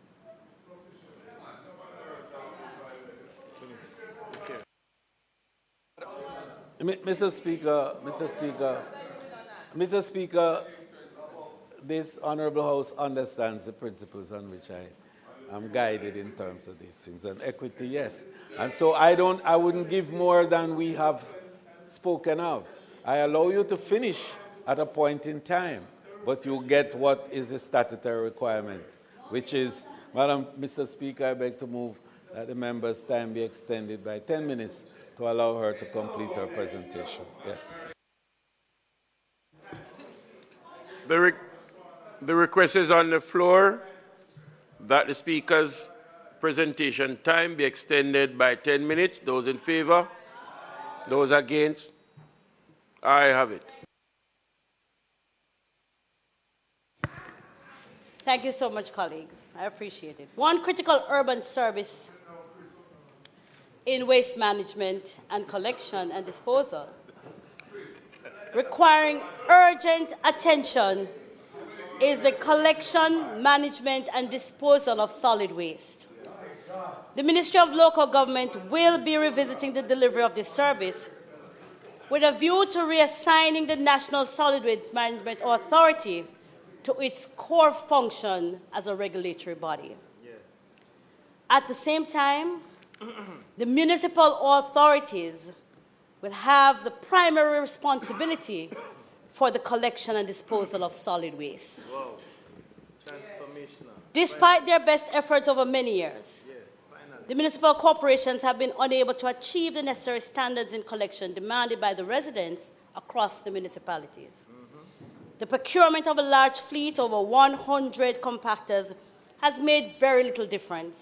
Mr. Speaker, this Honourable House understands the principles on which I am guided in terms of these things. And equity, yes. And so I wouldn't give more than we have spoken of. I allow you to finish at a point in time, but you get what is the statutory requirement, which is, Mr. Speaker, I beg to move that the member's time be extended by 10 minutes to allow her to complete her presentation. Yes. The request is on the floor that the Speaker's presentation time be extended by 10 minutes. Those in favor? Those against? I have it. Thank you so much, colleagues. I appreciate it. One critical urban service in waste management and collection and disposal requiring urgent attention is the collection, management, and disposal of solid waste. The Ministry of Local Government will be revisiting the delivery of this service with a view to reassigning the National Solid Waste Management Authority to its core function as a regulatory body. Yes. At the same time, the municipal authorities will have the primary responsibility for the collection and disposal of solid waste. Wow. Transformational. Despite their best efforts over many years, the municipal corporations have been unable to achieve the necessary standards in collection demanded by the residents across the municipalities. The procurement of a large fleet, over 100 compactors, has made very little difference.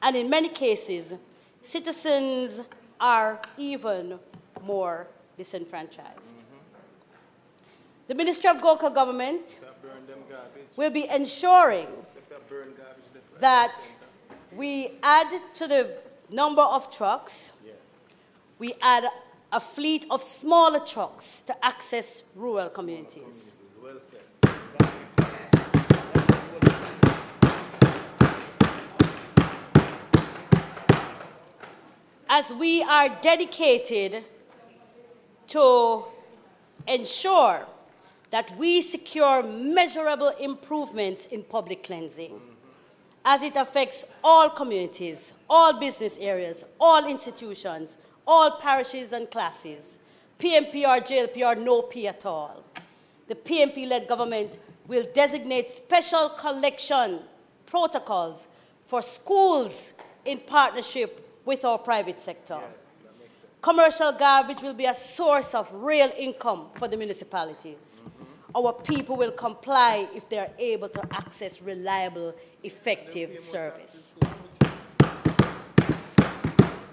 And in many cases, citizens are even more disenfranchised. The Ministry of Local Government will be ensuring that we add to the number of trucks, we add a fleet of smaller trucks to access rural communities. Well said. As we are dedicated to ensure that we secure measurable improvements in public cleansing, as it affects all communities, all business areas, all institutions, all parishes and classes, PMP or JLP or no P at all. The PMP-led government will designate special collection protocols for schools in partnership with our private sector. Commercial garbage will be a source of real income for the municipalities. Our people will comply if they are able to access reliable, effective service.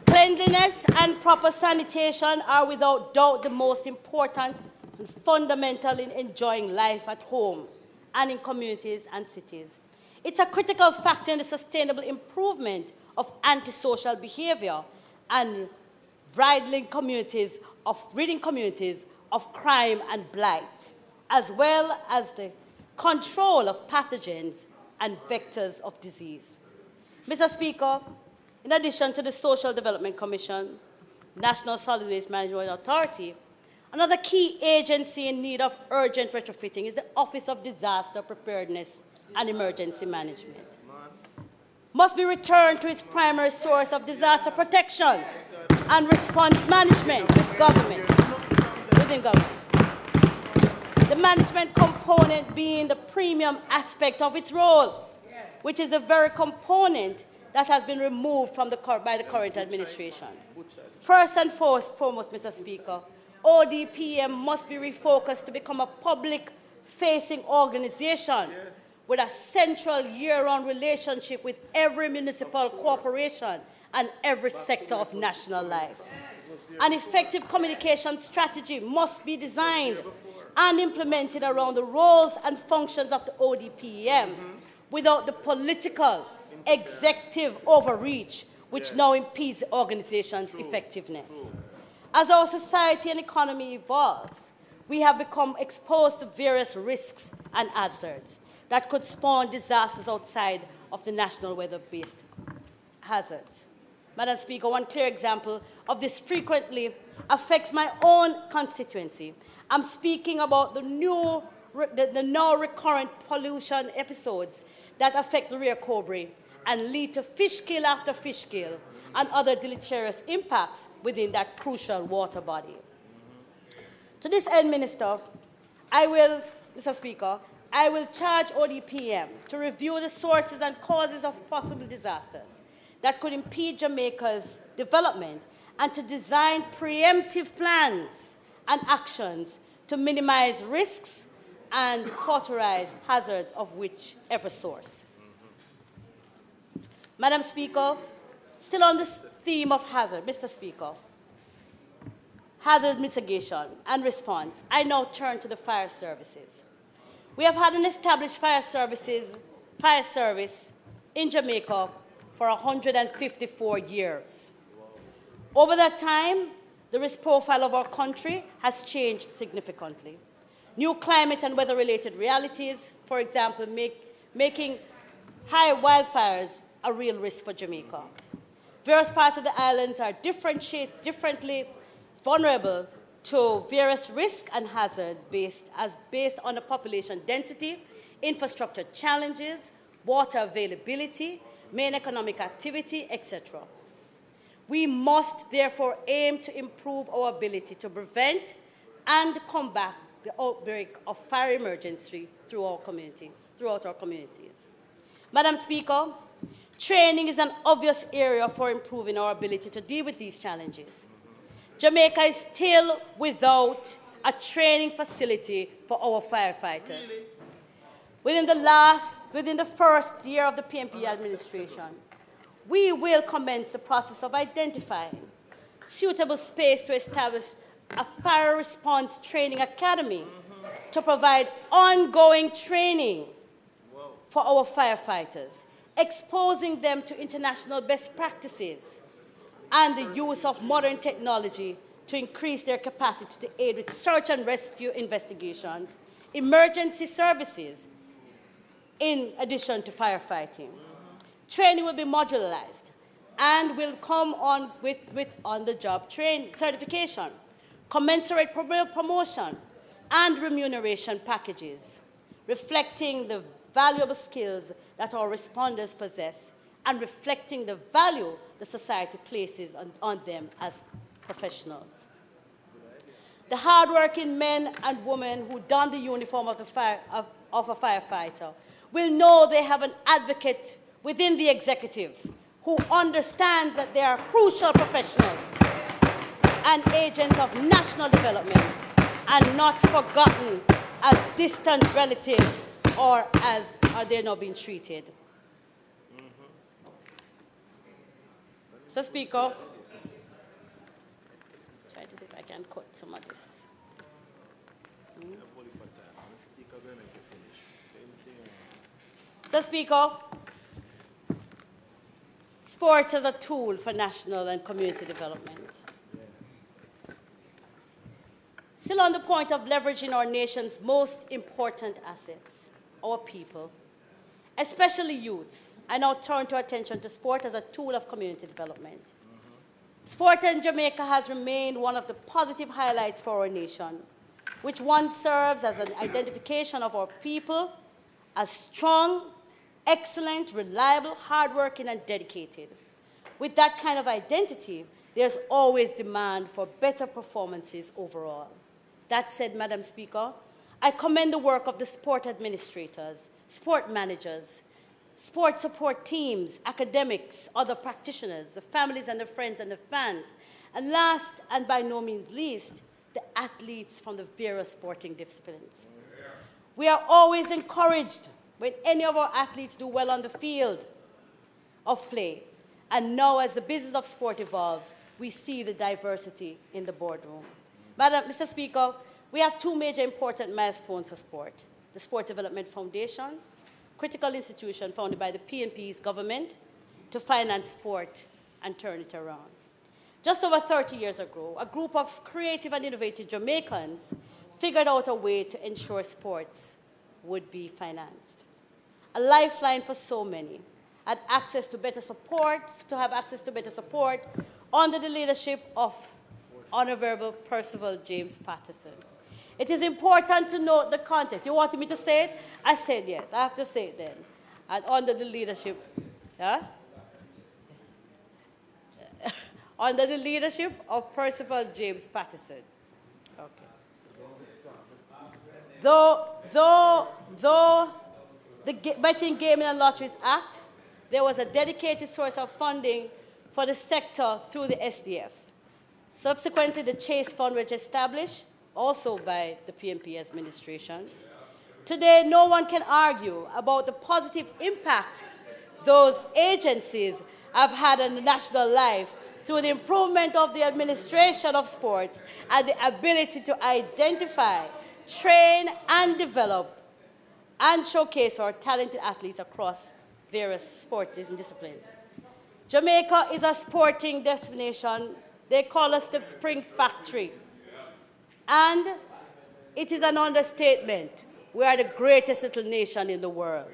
Cleanliness and proper sanitation are without doubt the most important and fundamental in enjoying life at home and in communities and cities. It's a critical factor in the sustainable improvement of antisocial behavior and ridding communities of crime and blight, as well as the control of pathogens and vectors of disease. Mr. Speaker, in addition to the Social Development Commission, National Solid Waste Management Authority, another key agency in need of urgent retrofitting is the Office of Disaster Preparedness and Emergency Management. Must be returned to its primary source of disaster protection and response management within government. The management component being the premium aspect of its role, which is the very component that has been removed from by the current administration. First and foremost, Mr. Speaker, ODPM must be refocused to become a public-facing organization with a central year-round relationship with every municipal corporation and every sector of national life. An effective communication strategy must be designed and implemented around the roles and functions of the ODPM without the political, executive overreach which now impedes the organization's effectiveness. As our society and economy evolves, we have become exposed to various risks and hazards that could spawn disasters outside of the national weather-based hazards. Madam Speaker, one clear example of this frequently affects my own constituency. I'm speaking about the now recurrent pollution episodes that affect the Rio Cobre and lead to fish kill after fish kill and other deleterious impacts within that crucial water body. To this end, Mr. Speaker, I will charge ODPM to review the sources and causes of possible disasters that could impede Jamaica's development and to design preemptive plans and actions to minimize risks and cauterize hazards of whichever source. Madam Speaker, still on this theme of hazard, Mr. Speaker, hazard mitigation and response, I now turn to the fire services. We have had an established fire service in Jamaica for 154 years. Over that time, the risk profile of our country has changed significantly. New climate and weather-related realities, for example, making high wildfires a real risk for Jamaica. Various parts of the islands are differently vulnerable to various risks and hazards based on the population density, infrastructure challenges, water availability, main economic activity, etc. We must therefore aim to improve our ability to prevent and combat the outbreak of fire emergency throughout our communities. Madam Speaker, training is an obvious area for improving our ability to deal with these challenges. Jamaica is still without a training facility for our firefighters. Within the first year of the PNP administration, we will commence the process of identifying suitable space to establish a fire response training academy to provide ongoing training for our firefighters, exposing them to international best practices and the use of modern technology to increase their capacity to aid with search and rescue investigations, emergency services, in addition to firefighting. Training will be modularized and will come on with on-the-job certification, commensurate promotion, and remuneration packages, reflecting the valuable skills that our responders possess and reflecting the value the society places on them as professionals. The hardworking men and women who don the uniform of a firefighter will know they have an advocate within the executive who understands that they are crucial professionals and agents of national development and not forgotten as distant relatives or as they're not being treated. Mr. Speaker, try to see if I can cut some of this. Mr. Speaker, sports as a tool for national and community development. Still on the point of leveraging our nation's most important assets, our people, especially youth, I now turn to attention to sport as a tool of community development. Sport in Jamaica has remained one of the positive highlights for our nation, which one serves as an identification of our people as strong, excellent, reliable, hardworking, and dedicated. With that kind of identity, there's always demand for better performances overall. That said, Madam Speaker, I commend the work of the sport administrators, sport managers, sport support teams, academics, other practitioners, the families and the friends and the fans, and last and by no means least, the athletes from the various sporting disciplines. We are always encouraged when any of our athletes do well on the field of play. And now, as the business of sport evolves, we see the diversity in the boardroom. Mr. Speaker, we have two major important milestones for sport: the Sports Development Foundation, critical institution founded by the PNP's government to finance sport and turn it around. Just over 30 years ago, a group of creative and innovative Jamaicans figured out a way to ensure sports would be financed. A lifeline for so many, had access to better support, under the leadership of Honorable Percival James Patterson. It is important to note the context. You wanted me to say it? I said yes. I have to say it then. And under the leadership, under the leadership of Percival James Patterson. Okay. Though the Betting, Gaming and Lotteries Act, there was a dedicated source of funding for the sector through the SDF. Subsequently, the Chase Fund was established, also by the PNP administration. Today, no one can argue about the positive impact those agencies have had on national life through the improvement of the administration of sports and the ability to identify, train, and develop and showcase our talented athletes across various sports and disciplines. Jamaica is a sporting destination. They call us the Spring Factory. And it is an understatement. We are the greatest little nation in the world.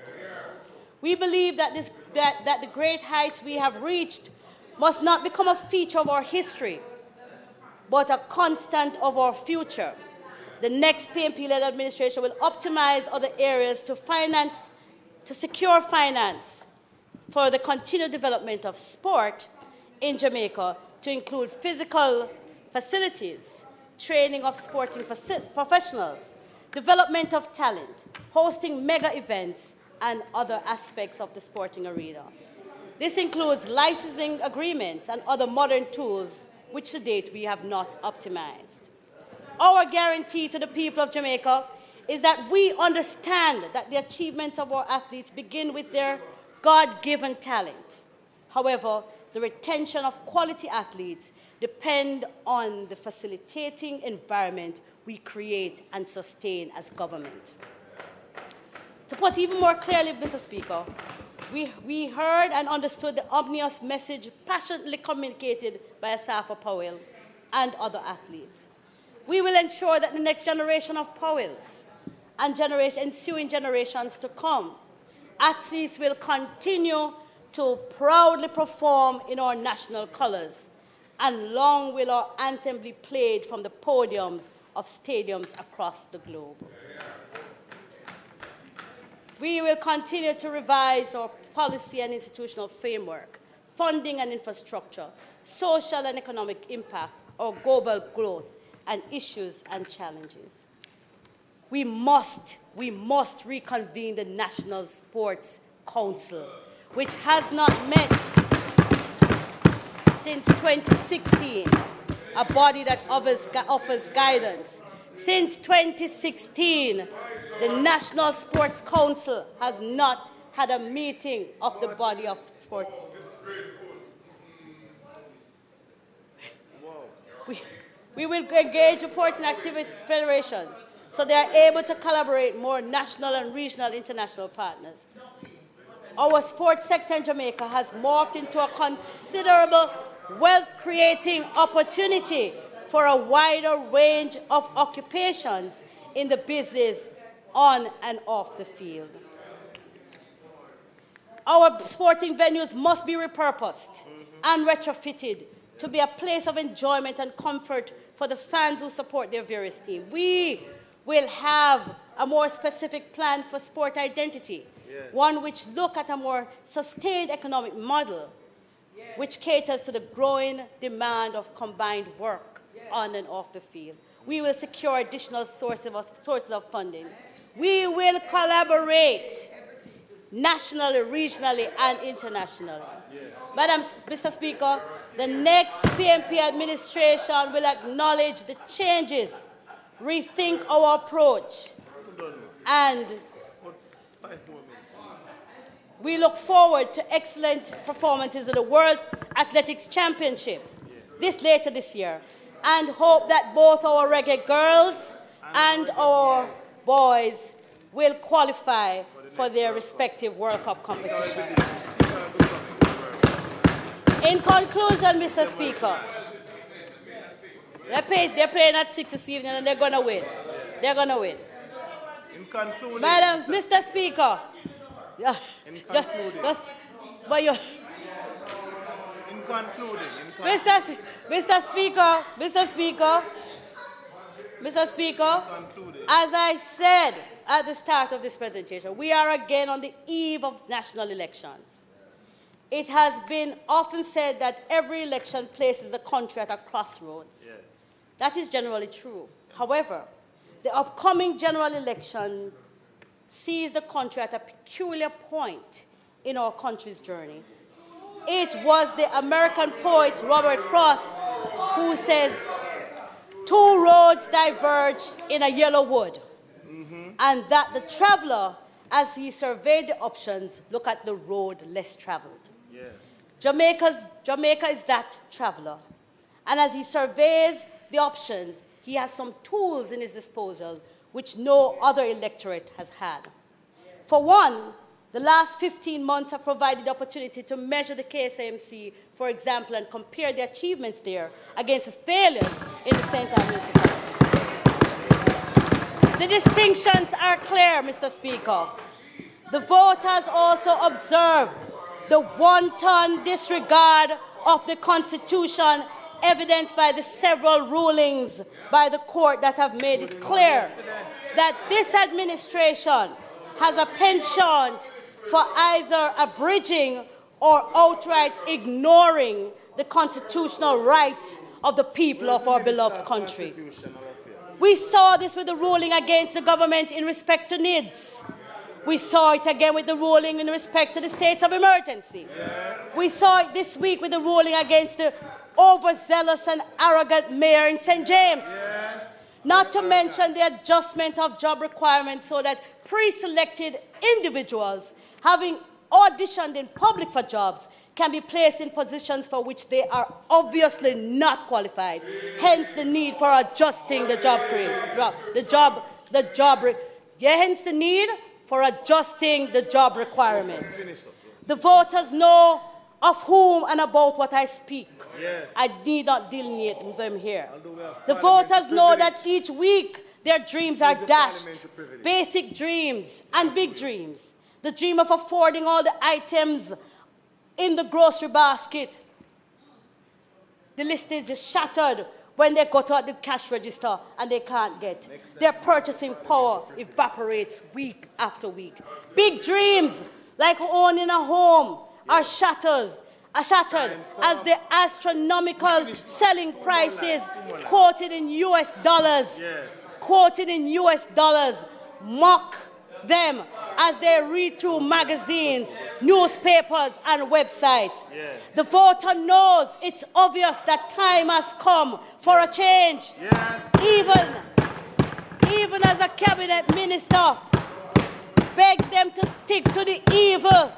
We believe that, that the great heights we have reached must not become a feature of our history, but a constant of our future. The next PNP-led administration will optimize other areas to secure finance for the continued development of sport in Jamaica, to include physical facilities, training of sporting professionals, development of talent, hosting mega events, and other aspects of the sporting arena. This includes licensing agreements and other modern tools which to date we have not optimized. Our guarantee to the people of Jamaica is that we understand that the achievements of our athletes begin with their God-given talent. However, the retention of quality athletes depend on the facilitating environment we create and sustain as government. To put even more clearly, Mr. Speaker, we heard and understood the ominous message passionately communicated by Asafa Powell and other athletes. We will ensure that the next generation of Powells and ensuing generations to come, athletes will continue to proudly perform in our national colors, and long will our anthem be played from the podiums of stadiums across the globe. We will continue to revise our policy and institutional framework, funding and infrastructure, social and economic impact, our global growth, and issues and challenges. We must reconvene the National Sports Council, which has not met since 2016, a body that offers guidance. Since 2016, the National Sports Council has not had a meeting of the body of sport. We will engage reporting activity federations so they are able to collaborate more national and regional international partners. Our sports sector in Jamaica has morphed into a considerable wealth-creating opportunity for a wider range of occupations in the business on and off the field. Our sporting venues must be repurposed and retrofitted to be a place of enjoyment and comfort for the fans who support their various teams. We will have a more specific plan for sport identity, one which looks at a more sustained economic model, which caters to the growing demand of combined work on and off the field. We will secure additional sources of funding. We will collaborate nationally, regionally, and internationally. Mr. Speaker, the next PNP administration will acknowledge the changes, rethink our approach, and we look forward to excellent performances in the World Athletics Championships later this year, and hope that both our reggae girls and our boys will qualify for their respective World Cup competitions. In conclusion, Mr. Speaker, they're playing at 6 this evening and they're going to win. They're going to win. In concluding, Madam, Mr. Speaker, Mr. Speaker, as I said at the start of this presentation, we are again on the eve of national elections. It has been often said that every election places the country at a crossroads. Yes. That is generally true. However, the upcoming general election sees the country at a peculiar point in our country's journey. It was the American poet Robert Frost who says, "Two roads diverge in a yellow wood," and that the traveler, as he surveyed the options, look at the road less traveled. Yes. Jamaica is that traveler. And as he surveys the options, he has some tools in his disposal which no other electorate has had. For one, the last 15 months have provided the opportunity to measure the KSAMC, for example, and compare the achievements there against the failures in the St. Anne municipality. The distinctions are clear, Mr. Speaker. The voters also observed the wanton disregard of the Constitution, evidenced by the several rulings by the court that have made it clear that this administration has a penchant for either abridging or outright ignoring the constitutional rights of the people of our beloved country. We saw this with the ruling against the government in respect to NIDS. We saw it again with the ruling in respect to the states of emergency. We saw it this week with the ruling against the overzealous and arrogant mayor in St. James. Not to mention the adjustment of job requirements so that pre-selected individuals having auditioned in public for jobs can be placed in positions for which they are obviously not qualified. Hence the need for adjusting the job hence the need for adjusting the job requirements. The voters know of whom and about what I speak. I need not delineate with them here. The voters know that each week their dreams are dashed. Basic dreams and big dreams. The dream of affording all the items in the grocery basket. The list is just shattered when they go to the cash register and they can't get. Their purchasing power evaporates week after week. Big dreams, like owning a home, are shattered as the astronomical selling prices quoted in US dollars mock them as they read through magazines, newspapers, and websites. The voter knows it's obvious that time has come for a change. Even as a cabinet minister begs them to stick to the evil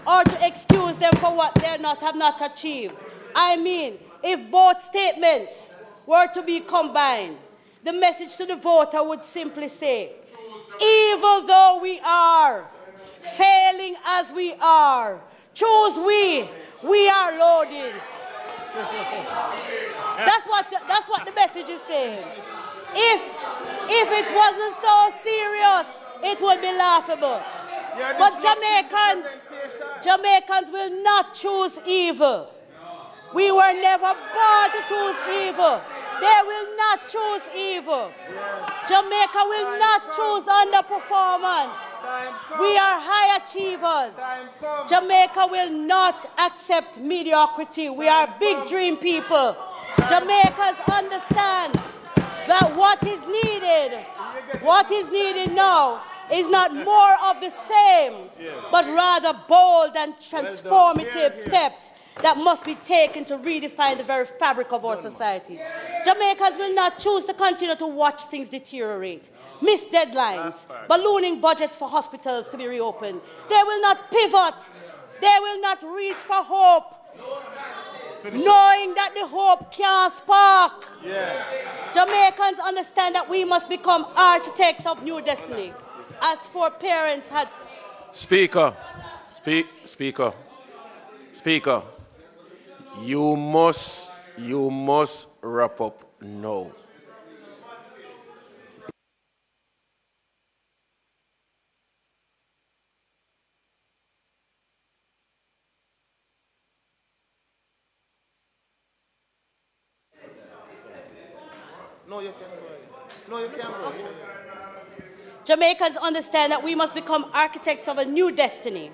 or to excuse them for what they have not achieved. I mean, if both statements were to be combined, the message to the voter would simply say, evil though we are, failing as we are, choose we are loaded. That's what the message is saying. If it wasn't so serious, it would be laughable. But Jamaicans will not choose evil. We were never born to choose evil. They will not choose evil. Jamaica will not choose underperformance. We are high achievers. Jamaica will not accept mediocrity. We are big dream people. Jamaicans understand that what is needed now is not more of the same, but rather bold and transformative steps that must be taken to redefine the very fabric of our society. Jamaicans will not choose to continue to watch things deteriorate, miss deadlines, ballooning budgets for hospitals to be reopened. They will not pivot. They will not reach for hope, knowing that the hope can't spark. Jamaicans understand that we must become architects of new destiny, as foreparents had. Speaker, you must wrap up now. No, you can't go. No, you can't go. Jamaicans understand that we must become architects of a new destiny,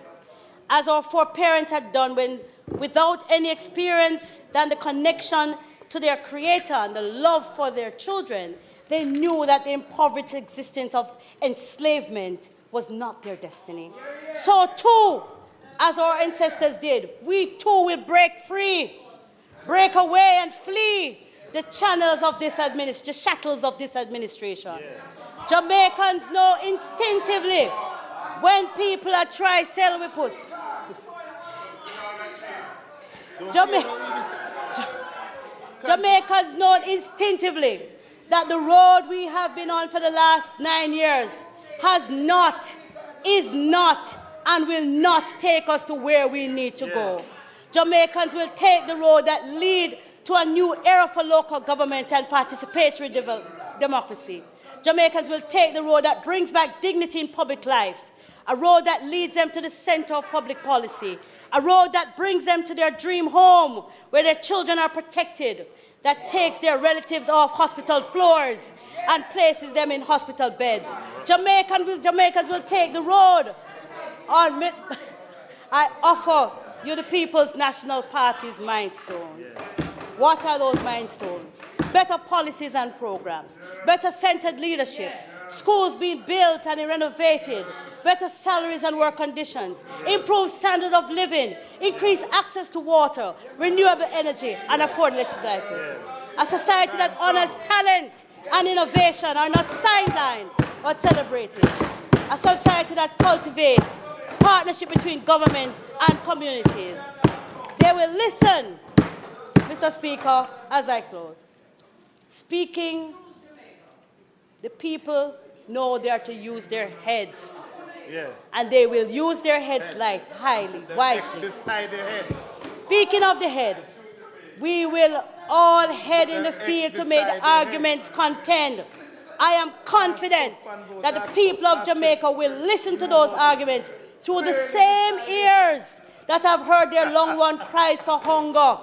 as our foreparents had done when, without any experience than the connection to their Creator and the love for their children, they knew that the impoverished existence of enslavement was not their destiny. So too, as our ancestors did, we too will break free, break away and flee the channels of this administration, the shackles of this administration. Jamaicans know instinctively when people are trying to sell with us. Jamaicans know instinctively that the road we have been on for the last 9 years is not, and will not take us to where we need to go. Jamaicans will take the road that lead to a new era for local government and participatory democracy. Jamaicans will take the road that brings back dignity in public life, a road that leads them to the center of public policy, a road that brings them to their dream home where their children are protected, that takes their relatives off hospital floors and places them in hospital beds. Jamaicans will take the road on. I offer you the People's National Party's milestone. What are those milestones? Better policies and programs, better centered leadership, schools being built and renovated, better salaries and work conditions, improved standard of living, increased access to water, renewable energy, and affordable society. A society that honors talent and innovation are not sidelined but celebrated. A society that cultivates partnership between government and communities. They will listen, Mr. Speaker, as I close. Speaking, the people know they are to use their heads. Yes. And they will use their heads highly, wisely. Beside the head. Speaking of the head, we will all head in the field to make the arguments contend. I am confident that the people of Jamaica will listen to those arguments through the same ears that have heard their long-run cries for hunger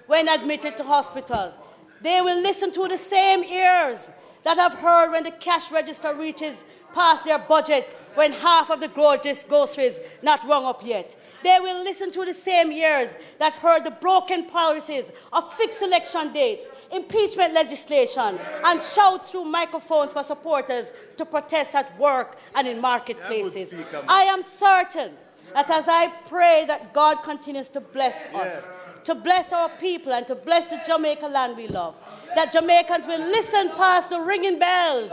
when admitted to hospitals. They will listen to the same ears that have heard when the cash register reaches past their budget when half of the groceries not rung up yet. They will listen to the same ears that heard the broken policies of fixed election dates, impeachment legislation, and shouts through microphones for supporters to protest at work and in marketplaces. I am certain that as I pray that God continues to bless us, to bless our people, and to bless the Jamaica land we love, that Jamaicans will listen past the ringing bells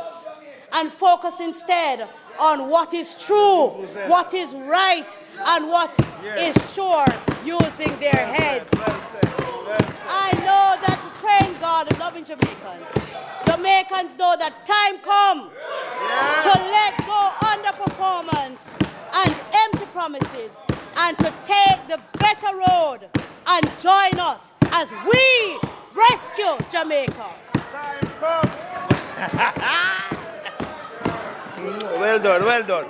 and focus instead on what is true, what is right, and what is sure, using their heads. I know that praying God and loving Jamaicans, Jamaicans know that time comes to let go underperformance and empty promises and to take the better road and join us as we rescue Jamaica. Time comes. Well done, well done.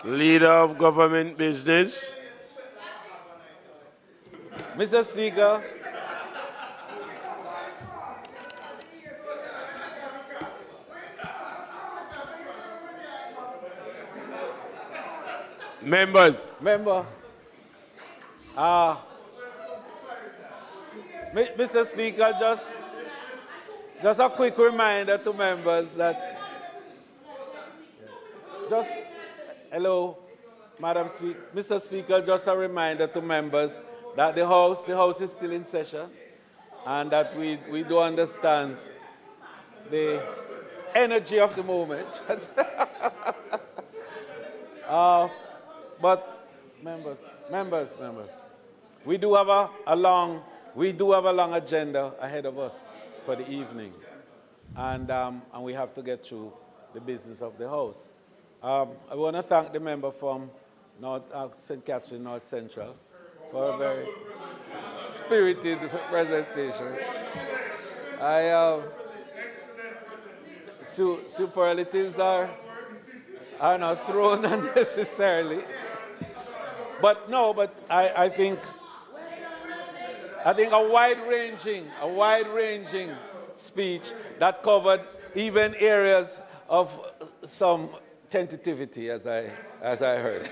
Leader of government business. Mr. Speaker, Members. Mr. Speaker, just a quick reminder to members that hello, Madam Speaker. Mr. Speaker, just a reminder to members that the House is still in session and that we do understand the energy of the moment. But members, we do have a long agenda ahead of us for the evening, and we have to get through the business of the House. I want to thank the member from St. Catherine North Central for a very spirited presentation. Superlatives are not thrown unnecessarily. But I think a wide-ranging speech that covered even areas of some tentativity, as I heard.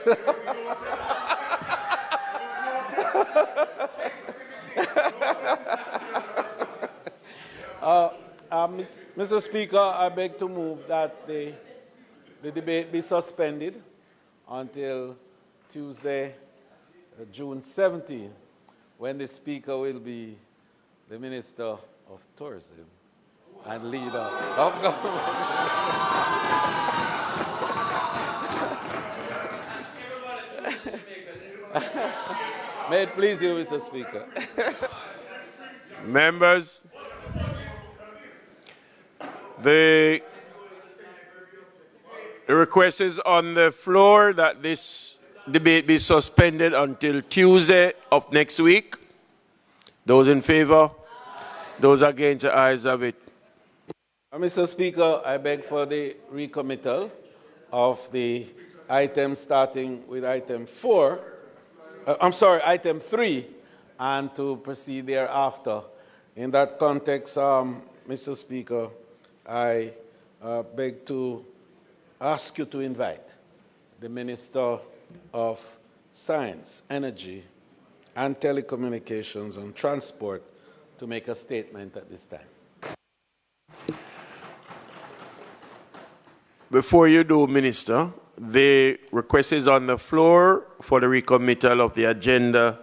Mr. Speaker, I beg to move that the debate be suspended until Tuesday, June 17, when the Speaker will be the Minister of Tourism and leader of government. May it please you, Mr. Speaker. Members, the request is on the floor that this debate be suspended until Tuesday of next week. Those in favor? Those against, the ayes have it. Mr. Speaker, I beg for the recommittal of the item starting with item 3, and to proceed thereafter. In that context, Mr. Speaker, I beg to ask you to invite the Minister of Science, Energy, and Telecommunications and Transport to make a statement at this time. Before you do, Minister, the request is on the floor for the recommittal of the agenda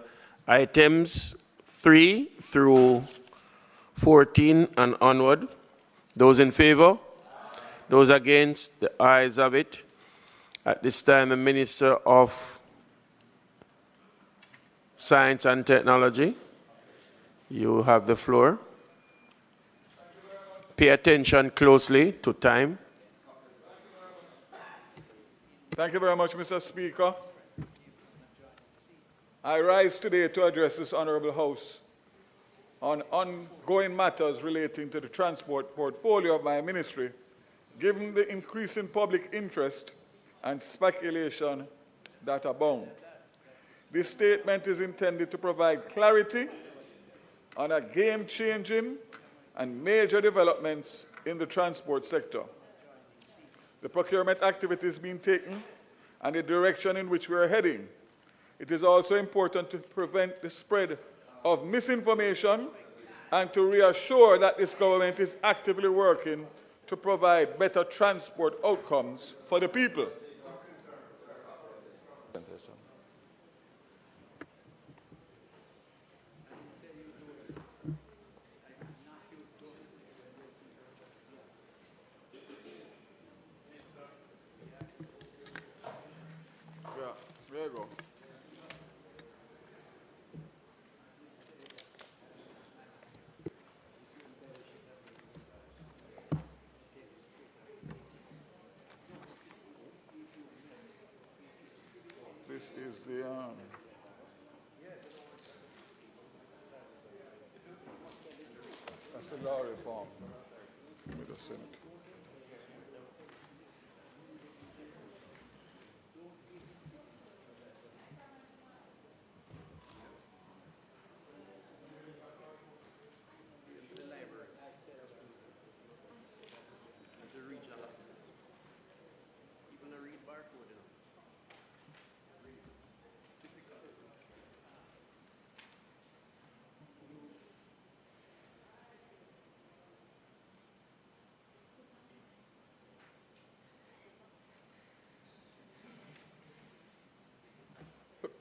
items 3 through 14 and onward. Those in favor? Those against? The ayes have it. At this time, the Minister of Science and Technology, you have the floor. Pay attention closely to time. Thank you very much, Mr. Speaker. I rise today to address this Honourable House on ongoing matters relating to the transport portfolio of my ministry, given the increasing public interest and speculation that abound. This statement is intended to provide clarity on a game-changing and major developments in the transport sector, the procurement activities being taken, and the direction in which we are heading. It is also important to prevent the spread of misinformation and to reassure that this government is actively working to provide better transport outcomes for the people. There you go. This is the that's the law reform with the Senate.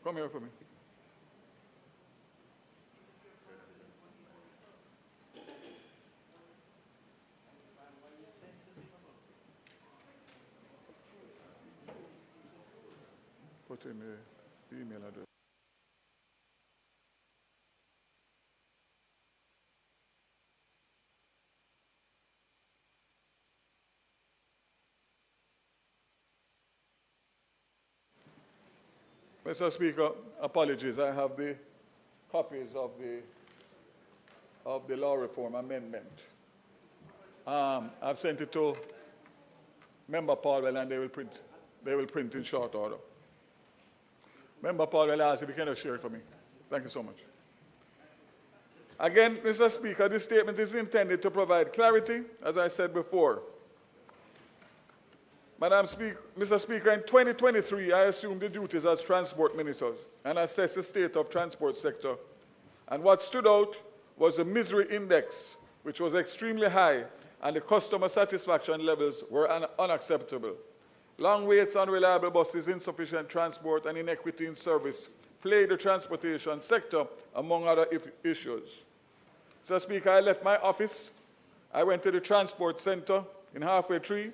Come here for me. Put in the email address. Mr. Speaker, apologies. I have the copies of the law reform amendment. I've sent it to Member Parliament, and they will print in short order. Member Parliament, asked if you can share it for me. Thank you so much. Again, Mr. Speaker, this statement is intended to provide clarity, as I said before. Mr. Speaker, in 2023, I assumed the duties as Transport Minister and assessed the state of transport sector. And what stood out was the misery index, which was extremely high, and the customer satisfaction levels were unacceptable. Long waits, unreliable buses, insufficient transport, and inequity in service plagued the transportation sector, among other issues. Mr. Speaker, I left my office. I went to the transport center in Halfway Tree.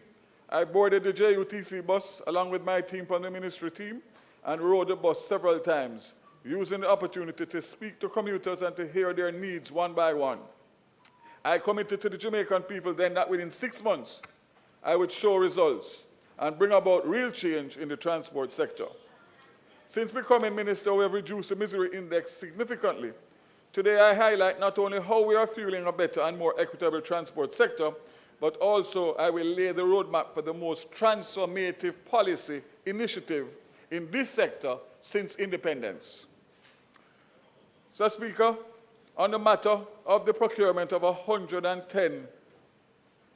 I boarded the JUTC bus along with my team from the ministry team and rode the bus several times, using the opportunity to speak to commuters and to hear their needs one by one. I committed to the Jamaican people then that within 6 months, I would show results and bring about real change in the transport sector. Since becoming minister, we have reduced the misery index significantly. Today, I highlight not only how we are fueling a better and more equitable transport sector, but also I will lay the roadmap for the most transformative policy initiative in this sector since independence. Mr. Speaker, on the matter of the procurement of 110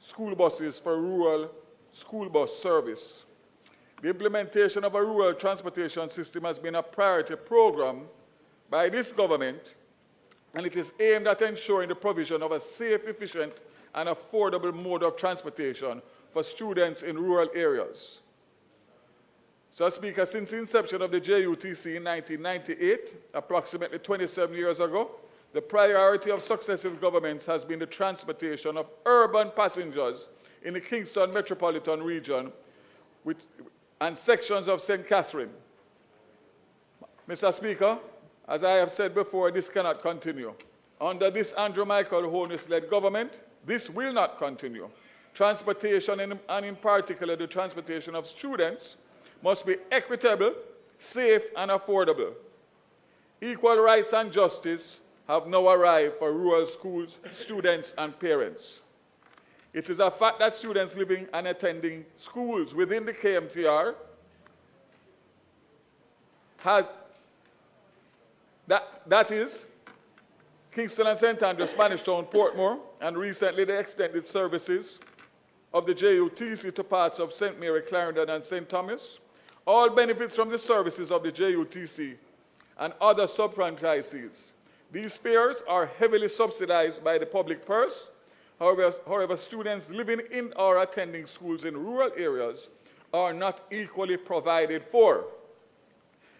school buses for rural school bus service, the implementation of a rural transportation system has been a priority program by this government, and it is aimed at ensuring the provision of a safe, efficient, and affordable mode of transportation for students in rural areas. Mr. Speaker, since the inception of the JUTC in 1998, approximately 27 years ago, the priority of successive governments has been the transportation of urban passengers in the Kingston metropolitan region and sections of St. Catherine. Mr. Speaker, as I have said before, this cannot continue. Under this Andrew Michael Holness-led government, this will not continue. Transportation, and in particular the transportation of students, must be equitable, safe, and affordable. Equal rights and justice have now arrived for rural schools, students, and parents. It is a fact that students living and attending schools within the KMTR that is Kingston and St. Andrews, Spanish Town, Portmore, and recently the extended services of the JUTC to parts of St. Mary, Clarendon, and St. Thomas, all benefits from the services of the JUTC and other sub-franchisees. These fares are heavily subsidized by the public purse. However, students living in or attending schools in rural areas are not equally provided for.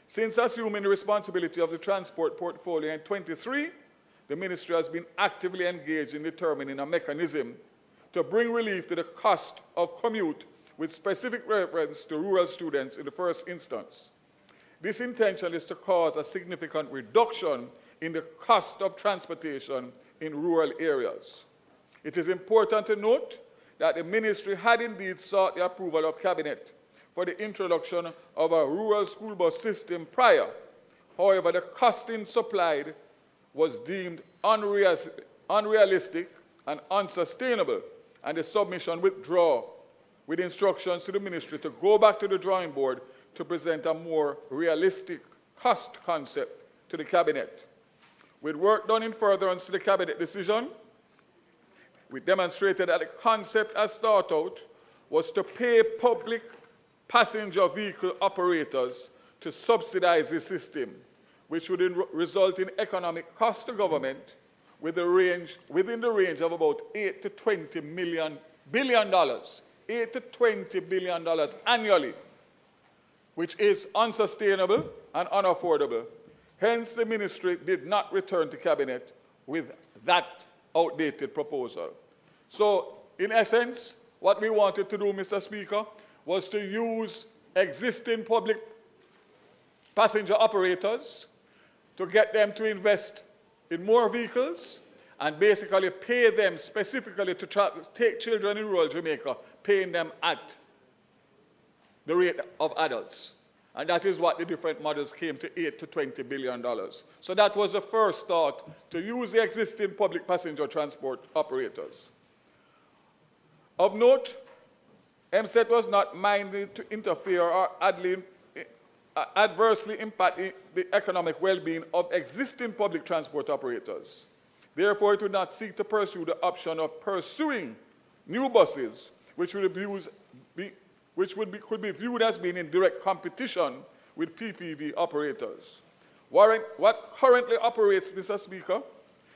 Since assuming the responsibility of the transport portfolio in 23, the ministry has been actively engaged in determining a mechanism to bring relief to the cost of commute with specific reference to rural students in the first instance. This intention is to cause a significant reduction in the cost of transportation in rural areas. It is important to note that the ministry had indeed sought the approval of Cabinet for the introduction of a rural school bus system prior. However, the costing supplied was deemed unrealistic and unsustainable, and the submission withdrawn with instructions to the ministry to go back to the drawing board to present a more realistic cost concept to the Cabinet. With work done in furtherance to the Cabinet decision, we demonstrated that the concept as thought out was to pay public passenger vehicle operators to subsidize the system, which would result in economic cost to government within the range of about $8 to $20 billion, $8 to $20 billion annually, which is unsustainable and unaffordable. Hence, the ministry did not return to Cabinet with that outdated proposal. So, in essence, what we wanted to do, Mr. Speaker, was to use existing public passenger operators to get them to invest in more vehicles and basically pay them specifically to take children in rural Jamaica, paying them at the rate of adults. And that is what the different models came to $8 to $20 billion. So that was the first thought, to use the existing public passenger transport operators. Of note, MSET was not minded to interfere or adversely impact the economic well-being of existing public transport operators. Therefore, it would not seek to pursue the option of pursuing new buses, which could be viewed as being in direct competition with PPV operators. What currently operates, Mr. Speaker,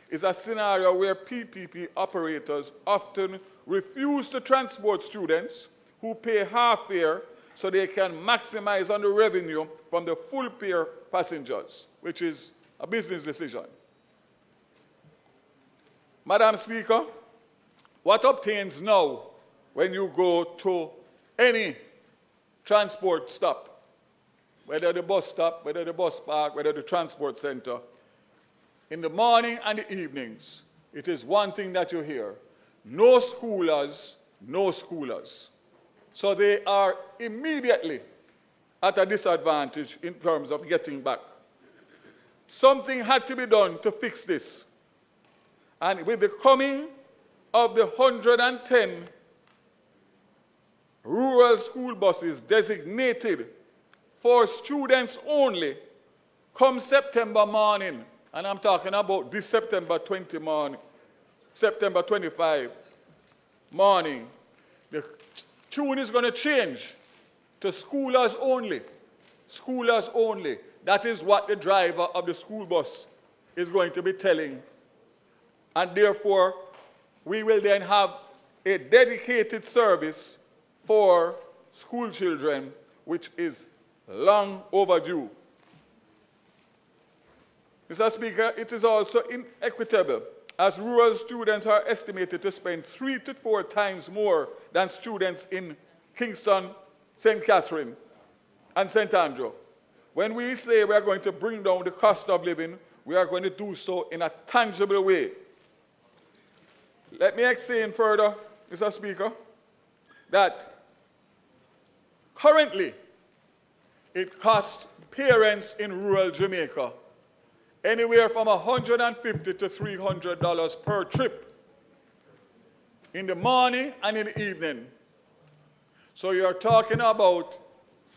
is a scenario where PPP operators often refuse to transport students who pay half fare so they can maximize on the revenue from the full fare passengers, which is a business decision. Madam Speaker, what obtains now when you go to any transport stop, whether the bus stop, whether the bus park, whether the transport center, in the morning and the evenings, it is one thing that you hear: no schoolers, no schoolers. So they are immediately at a disadvantage in terms of getting back. Something had to be done to fix this. And with the coming of the 110 rural school buses designated for students only come September morning, and I'm talking about this September 20 morning, September 25 morning, the tune is going to change to schoolers only. Schoolers only. That is what the driver of the school bus is going to be telling. And therefore, we will then have a dedicated service for school children, which is long overdue. Mr. Speaker, it is also inequitable, as rural students are estimated to spend 3 to 4 times more than students in Kingston, St. Catherine, and St. Andrew. When we say we are going to bring down the cost of living, we are going to do so in a tangible way. Let me explain further, Mr. Speaker, that currently it costs parents in rural Jamaica anywhere from $150 to $300 per trip in the morning and in the evening. So you're talking about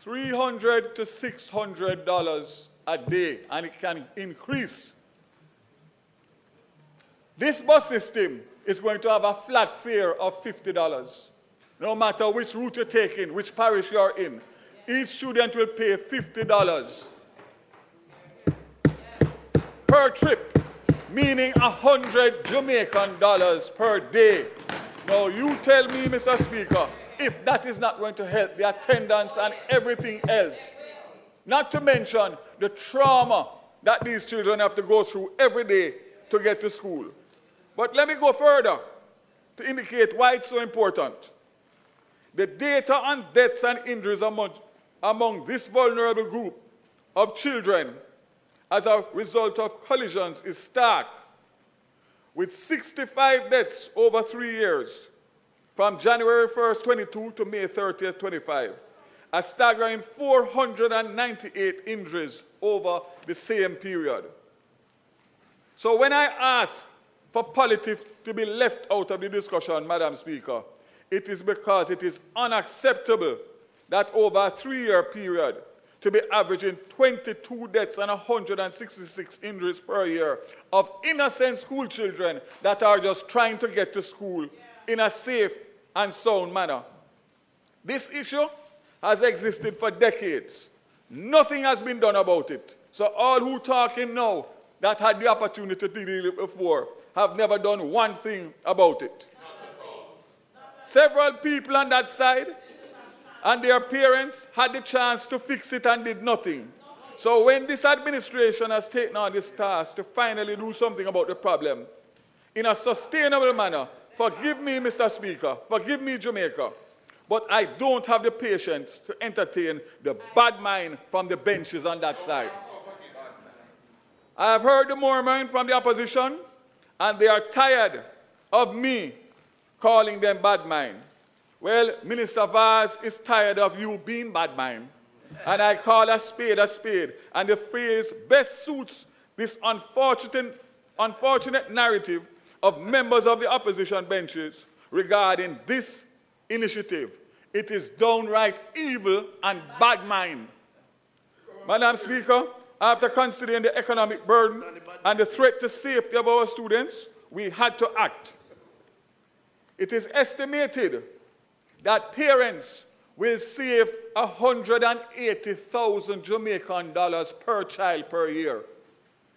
$300 to $600 a day, and it can increase. This bus system is going to have a flat fare of $50. No matter which route you're taking, which parish you're in, each student will pay $50 per trip, meaning 100 Jamaican dollars per day. Now you tell me, Mr. Speaker, if that is not going to help the attendance and everything else. Not to mention the trauma that these children have to go through every day to get to school. But let me go further to indicate why it's so important. The data on deaths and injuries among this vulnerable group of children as a result of collisions is stark, with 65 deaths over 3 years, from January 1st, 22 to May 30th, 25. A staggering 498 injuries over the same period. So when I ask for politics to be left out of the discussion, Madam Speaker, it is because it is unacceptable that over a 3-year period, to be averaging 22 deaths and 166 injuries per year of innocent school children that are just trying to get to school in a safe and sound manner. This issue has existed for decades. Nothing has been done about it. So all who talking now that had the opportunity to deal with it before have never done one thing about it. Several people on that side and their parents had the chance to fix it and did nothing. So when this administration has taken on this task to finally do something about the problem in a sustainable manner, forgive me, Mr. Speaker, forgive me, Jamaica, but I don't have the patience to entertain the bad mind from the benches on that side. I have heard the murmuring from the opposition, and they are tired of me calling them bad mind. Well, Minister Vaz is tired of you being bad mind. And I call a spade, and the phrase best suits this unfortunate narrative of members of the opposition benches regarding this initiative. It is downright evil and bad mind. Madam Speaker, after considering the economic burden and the threat to safety of our students, we had to act. It is estimated that parents will save 180,000 Jamaican dollars per child per year.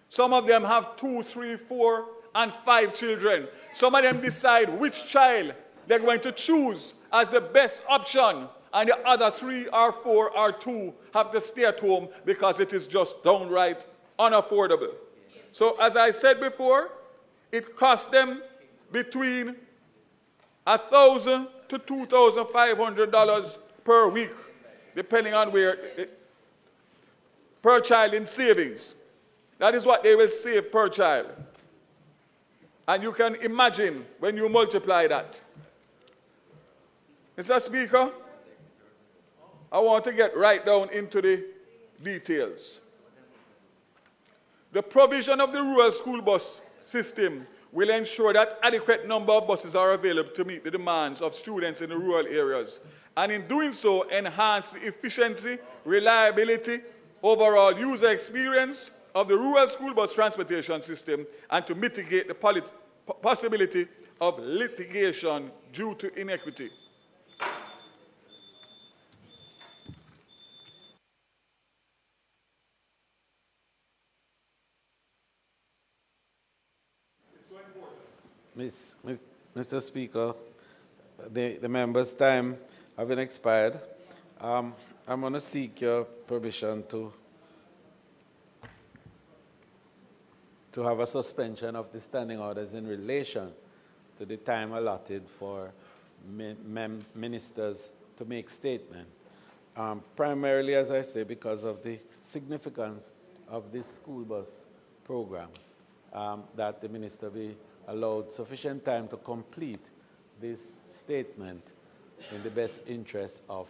Some of them have 2, 3, 4, and 5 children. Some of them decide which child they're going to choose as the best option, and the other 3 or 4 or 2 have to stay at home because it is just downright unaffordable. So as I said before, it costs them between $1,000 to $2,500 per week, depending on where, per child in savings. That is what they will save per child. And you can imagine when you multiply that. Mr. Speaker, I want to get right down into the details. The provision of the rural school bus system will ensure that adequate number of buses are available to meet the demands of students in the rural areas, and in doing so, enhance the efficiency, reliability, overall user experience of the rural school bus transportation system, and to mitigate the possibility of litigation due to inequity. Mr. Speaker, the members' time having expired, I'm going to seek your permission to have a suspension of the standing orders in relation to the time allotted for ministers to make statement. Primarily, as I say, because of the significance of this school bus program, that the minister be allowed sufficient time to complete this statement in the best interest of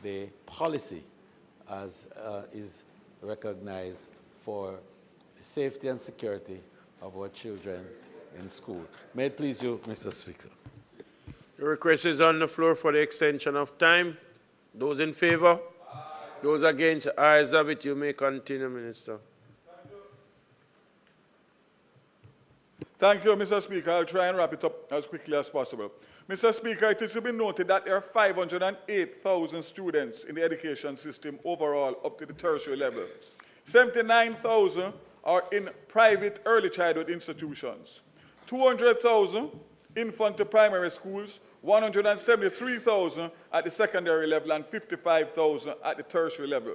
the policy as is recognized for the safety and security of our children in school. May it please you, Mr. Speaker. The request is on the floor for the extension of time. Those in favor? Those against? Ayes have it. You may continue, Minister. Thank you, Mr. Speaker. I'll try and wrap it up as quickly as possible. Mr. Speaker, it is to be noted that there are 508,000 students in the education system overall up to the tertiary level. 79,000 are in private early childhood institutions. 200,000 infant to primary schools, 173,000 at the secondary level, and 55,000 at the tertiary level.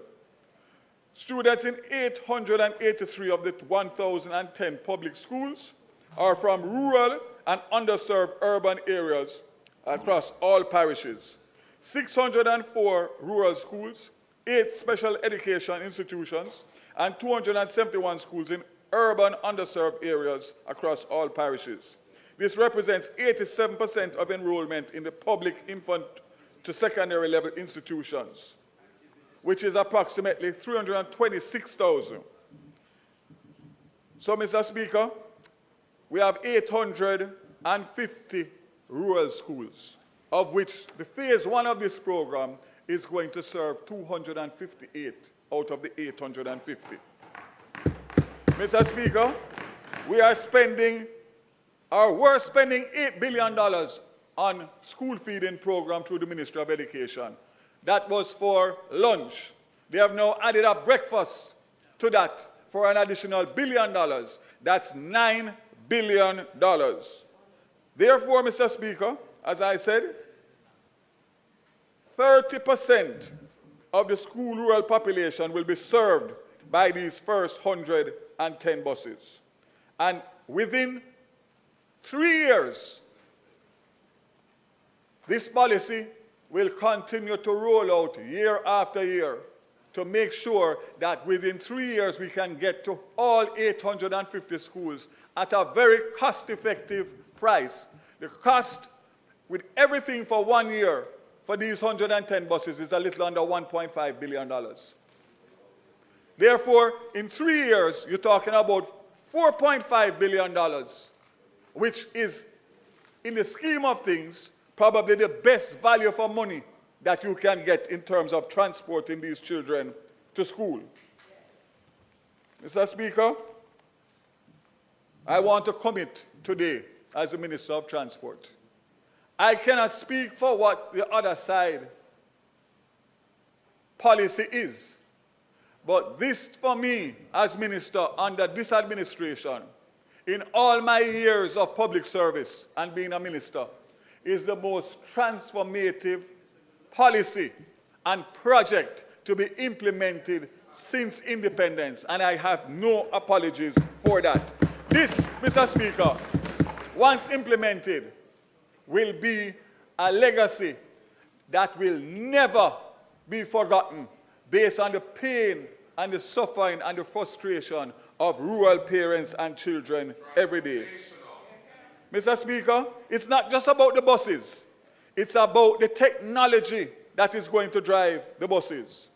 Students in 883 of the 1,010 public schools are from rural and underserved urban areas across all parishes. 604 rural schools, 8 special education institutions, and 271 schools in urban underserved areas across all parishes. This represents 87% of enrollment in the public infant to secondary level institutions, which is approximately 326,000. So, Mr. Speaker, we have 850 rural schools, of which the phase 1 of this program is going to serve 258 out of the 850. Mr. Speaker, we're spending $8 billion on school feeding program through the Ministry of Education. That was for lunch. They have now added a breakfast to that for an additional $1 billion. That's $9 billion. Therefore, Mr. Speaker, as I said, 30% of the school rural population will be served by these first 110 buses. And within 3 years, this policy will continue to roll out year after year to make sure that within 3 years we can get to all 850 schools at a very cost-effective price. The cost with everything for 1 year for these 110 buses is a little under $1.5 billion. Therefore, in 3 years, you're talking about $4.5 billion, which is, in the scheme of things, probably the best value for money that you can get in terms of transporting these children to school. Mr. Speaker, I want to commit today as the Minister of Transport. I cannot speak for what the other side policy is, but this for me as Minister under this administration, in all my years of public service and being a minister, is the most transformative policy and project to be implemented since independence, and I have no apologies for that. This, Mr. Speaker, once implemented, will be a legacy that will never be forgotten based on the pain and the suffering and the frustration of rural parents and children every day. Mr. Speaker, it's not just about the buses. It's about the technology that is going to drive the buses.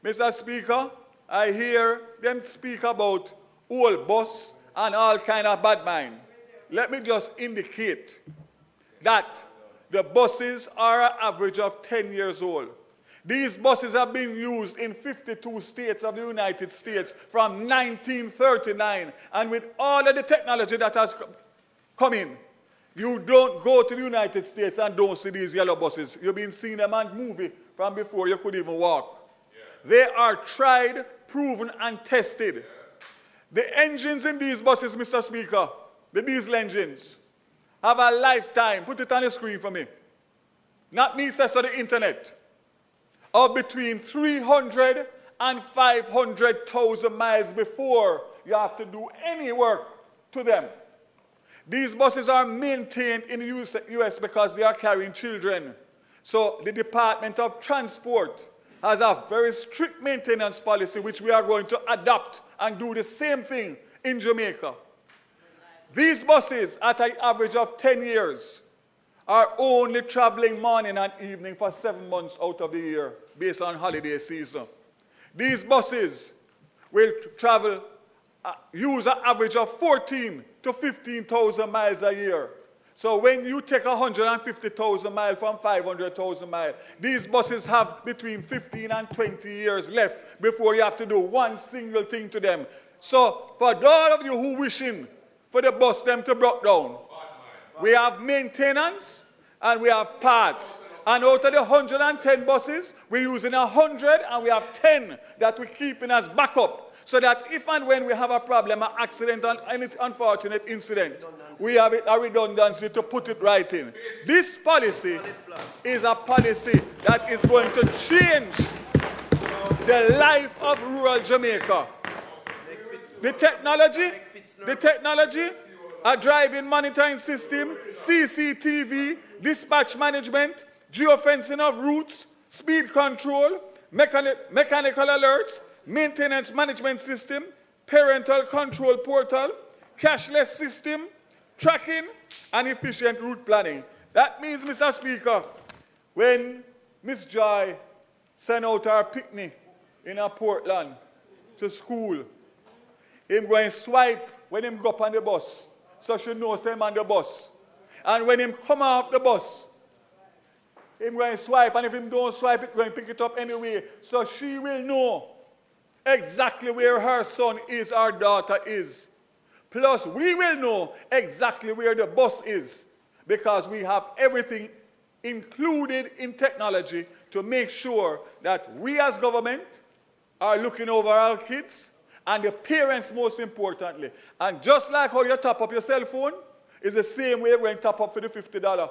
Mr. Speaker, I hear them speak about old bus and all kind of bad mind. Let me just indicate that the buses are an average of 10 years old. These buses have been used in 52 states of the United States from 1939. And with all of the technology that has come in, you don't go to the United States and don't see these yellow buses. You've been seeing them on movie from before you could even walk. They are tried, proven, and tested. The engines in these buses, Mr. Speaker, the diesel engines, have a lifetime, put it on the screen for me, not me, says on the internet, of between 300 and 500,000 miles before you have to do any work to them. These buses are maintained in the US because they are carrying children. So the Department of Transport has a very strict maintenance policy which we are going to adopt and do the same thing in Jamaica. These buses, at an average of 10 years, are only traveling morning and evening for 7 months out of the year, based on holiday season. These buses will travel, use an average of 14 to 15,000 miles a year. So when you take 150,000 miles from 500,000 miles, these buses have between 15 and 20 years left before you have to do one single thing to them. So for all of you who wishing for the bus them to break down, we have maintenance and we have parts. And out of the 110 buses, we're using 100 and we have 10 that we're keeping as backup. So that if and when we have a problem, an accident, or any unfortunate incident, we have a redundancy to put it right in. This policy is a policy that is going to change the life of rural Jamaica. The technology, a driving monitoring system, CCTV, dispatch management, geofencing of routes, speed control, mechanical alerts, maintenance management system, parental control portal, cashless system, tracking, and efficient route planning. That means, Mr. Speaker, when Miss Joy sent out her picnic in Portland to school, him going swipe when him go up on the bus, so she knows him on the bus. And when him come off the bus, him going swipe, and if him don't swipe, it going pick it up anyway, so she will know exactly where her son is, our daughter is. Plus, we will know exactly where the bus is because we have everything included in technology to make sure that we as government are looking over our kids and the parents most importantly. And just like how you top up your cell phone, is the same way we're going to top up for the $50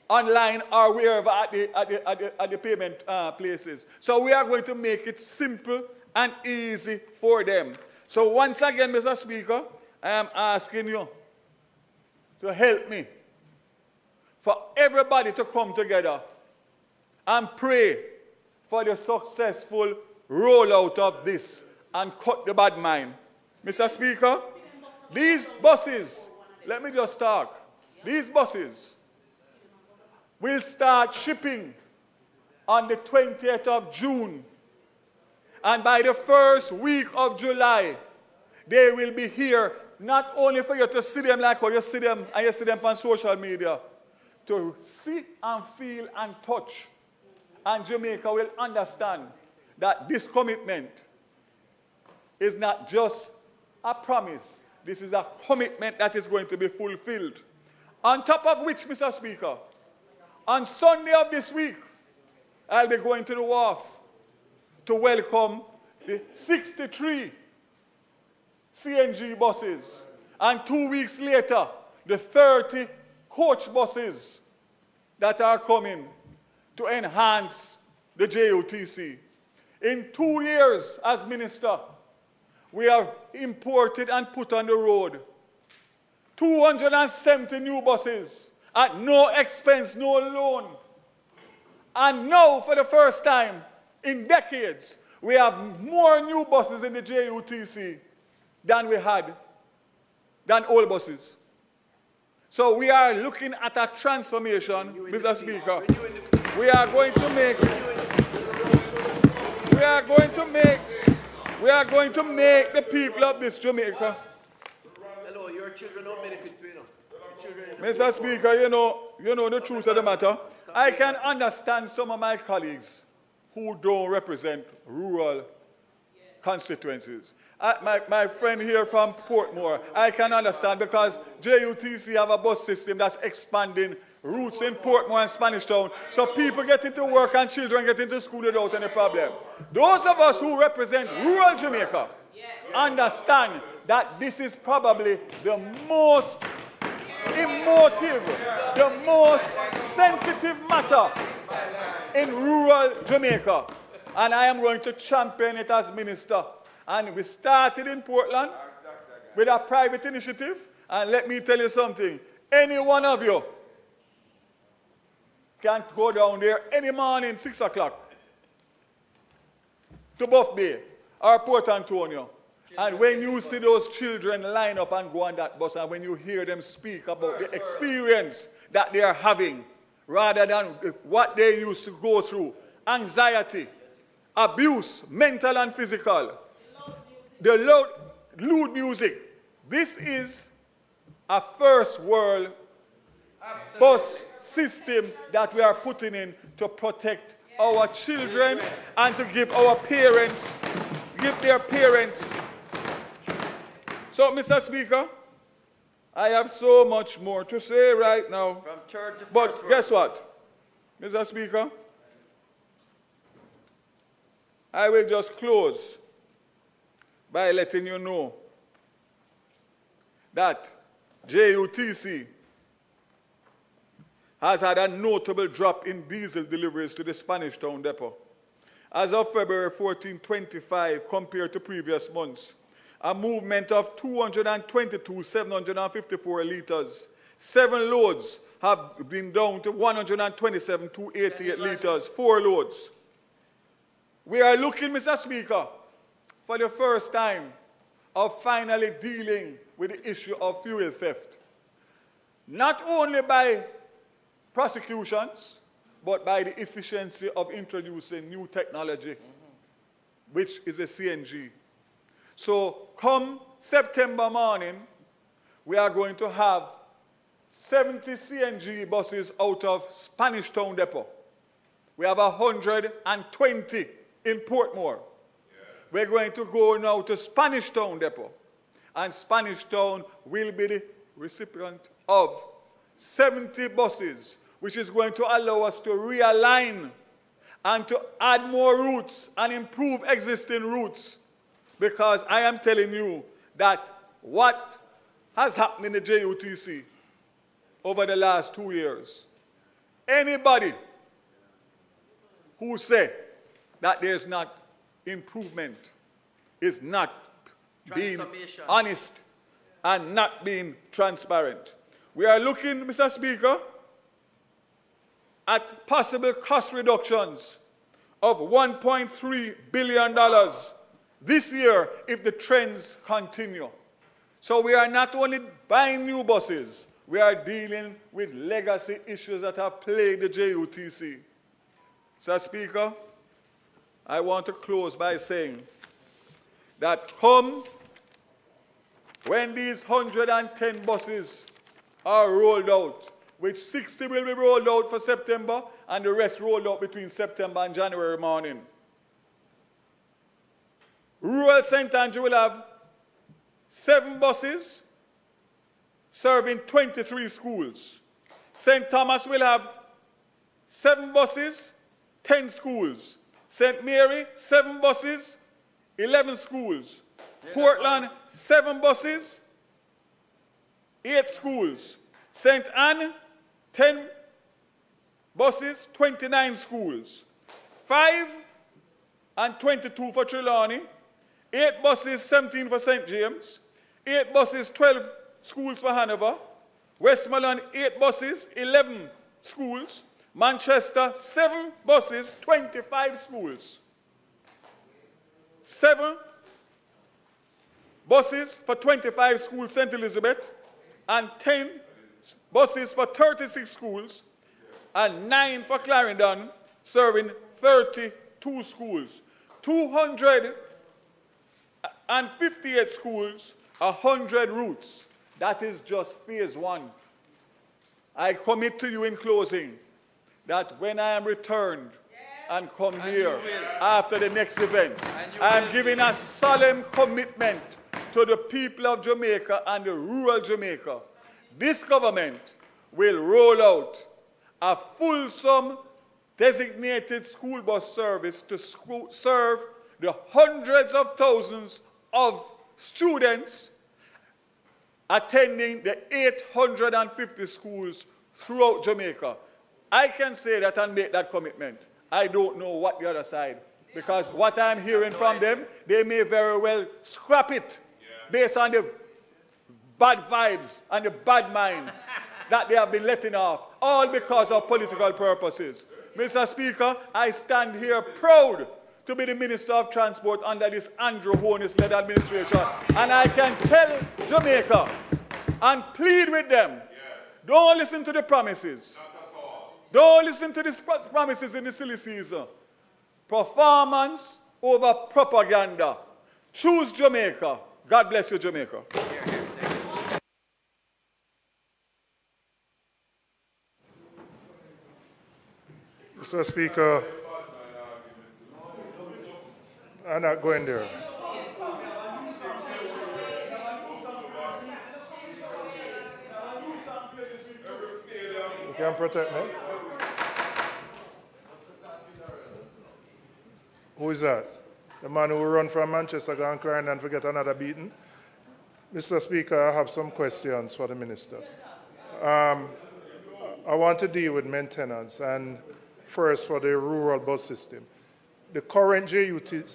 online or wherever at the payment places. So we are going to make it simple and easy for them. So once again, Mr. Speaker, I am asking you to help me for everybody to come together and pray for the successful rollout of this and cut the bad mind. Mr. Speaker, these buses, let me just talk. These buses will start shipping on the 20th of June. And by the first week of July, they will be here, not only for you to see them like how you see them and you see them on social media, to see and feel and touch. And Jamaica will understand that this commitment is not just a promise, this is a commitment that is going to be fulfilled. On top of which, Mr. Speaker, on Sunday of this week, I'll be going to the wharf to welcome the 63 CNG buses, and 2 weeks later, the 30 coach buses that are coming to enhance the JUTC. In 2 years as minister, we have imported and put on the road 270 new buses at no expense, no loan. And now, for the first time in decades, we have more new buses in the JUTC than we had, than old buses. So we are looking at a transformation, Mr. Speaker. We are going to make the people of this Jamaica. Hello, your children don't benefit, you know. Mr. Speaker, you know the truth of the matter. I can understand some of my colleagues who don't represent rural constituencies. My friend here from Portmore, I can understand because JUTC have a bus system that's expanding routes in Portmore and Spanish Town, so people get into work and children get into school without any problem. Those of us who represent rural Jamaica understand that this is probably the most emotive, the most sensitive matter in rural Jamaica. And I am going to champion it as minister. And we started in Portland with a private initiative. And let me tell you something. Any one of you can go down there any morning, 6 o'clock, to Buff Bay or Port Antonio. And when you see those children line up and go on that bus, and when you hear them speak about the experience that they are having, rather than what they used to go through, anxiety, abuse, mental and physical, the lewd music. This is a first world bus system that we are putting in to protect our children and to give our parents, give their parents. So, Mr. Speaker, I have so much more to say right now. But guess what, Mr. Speaker? I will just close by letting you know that JUTC has had a notable drop in diesel deliveries to the Spanish Town depot. As of February 14, 25, compared to previous months, a movement of 222,754 liters. 7 loads have been down to 127,288 liters, 4 loads. We are looking, Mr. Speaker, for the first time of finally dealing with the issue of fuel theft. Not only by prosecutions, but by the efficiency of introducing new technology, which is a CNG. So come September morning, we are going to have 70 CNG buses out of Spanish Town Depot. We have 120 in Portmore. We're going to go now to Spanish Town Depot. And Spanish Town will be the recipient of 70 buses, which is going to allow us to realign and to add more routes and improve existing routes. Because I am telling you that what has happened in the JUTC over the last 2 years, anybody who says that there's not improvement is not being honest and not being transparent. We are looking, Mr. Speaker, at possible cost reductions of $1.3 billion this year if the trends continue. So we are not only buying new buses, we are dealing with legacy issues that have plagued the JUTC. Mr. Speaker, I want to close by saying that come when these 110 buses are rolled out, which 60 will be rolled out for September and the rest rolled out between September and January morning. Rural St. Andrew will have 7 buses serving 23 schools. St. Thomas will have 7 buses, 10 schools. St. Mary, 7 buses, 11 schools. Portland, 7 buses, 8 schools. St. Anne, 10 buses, 29 schools. 5 and 22 for Trelawney. 8 buses, 17 for St. James. 8 buses, 12 schools for Hanover. Westmoreland, 8 buses, 11 schools. Manchester, 7 buses, 25 schools. 7 buses for 25 schools, St. Elizabeth, and 10 buses for 36 schools, and 9 for Clarendon, serving 32 schools. 258 schools, 100 routes. That is just phase 1. I commit to you in closing that when I am returned and come here after the next event, I am giving a solemn commitment to the people of Jamaica and the rural Jamaica. This government will roll out a fulsome designated school bus service to serve the hundreds of thousands of students attending the 850 schools throughout Jamaica. I can say that and make that commitment. I don't know what the other side, because what I'm hearing from them, they may very well scrap it based on the bad vibes and the bad mind that they have been letting off, all because of political purposes. Mr. Speaker, I stand here proud to be the Minister of Transport under this Andrew Holness-led administration. And I can tell Jamaica and plead with them, don't listen to the promises. Don't listen to the promises in the silly season. Performance over propaganda. Choose Jamaica. God bless you, Jamaica. Mr. Speaker, I'm not going there. You can protect me. Who is that? The man who run from Manchester, go and cry and forget another beating? Mr. Speaker, I have some questions for the Minister. I want to deal with maintenance, and first for the rural bus system. The current JUT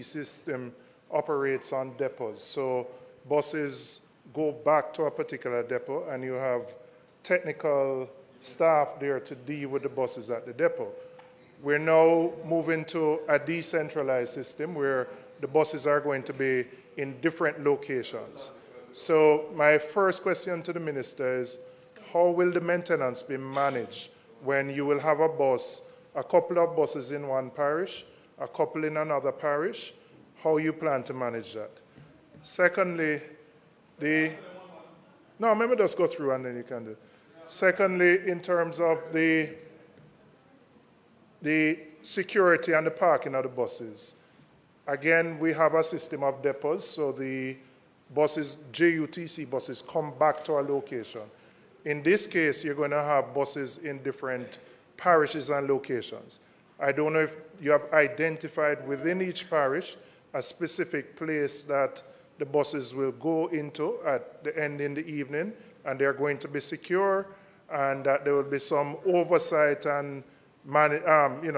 system operates on depots. So buses go back to a particular depot, and you have technical staff there to deal with the buses at the depot. We're now moving to a decentralized system where the buses are going to be in different locations. So my first question to the Minister is, how will the maintenance be managed when you will have a bus, a couple of buses in one parish, a couple in another parish? How you plan to manage that? Secondly, no, maybe just go through and then you can do. Secondly, in terms of the security and the parking of the buses, again, we have a system of depots, so the buses, JUTC buses, come back to a location. In this case, you're going to have buses in different parishes and locations. I don't know if you have identified within each parish a specific place that the buses will go into at the end in the evening, and they're going to be secure, and that there will be some oversight and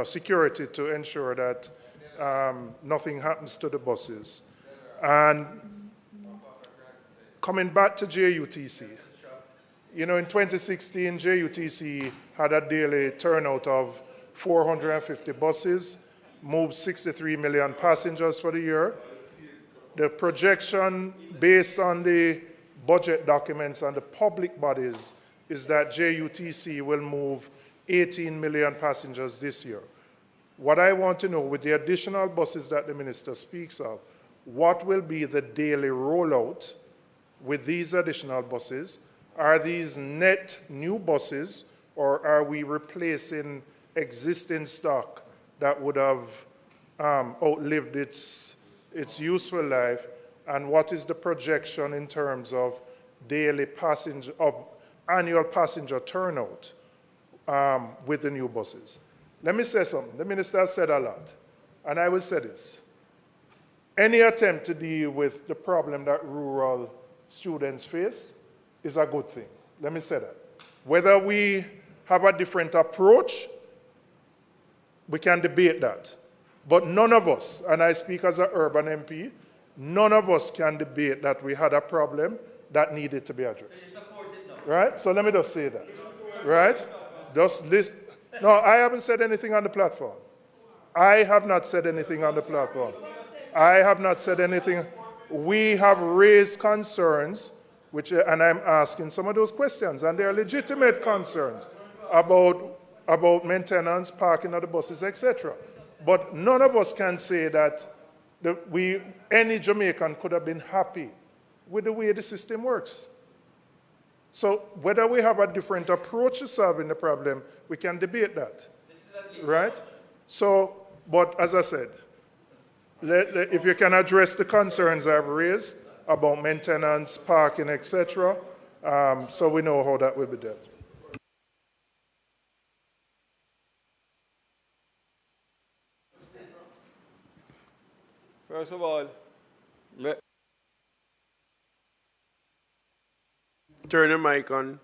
security to ensure that nothing happens to the buses. And coming back to JUTC, in 2016, JUTC had a daily turnout of 450 buses, moved 63 million passengers for the year. The projection based on the budget documents and the public bodies is that JUTC will move 18 million passengers this year. What I want to know, with the additional buses that the Minister speaks of, what will be the daily rollout with these additional buses? Are these net new buses, or are we replacing existing stock that would have outlived its useful life? and what is the projection in terms of annual passenger turnout with the new buses. Let me say something. The minister has said a lot, and I will say this. Any attempt to deal with the problem that rural students face is a good thing. Let me say that. Whether we have a different approach, we can debate that. But none of us, and I speak as an urban MP, none of us can debate that we had a problem that needed to be addressed. Right? So let me just say that. Right? Just listen. No, I haven't said anything on the platform. I have not said anything on the platform. I have not said anything. We have raised concerns, and I'm asking some of those questions, and they are legitimate concerns about maintenance, parking of the buses, etc. But none of us can say that any Jamaican could have been happy with the way the system works. So whether we have a different approach to solving the problem, we can debate that, right? So, but as I said, if you can address the concerns I've raised about maintenance, parking, etc., so we know how that will be dealt. First of all, turn the mic on.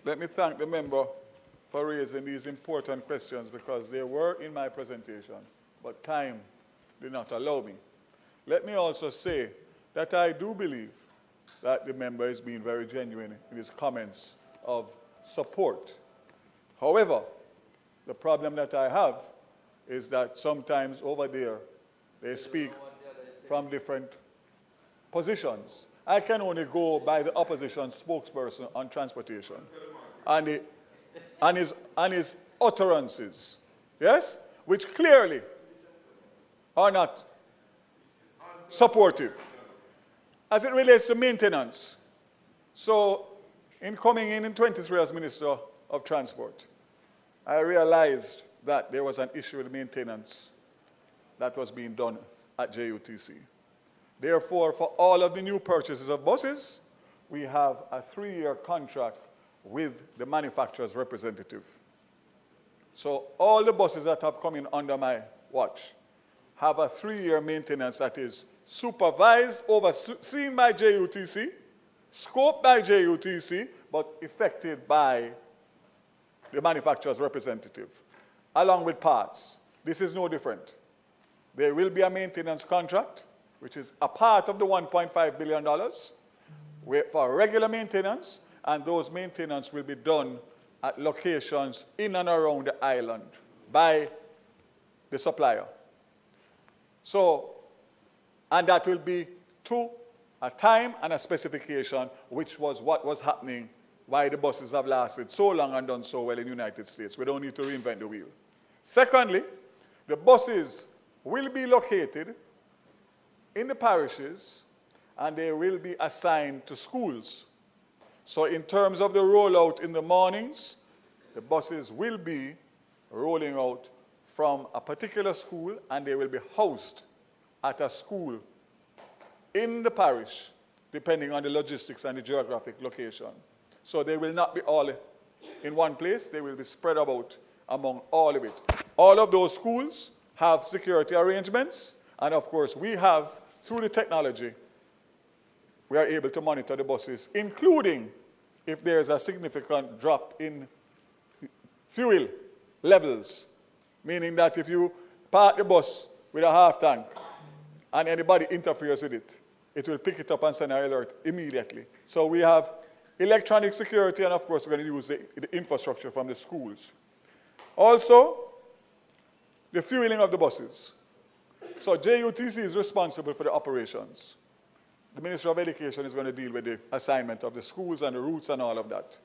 Let me thank the member for raising these important questions because they were in my presentation, but time did not allow me. Let me also say that I do believe that the member is being very genuine in his comments of support. However, the problem that I have is that sometimes over there they speak from different positions. I can only go by the opposition spokesperson on transportation and his utterances, yes, which clearly are not supportive as it relates to maintenance. So in coming in 23 as Minister of Transport, I realized that there was an issue with maintenance that was being done at JUTC. Therefore, for all of the new purchases of buses, we have a 3-year contract with the manufacturer's representative. So all the buses that have come in under my watch have a 3-year maintenance that is supervised, overseen by JUTC, scoped by JUTC, but effected by the manufacturer's representative, along with parts. This is no different. There will be a maintenance contract, which is a part of the $1.5 billion for regular maintenance, and those maintenance will be done at locations in and around the island by the supplier. So, and that will be to a time and a specification, which was what was happening, why the buses have lasted so long and done so well in the United States. We don't need to reinvent the wheel. Secondly, the buses will be located in the parishes, and they will be assigned to schools. So in terms of the rollout in the mornings, the buses will be rolling out from a particular school, and they will be housed at a school in the parish, depending on the logistics and the geographic location. So they will not be all in one place. They will be spread about among all of it. All of those schools have security arrangements, and of course we have, through the technology, we are able to monitor the buses, including if there's a significant drop in fuel levels, meaning that if you park the bus with a half tank and anybody interferes with it, it will pick it up and send an alert immediately. So we have electronic security, and of course we're going to use the infrastructure from the schools. Also, the fueling of the buses. So JUTC is responsible for the operations. The Ministry of Education is going to deal with the assignment of the schools and the routes and all of that.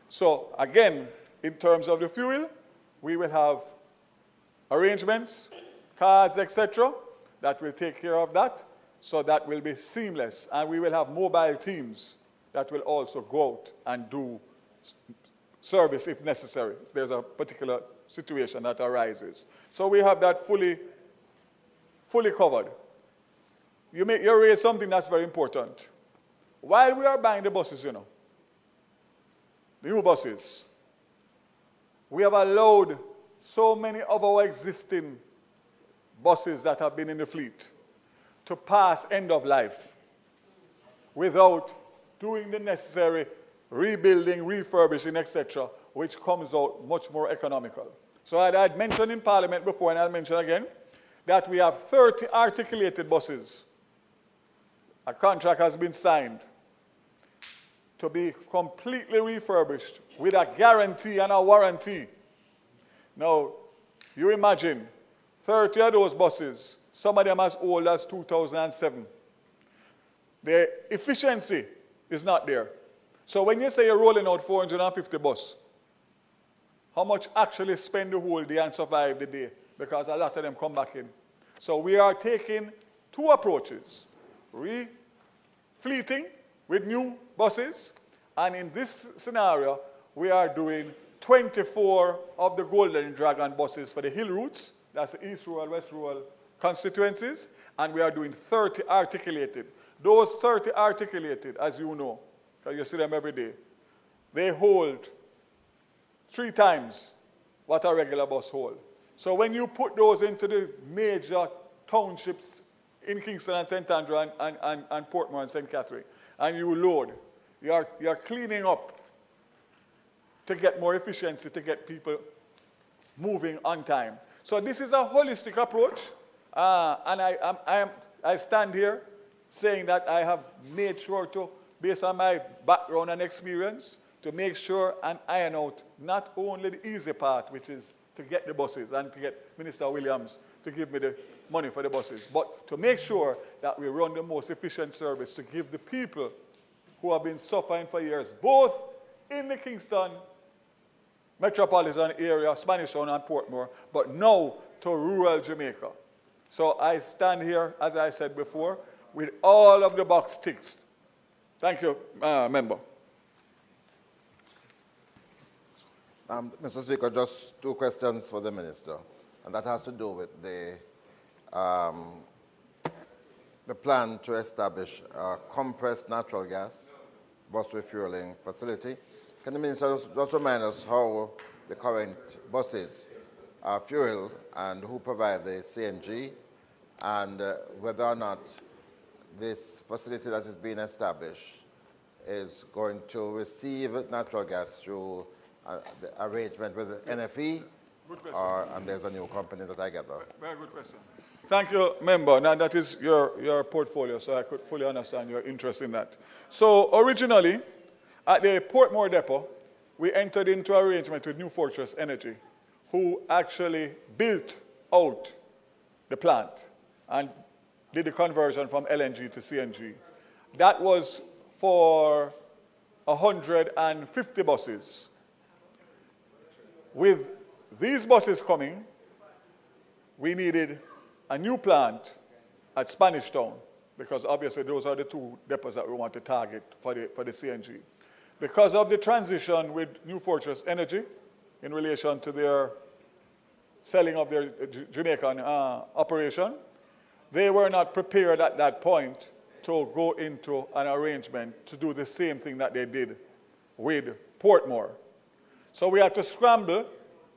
So again, in terms of the fuel, we will have arrangements, cards, etc., that will take care of that. So that will be seamless. And we will have mobile teams that will also go out and do service if necessary, if there's a particular situation that arises. So we have that fully covered. you raise something that's very important. While we are buying the buses, the new buses, we have allowed so many of our existing buses that have been in the fleet to pass end of life without doing the necessary rebuilding, refurbishing, etc., which comes out much more economical. So I'd mentioned in Parliament before, and I'll mention again, that we have 30 articulated buses. A contract has been signed to be completely refurbished with a guarantee and a warranty. Now, you imagine 30 of those buses, some of them as old as 2007. The efficiency is not there. So when you say you're rolling out 450 buses, how much actually spend the whole day and survive the day? Because a lot of them come back in. So we are taking two approaches. Fleeting with new buses, and in this scenario, we are doing 24 of the Golden Dragon buses for the hill routes, that's the East Rural, West Rural constituencies, and we are doing 30 articulated. Those 30 articulated, as you know, because you see them every day, they hold 3 times what a regular bus holds. So when you put those into the major townships in Kingston and St. Andrew and Portmore and St. Catherine, and you load, you're cleaning up to get more efficiency, to get people moving on time. So this is a holistic approach, and I stand here saying that I have made sure to, based on my background and experience, to make sure and iron out not only the easy part, which is to get the buses and to get Minister Williams to give me the money for the buses, but to make sure that we run the most efficient service to give the people who have been suffering for years, both in the Kingston metropolitan area, Spanish Town and Portmore, but now to rural Jamaica. So I stand here, as I said before, with all of the box ticked. Thank you, Member. Mr. Speaker, just 2 questions for the Minister, and that has to do with the plan to establish a compressed natural gas bus refueling facility. Can the Minister just remind us how the current buses are fueled and who provide the CNG, and whether or not this facility that is being established is going to receive natural gas through the arrangement with the NFE, and there's a new company that I gather? Very good question. Thank you, Member. Now, that is your portfolio, so I could fully understand your interest in that. So originally, at the Portmore Depot, we entered into an arrangement with New Fortress Energy, who actually built out the plant and did the conversion from LNG to CNG. That was for 150 buses. With these buses coming, we needed a new plant at Spanish Town, because obviously those are the 2 depots that we want to target for the CNG. Because of the transition with New Fortress Energy in relation to their selling of their Jamaican operation, they were not prepared at that point to go into an arrangement to do the same thing that they did with Portmore. So we had to scramble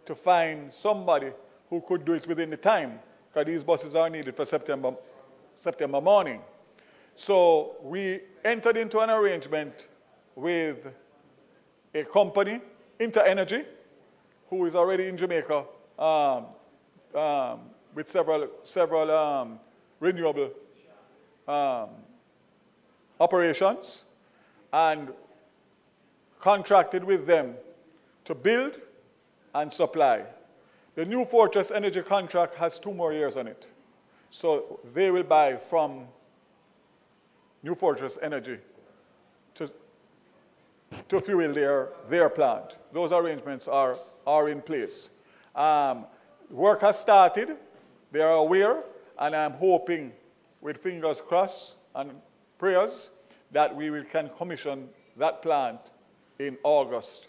to find somebody who could do it within the time, because these buses are needed for September morning. So we entered into an arrangement with a company, InterEnergy, who is already in Jamaica with several renewable operations, and contracted with them to build and supply. The New Fortress Energy contract has 2 more years on it. So they will buy from New Fortress Energy to fuel their plant. Those arrangements are in place. Work has started. They are aware, and I'm hoping, with fingers crossed and prayers, that we can commission that plant in August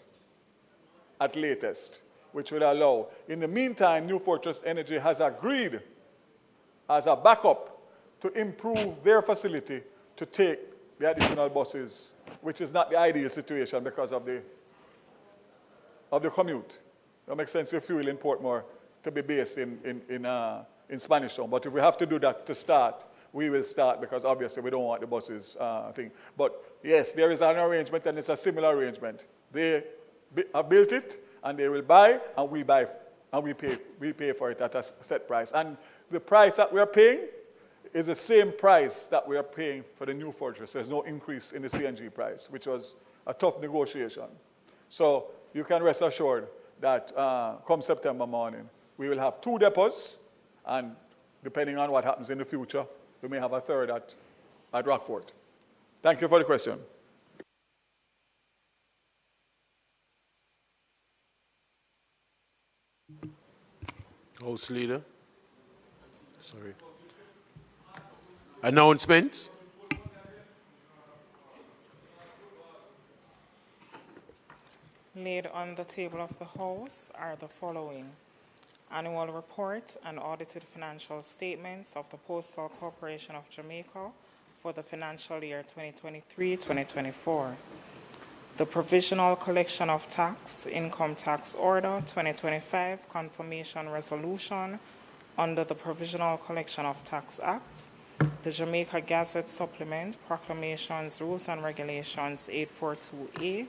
at latest, which will allow. In the meantime, New Fortress Energy has agreed as a backup to improve their facility to take the additional buses, which is not the ideal situation because of the commute. That makes sense if you will in Portmore to be based in Spanish Town. But if we have to do that to start, we will start because obviously we don't want the buses thing. But yes, there is an arrangement and it's a similar arrangement. They have built it and they will buy and we buy and we pay for it at a set price. And the price that we are paying is the same price that we are paying for the new fortress. There's no increase in the CNG price, which was a tough negotiation. So you can rest assured that come September morning, we will have 2 depots, and depending on what happens in the future, we may have a third at Rockfort. Thank you for the question. House Leader. Sorry. Announcements. Laid on the table of the House are the following: Annual Report and Audited Financial Statements of the Postal Corporation of Jamaica for the financial year 2023-2024. The Provisional Collection of Tax, Income Tax Order 2025 Confirmation Resolution under the Provisional Collection of Tax Act, the Jamaica Gazette Supplement, Proclamations, Rules and Regulations 842A,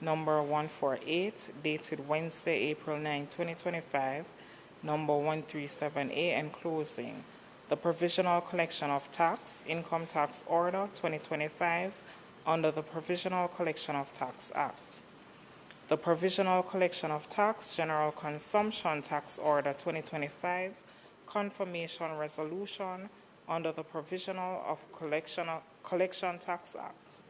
number 148, dated Wednesday, April 9, 2025, number 137A, and closing. The Provisional Collection of Tax, Income Tax Order 2025 under the Provisional Collection of Tax Act. The Provisional Collection of Tax, General Consumption Tax Order 2025, Confirmation Resolution under the Provisional of Collection Tax Act.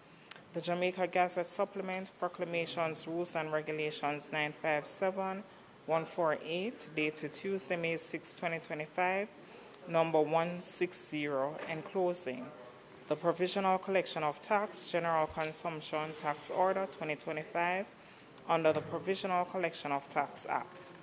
The Jamaica Gazette Supplement, Proclamations, Rules and Regulations 957-148, dated Tuesday, May 6, 2025, number 160, and closing. The Provisional Collection of Tax, General Consumption Tax Order 2025 under the Provisional Collection of Tax Act.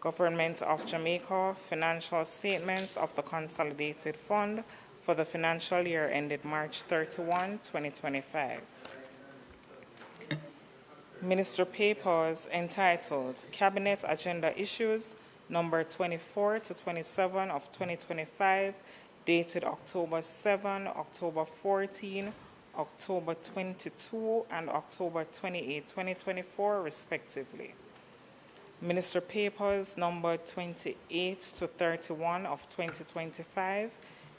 Government of Jamaica Financial Statements of the Consolidated Fund for the financial year ended March 31, 2025. Minister Papers entitled Cabinet Agenda Issues number 24 to 27 of 2025, dated October 7, October 14, October 22, and October 28, 2024, respectively. Minister Papers number 28 to 31 of 2025,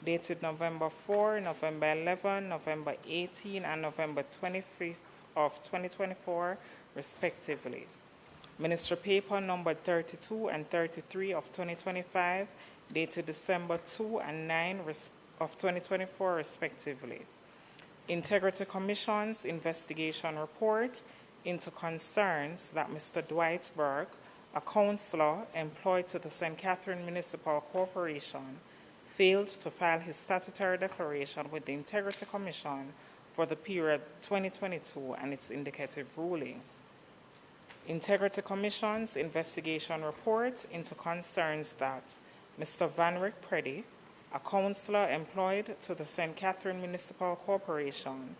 dated November 4, November 11, November 18, and November 25th of 2024, respectively. Minister Paper number 32 and 33 of 2025, dated December 2 and 9 of 2024, respectively. Integrity Commission's investigation report into concerns that Mr. Dwight Burke, a councillor employed to the St. Catherine Municipal Corporation, failed to file his statutory declaration with the Integrity Commission for the period 2022 and its indicative ruling. Integrity Commission's investigation report into concerns that Mr. Praedial, a councillor employed to the St. Catherine Municipal Corporation,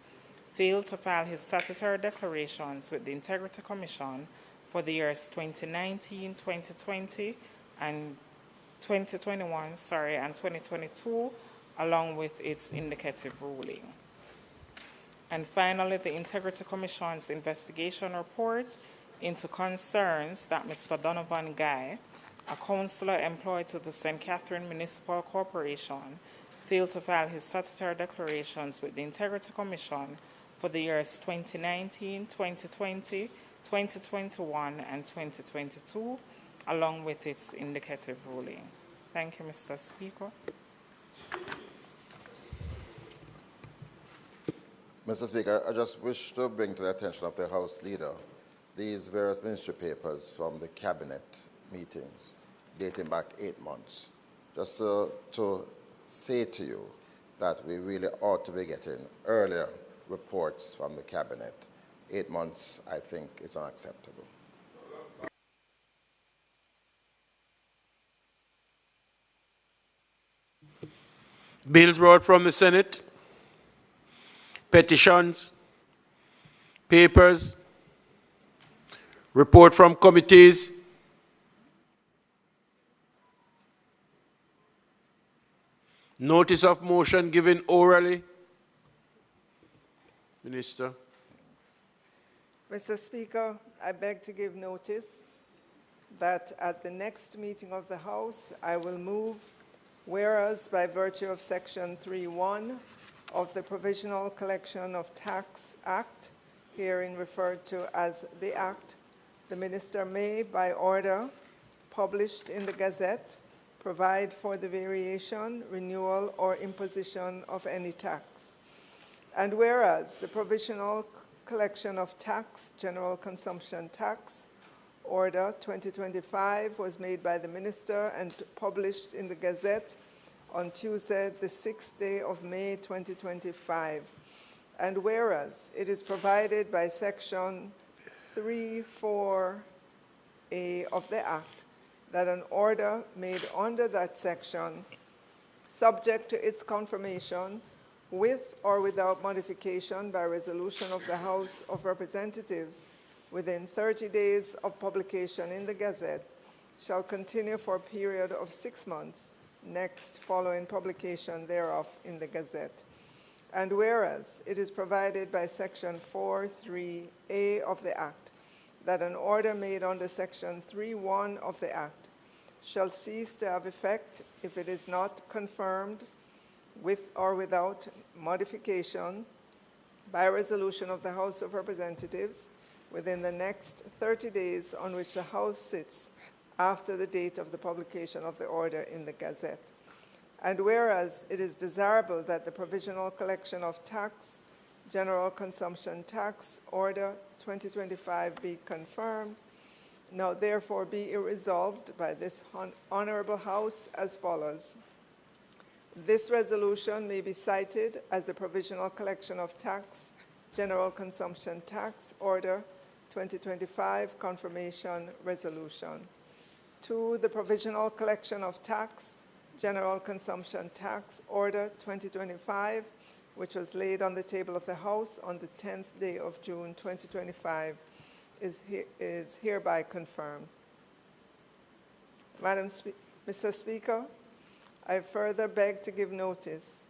failed to file his statutory declarations with the Integrity Commission for the years 2019, 2020, and 2021, and 2022, along with its indicative ruling. And finally, the Integrity Commission's investigation report into concerns that Mr. Donovan Gaye, a councillor employed to the St. Catherine Municipal Corporation, failed to file his statutory declarations with the Integrity Commission for the years 2019, 2020, 2021, and 2022, along with its indicative ruling. Thank you, Mr. Speaker. Mr. Speaker, I just wish to bring to the attention of the House Leader these various ministry papers from the Cabinet meetings dating back 8 months, just to say to you that we really ought to be getting earlier reports from the Cabinet. 8 months, I think, is unacceptable. Bills brought from the Senate, petitions, papers, report from committees, notice of motion given orally. Minister. Mr. Speaker, I beg to give notice that at the next meeting of the House, I will move, whereas by virtue of Section 3.1 of the Provisional Collection of Tax Act, herein referred to as the Act, the Minister may, by order published in the Gazette, provide for the variation, renewal, or imposition of any tax. And whereas the Provisional Collection of Tax, General Consumption Tax, Order 2025 was made by the Minister and published in the Gazette on Tuesday, the 6th day of May 2025. And whereas it is provided by Section 3.4a of the Act that an order made under that section, subject to its confirmation with or without modification by resolution of the House of Representatives within 30 days of publication in the Gazette, shall continue for a period of 6 months, next following publication thereof in the Gazette. And whereas it is provided by Section 4.3a of the Act that an order made under Section 3.1 of the Act shall cease to have effect if it is not confirmed with or without modification by resolution of the House of Representatives within the next 30 days on which the House sits after the date of the publication of the order in the Gazette. And whereas it is desirable that the Provisional Collection of Tax, General Consumption Tax Order 2025 be confirmed, now therefore be it resolved by this Honorable House as follows. This resolution may be cited as the Provisional Collection of Tax, General Consumption Tax Order 2025 Confirmation Resolution. 2. The Provisional Collection of Tax, General Consumption Tax Order 2025, which was laid on the table of the House on the 10th day of June 2025, is hereby confirmed. Mr. Speaker, I further beg to give notice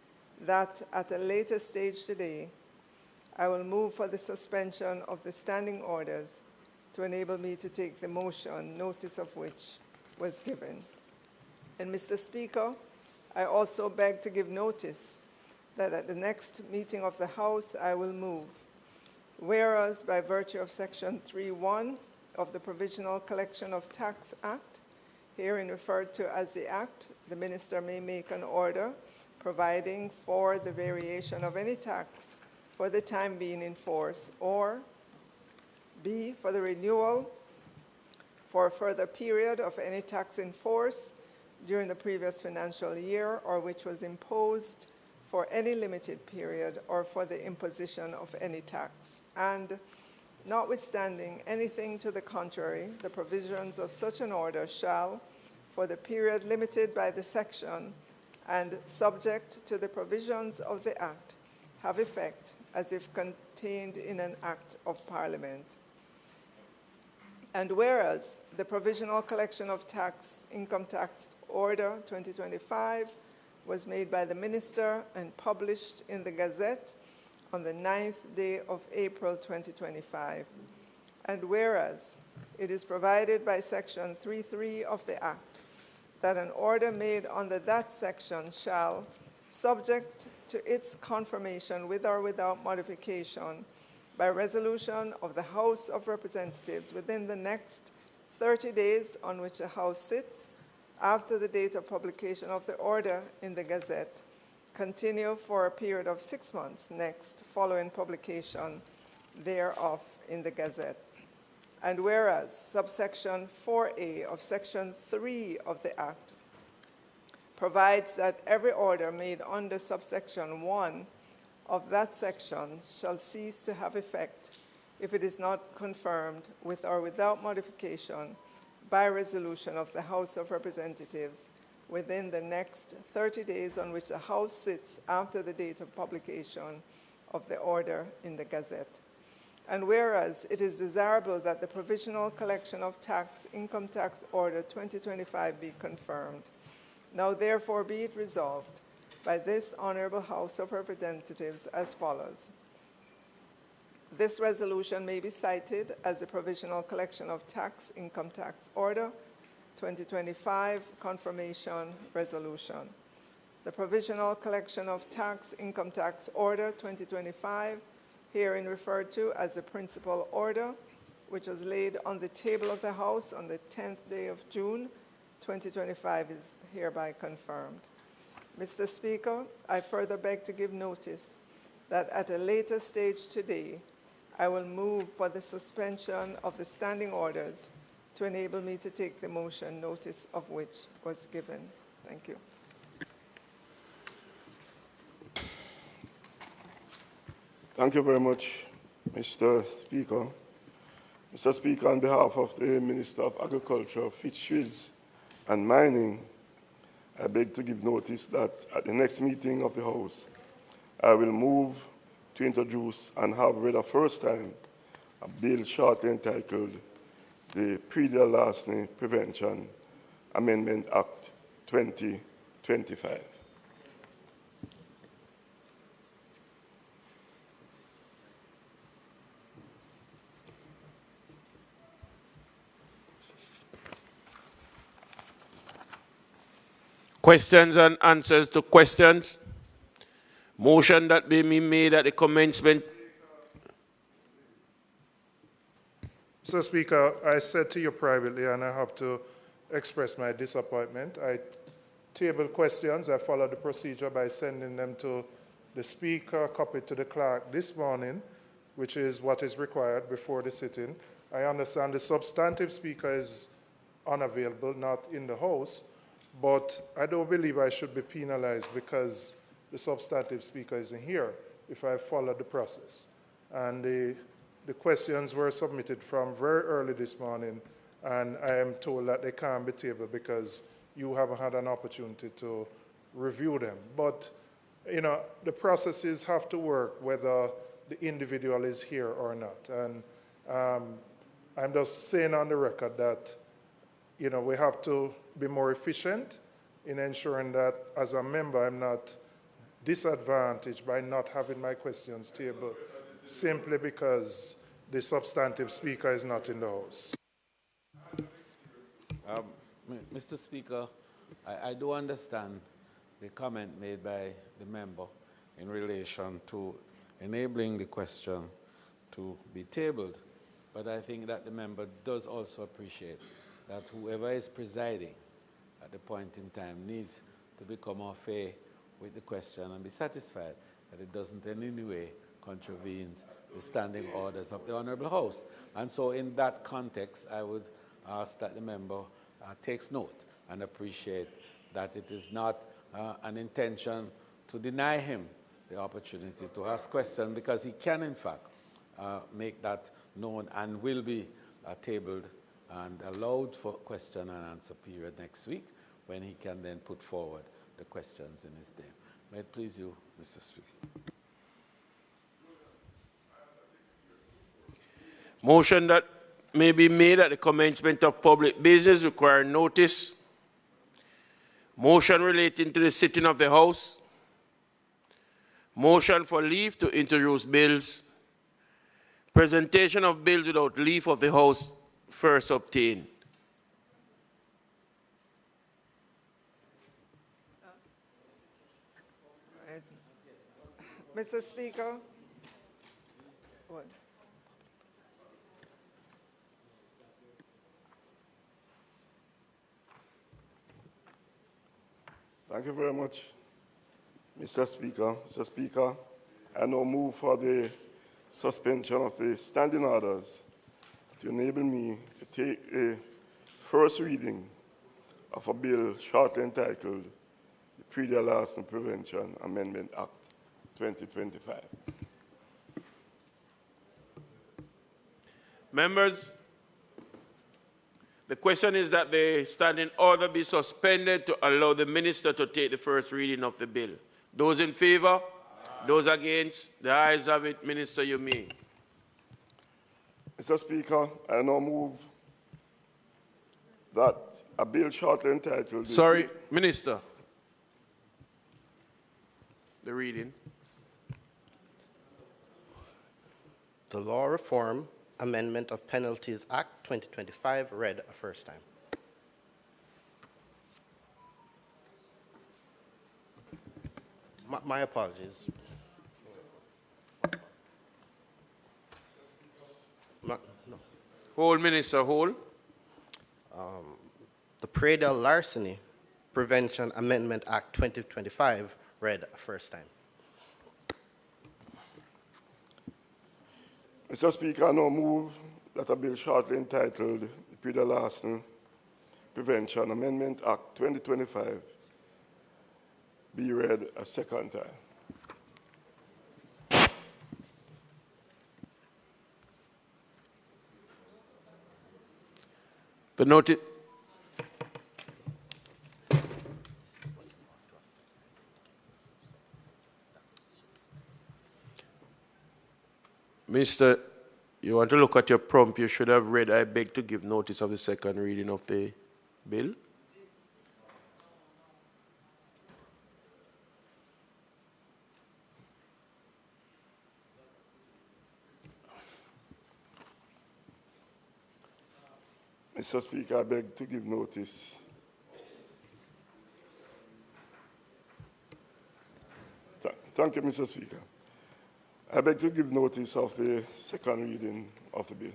that at a later stage today, I will move for the suspension of the standing orders to enable me to take the motion, notice of which was given. And Mr. Speaker, I also beg to give notice that at the next meeting of the House, I will move, whereas by virtue of Section 3.1 of the Provisional Collection of Tax Act, herein referred to as the Act, the Minister may make an order providing for the variation of any tax for the time being in force, or B, for the renewal for a further period of any tax in force during the previous financial year, or which was imposed for any limited period, or for the imposition of any tax. And notwithstanding anything to the contrary, the provisions of such an order shall, for the period limited by the section and subject to the provisions of the Act, have effect as if contained in an Act of Parliament. And whereas the Provisional Collection of Tax, Income Tax Order 2025 was made by the Minister and published in the Gazette on the 9th day of April 2025. And whereas it is provided by Section 3.3 of the Act that an order made under that section shall, subject to its confirmation with or without modification by resolution of the House of Representatives within the next 30 days on which the House sits after the date of publication of the order in the Gazette, continue for a period of 6 months next following publication thereof in the Gazette. And whereas subsection 4A of section 3 of the Act provides that every order made under subsection 1 of that section shall cease to have effect if it is not confirmed with or without modification by resolution of the House of Representatives within the next 30 days on which the House sits after the date of publication of the order in the Gazette. And whereas it is desirable that the Provisional Collection of Tax, Income Tax Order 2025 be confirmed, now therefore be it resolved by this Honorable House of Representatives as follows. This resolution may be cited as the Provisional Collection of Tax, Income Tax Order 2025 Confirmation Resolution. The Provisional Collection of Tax, Income Tax Order 2025, herein referred to as the Principal Order, which was laid on the table of the House on the 10th day of June 2025, is hereby confirmed. Mr. Speaker, I further beg to give notice that at a later stage today, I will move for the suspension of the standing orders to enable me to take the motion, notice of which was given. Thank you. Thank you very much, Mr. Speaker. Mr. Speaker, on behalf of the Minister of Agriculture, Fisheries and Mining, I beg to give notice that at the next meeting of the House, I will move to introduce and have read a first time a bill shortly entitled the Praedial Larceny Prevention Amendment Act 2025. Questions and answers to questions. Motion that may be made at the commencement. Mr. Speaker, I said to you privately, and I have to express my disappointment. I tabled questions. I followed the procedure by sending them to the Speaker, copied to the clerk this morning, which is what is required before the sitting. I understand the substantive Speaker is unavailable, not in the House, but I don't believe I should be penalized because the substantive Speaker isn't here if I follow the process. And the questions were submitted from very early this morning, and I am told that they can't be tabled because you haven't had an opportunity to review them. But, you know, the processes have to work whether the individual is here or not. And I'm just saying on the record that, you know, we have to be more efficient in ensuring that as a member I'm not disadvantaged by not having my questions tabled simply because the substantive Speaker is not in the House. Mr. Speaker, I do understand the comment made by the member in relation to enabling the question to be tabled, but I think that the member does also appreciate that whoever is presiding at the point in time needs to become more fair with the question and be satisfied that it doesn't in any way contravenes the standing orders of the Honourable House. And so in that context, I would ask that the member takes note and appreciate that it is not an intention to deny him the opportunity to ask questions, because he can, in fact, make that known and will be tabled and allowed for question and answer period next week, when he can then put forward the questions in his name. May it please you, Mr. Speaker. Motion that may be made at the commencement of public business requiring notice. Motion relating to the sitting of the House. Motion for leave to introduce bills. Presentation of bills without leave of the House first obtained. Mr. Speaker. What? Thank you very much, Mr. Speaker. Mr. Speaker, I now move for the suspension of the standing orders to enable me to take a first reading of a bill shortly entitled the Praedial Larceny Prevention Amendment Act 2025. Members, The question is that the standing order be suspended to allow the minister to take the first reading of the bill. Those in favor? Those against? The ayes have it. Minister, you may. Mr. Speaker, I now move that a bill shortly entitled... Sorry, Minister. The reading. The Law Reform Amendment of Penalties Act 2025 read a first time. My apologies. No. Hold, Minister, hold. The Praedial Larceny Prevention Amendment Act 2025 read a first time. Mr. Speaker, I now move that a bill shortly entitled the Praedial Larceny Prevention Amendment Act 2025 be read a second time. The notice. Minister, you want to look at your prompt, you should have read, I beg to give notice of the second reading of the bill. Mr. Speaker, I beg to give notice. Thank you, Mr. Speaker. I beg to give notice of the second reading of the bill.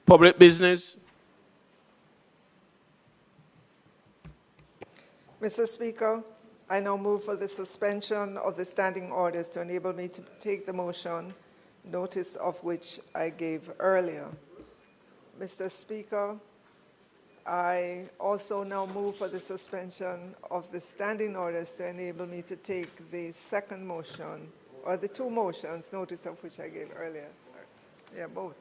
Public business. Mr. Speaker, I now move for the suspension of the standing orders to enable me to take the motion, notice of which I gave earlier. Mr. Speaker, I also now move for the suspension of the standing orders to enable me to take the second motion, or the two motions, notice of which I gave earlier. Sorry. Yeah, both.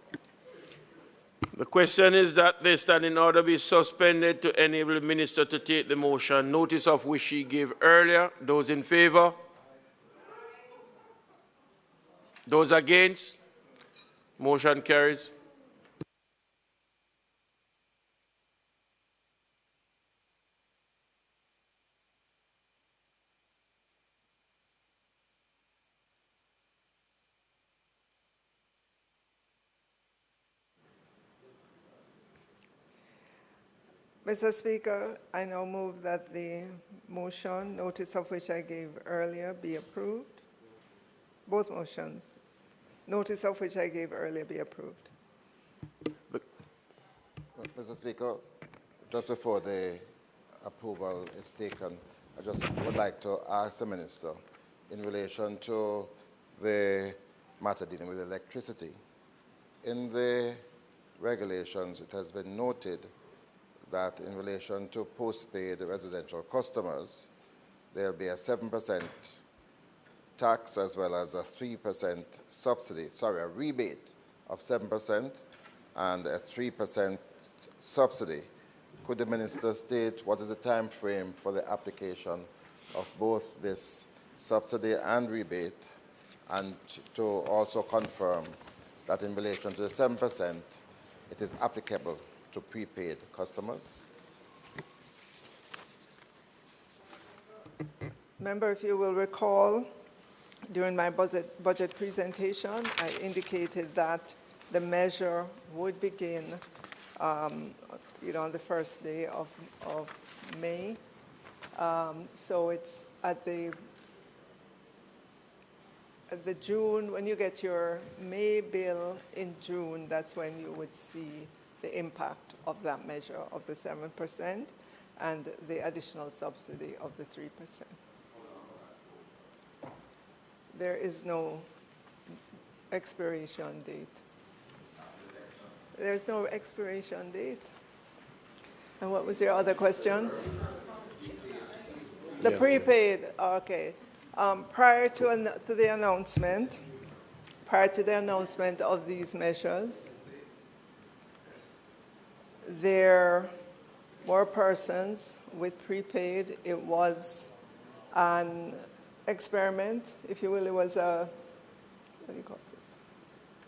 The question is that the standing order be suspended to enable the minister to take the motion, notice of which she gave earlier. Those in favor? Those against? Motion carries. Mr. Speaker, I now move that the motion, notice of which I gave earlier, be approved. Both motions, notice of which I gave earlier, be approved. Mr. Speaker, just before the approval is taken, I just would like to ask the Minister in relation to the matter dealing with electricity. In the regulations, it has been noted that in relation to postpaid residential customers, there'll be a 7% tax as well as a 3% subsidy, a rebate of 7% and a 3% subsidy. Could the Minister state what is the time frame for the application of both this subsidy and rebate, and to also confirm that in relation to the 7%, it is applicable to prepaid customers? Member, if you will recall, during my budget presentation, I indicated that the measure would begin on the first day of May. So it's at the June, when you get your May bill in June, that's when you would see the impact of that measure of the 7% and the additional subsidy of the 3%. There is no expiration date. There's no expiration date. And what was your other question? The prepaid, okay. Prior to the announcement of these measures, there were persons with prepaid. It was an experiment, if you will. It was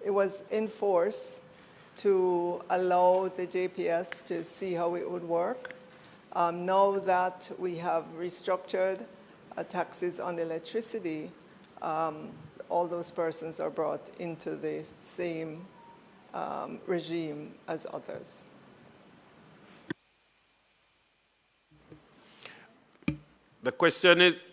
it was in force to allow the JPS to see how it would work. Now that we have restructured taxes on electricity, all those persons are brought into the same regime as others. The question is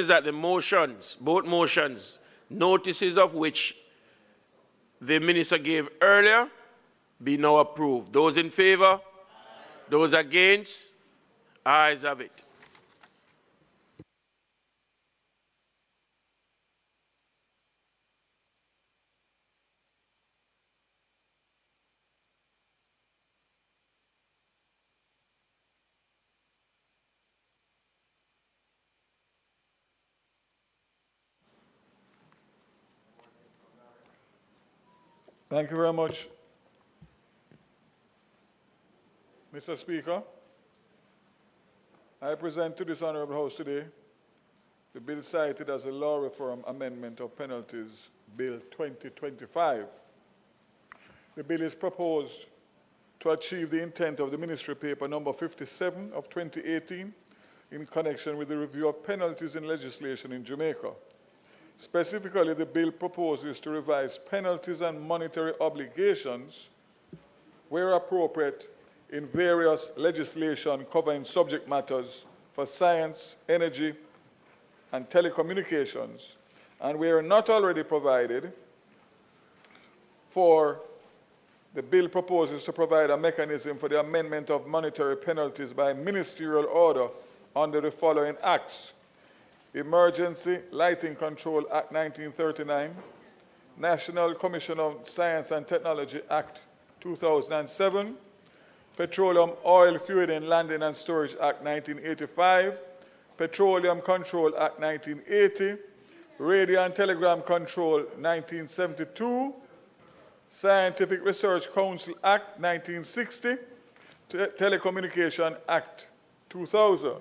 that the motions, both motions, notices of which the minister gave earlier, be now approved. Those in favor? Those against? Ayes have it. Thank you very much, Mr. Speaker. I present to this Honourable House today the bill cited as a Law Reform Amendment of Penalties, Bill 2025. The bill is proposed to achieve the intent of the Ministry Paper number 57 of 2018 in connection with the review of penalties in legislation in Jamaica. Specifically, the bill proposes to revise penalties and monetary obligations where appropriate in various legislation covering subject matters for science, energy, and telecommunications, and where not already provided for. The bill proposes to provide a mechanism for the amendment of monetary penalties by ministerial order under the following acts: Emergency Lighting Control Act 1939, National Commission on Science and Technology Act 2007, Petroleum Oil, Fuel and Landing and Storage Act 1985, Petroleum Control Act 1980, Radio and Telegram Control 1972, Scientific Research Council Act 1960, Telecommunications Act 2000.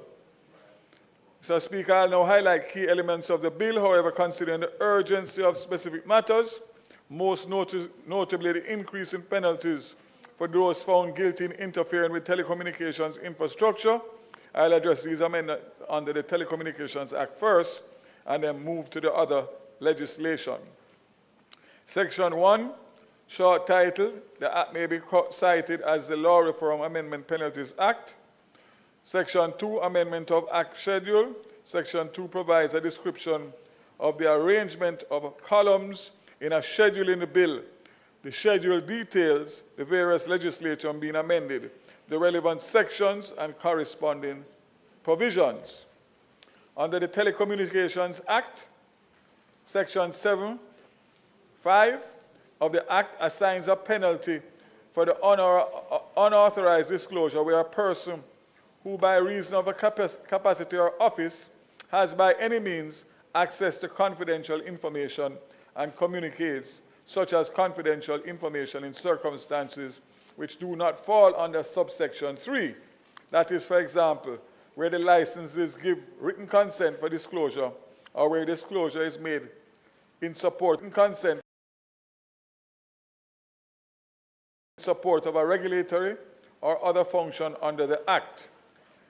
Mr. Speaker, I'll now highlight key elements of the bill, however, considering the urgency of specific matters, most notably the increase in penalties for those found guilty in interfering with telecommunications infrastructure. I'll address these amendments under the Telecommunications Act first, and then move to the other legislation. Section 1, short title, the Act may be cited as the Law Reform Amendment Penalties Act. Section 2, Amendment of Act Schedule. Section 2 provides a description of the arrangement of columns in a schedule in the bill. The schedule details the various legislation being amended, the relevant sections and corresponding provisions. Under the Telecommunications Act, Section 7(5) of the Act assigns a penalty for the unauthorized disclosure where a person who by reason of a capacity or office has by any means access to confidential information and communicates such as confidential information in circumstances which do not fall under subsection 3. That is, for example, where the licenses give written consent for disclosure or where disclosure is made in support of consent in support of a regulatory or other function under the Act.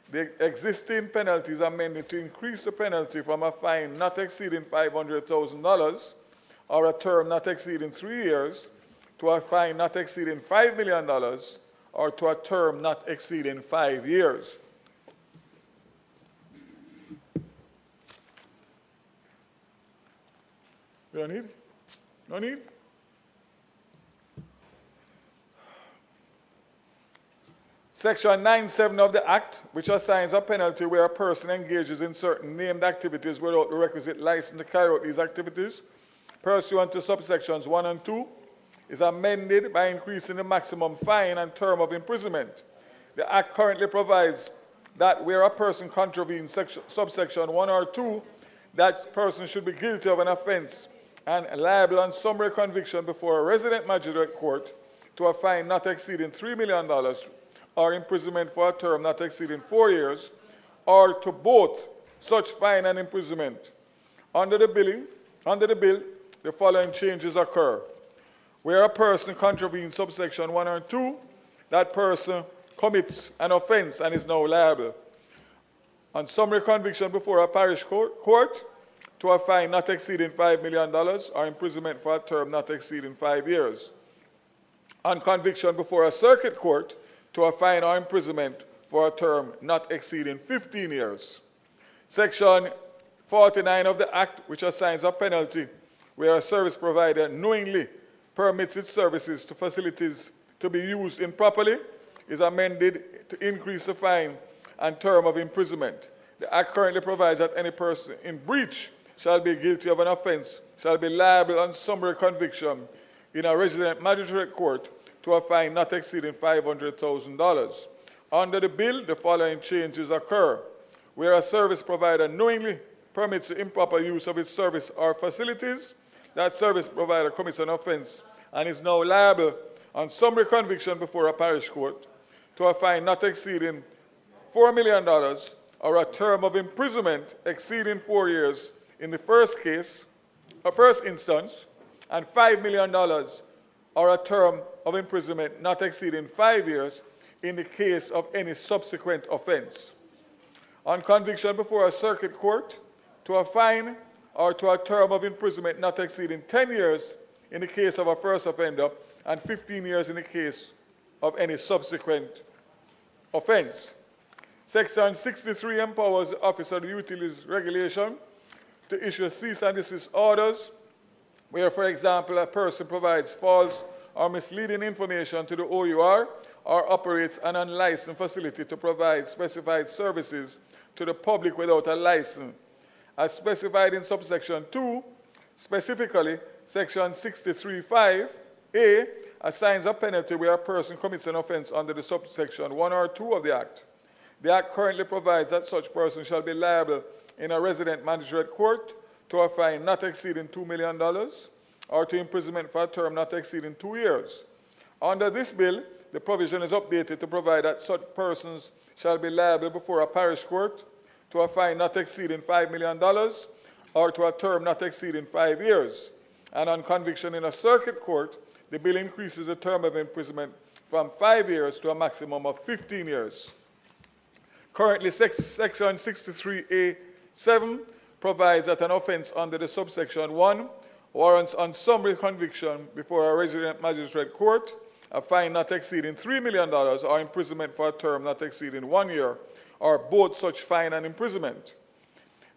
The existing penalties are amended to increase the penalty from a fine not exceeding $500,000 or a term not exceeding 3 years to a fine not exceeding $5 million or to a term not exceeding 5 years. We don't need? No need? Section 9(7) of the Act, which assigns a penalty where a person engages in certain named activities without the requisite license to carry out these activities, pursuant to subsections 1 and 2 is amended by increasing the maximum fine and term of imprisonment. The Act currently provides that where a person contravenes subsection 1 or 2, that person should be guilty of an offense and liable on summary conviction before a resident magistrate court to a fine not exceeding $3 million or imprisonment for a term not exceeding 4 years, or to both such fine and imprisonment. Under the bill, the following changes occur. Where a person contravenes subsection 1 or 2, that person commits an offense and is now liable on summary conviction before a parish court to a fine not exceeding $5 million or imprisonment for a term not exceeding 5 years. On conviction before a circuit court to a fine or imprisonment for a term not exceeding 15 years. Section 49 of the Act, which assigns a penalty where a service provider knowingly permits its services to facilities to be used improperly, is amended to increase the fine and term of imprisonment. The Act currently provides that any person in breach shall be guilty of an offense, shall be liable on summary conviction in a resident magistrate court to a fine not exceeding $500,000. Under the bill, the following changes occur. Where a service provider knowingly permits the improper use of its service or facilities, that service provider commits an offense and is now liable on summary conviction before a parish court to a fine not exceeding $4 million or a term of imprisonment exceeding 4 years in the first instance, and $5 million or a term of imprisonment not exceeding 5 years in the case of any subsequent offense. On conviction before a circuit court, to a fine or to a term of imprisonment not exceeding 10 years in the case of a first offender and 15 years in the case of any subsequent offense. Section 63 empowers the Office of the Utilities Regulation to issue cease and desist orders where, for example, a person provides false or misleading information to the OUR or operates an unlicensed facility to provide specified services to the public without a license. As specified in subsection 2, specifically, section 63(5)(a) assigns a penalty where a person commits an offense under the subsection 1 or 2 of the Act. The Act currently provides that such person shall be liable in a resident magistrate court to a fine not exceeding $2 million or to imprisonment for a term not exceeding 2 years. Under this bill, the provision is updated to provide that such persons shall be liable before a parish court to a fine not exceeding $5 million or to a term not exceeding 5 years. And on conviction in a circuit court, the bill increases the term of imprisonment from 5 years to a maximum of 15 years. Currently, section 63(a)(7) provides that an offense under the subsection 1 warrants on summary conviction before a resident magistrate court a fine not exceeding $3 million or imprisonment for a term not exceeding 1 year, or both such fine and imprisonment.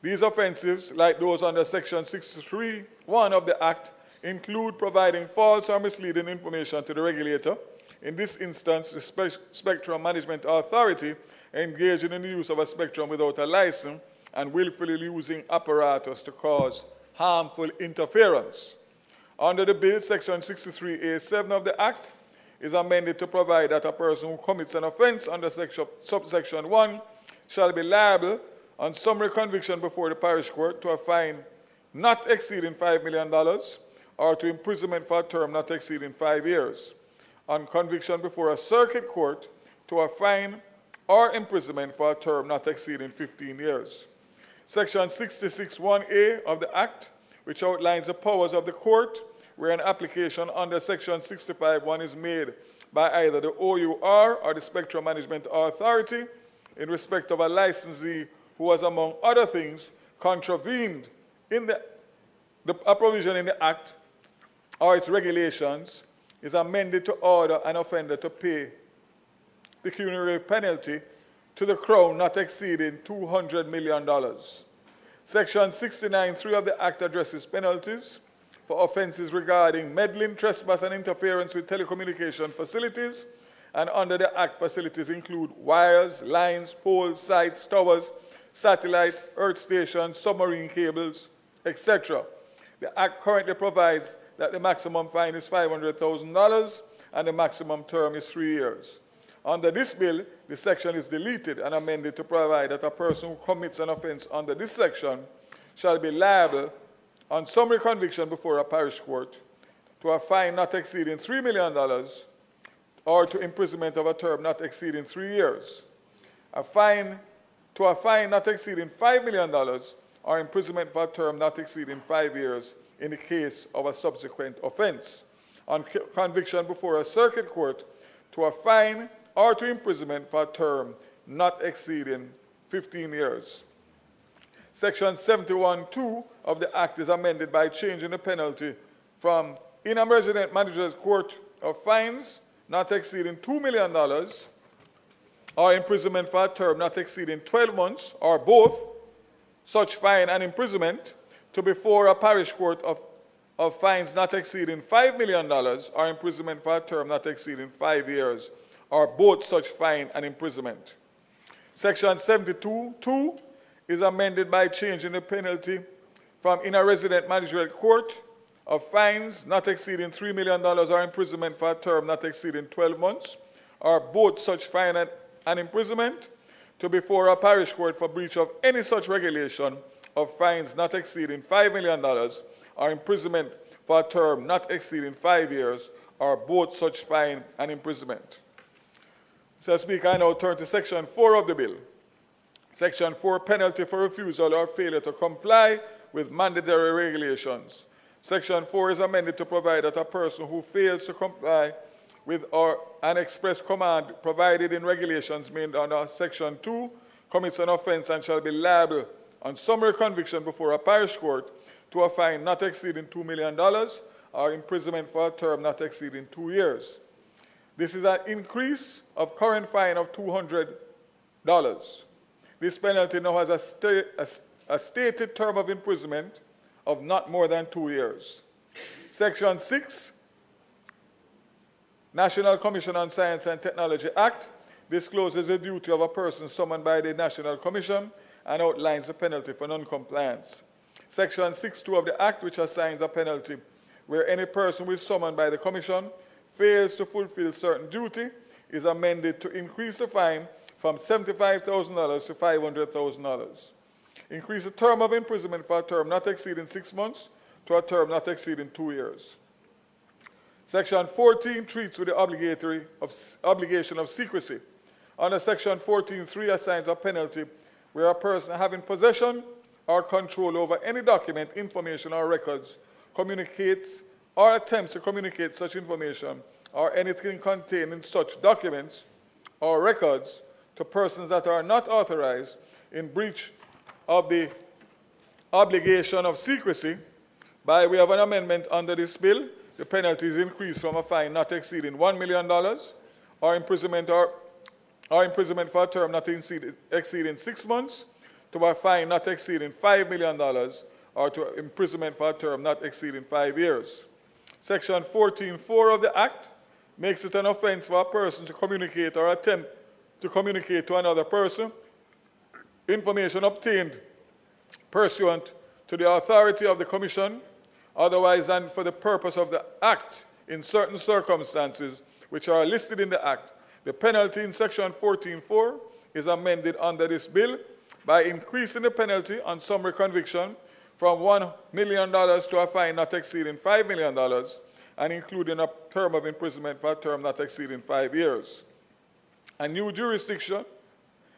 These offenses, like those under section 63(1) of the Act, include providing false or misleading information to the regulator. In this instance, the Spectrum Management Authority engaging in the use of a spectrum without a license and willfully using apparatus to cause harmful interference. Under the bill, section 63(a)(7) of the Act is amended to provide that a person who commits an offense under subsection 1 shall be liable on summary conviction before the parish court to a fine not exceeding $5 million or to imprisonment for a term not exceeding 5 years. On conviction before a circuit court to a fine or imprisonment for a term not exceeding 15 years. Section 66(1)(a) of the Act, which outlines the powers of the court where an application under section 65(1) is made by either the OUR or the Spectrum Management Authority in respect of a licensee who has, among other things, contravened in a provision in the Act or its regulations, is amended to order an offender to pay pecuniary penalty to the Crown not exceeding $200 million. Section 69(3) of the Act addresses penalties for offenses regarding meddling, trespass, and interference with telecommunication facilities, and under the Act, facilities include wires, lines, poles, sites, towers, satellite, earth stations, submarine cables, etc. The Act currently provides that the maximum fine is $500,000 and the maximum term is 3 years. Under this bill, the section is deleted and amended to provide that a person who commits an offense under this section shall be liable on summary conviction before a parish court to a fine not exceeding $3 million or to imprisonment of a term not exceeding 3 years. A fine not exceeding $5 million or imprisonment for a term not exceeding 5 years in the case of a subsequent offense. On conviction before a circuit court, to a fine or to imprisonment for a term not exceeding 15 years. Section 71(2) of the Act is amended by changing the penalty from in a resident magistrate's court of fines not exceeding $2 million or imprisonment for a term not exceeding 12 months, or both such fine and imprisonment, to before a parish court of fines not exceeding $5 million or imprisonment for a term not exceeding 5 years, or both such fine and imprisonment. Section 72(2) is amended by changing the penalty from in a resident magistrate court of fines not exceeding $3 million or imprisonment for a term not exceeding 12 months, or both such fine and imprisonment, to before a parish court for breach of any such regulation of fines not exceeding $5 million or imprisonment for a term not exceeding 5 years, or both such fine and imprisonment. Mr. Speaker, I now turn to Section 4 of the bill. Section 4, penalty for refusal or failure to comply with mandatory regulations. Section 4 is amended to provide that a person who fails to comply with an express command provided in regulations made under Section 2 commits an offense and shall be liable on summary conviction before a parish court to a fine not exceeding $2 million or imprisonment for a term not exceeding 2 years. This is an increase of current fine of $200. This penalty now has a stated term of imprisonment of not more than 2 years. Section 6, National Commission on Science and Technology Act, discloses the duty of a person summoned by the National Commission and outlines the penalty for noncompliance. Section 6(2) of the Act, which assigns a penalty where any person who is summoned by the Commission fails to fulfill certain duty, is amended to increase the fine from $75,000 to $500,000. Increase the term of imprisonment for a term not exceeding 6 months to a term not exceeding 2 years. Section 14 treats with the obligation of secrecy. Under Section 14(3) assigns a penalty where a person having possession or control over any document, information, or records communicates or attempts to communicate such information or anything contained in such documents or records to persons that are not authorized in breach of the obligation of secrecy. By way of an amendment under this bill, the penalty is increased from a fine not exceeding $1 million or imprisonment for a term not exceeding 6 months to a fine not exceeding $5 million or to imprisonment for a term not exceeding 5 years. Section 14(4) of the Act makes it an offense for a person to communicate or attempt to communicate to another person information obtained pursuant to the authority of the Commission, otherwise than for the purpose of the Act in certain circumstances which are listed in the Act. The penalty in Section 14(4) is amended under this bill by increasing the penalty on summary conviction from $1 million to a fine not exceeding $5 million and including a term of imprisonment for a term not exceeding 5 years. A new jurisdiction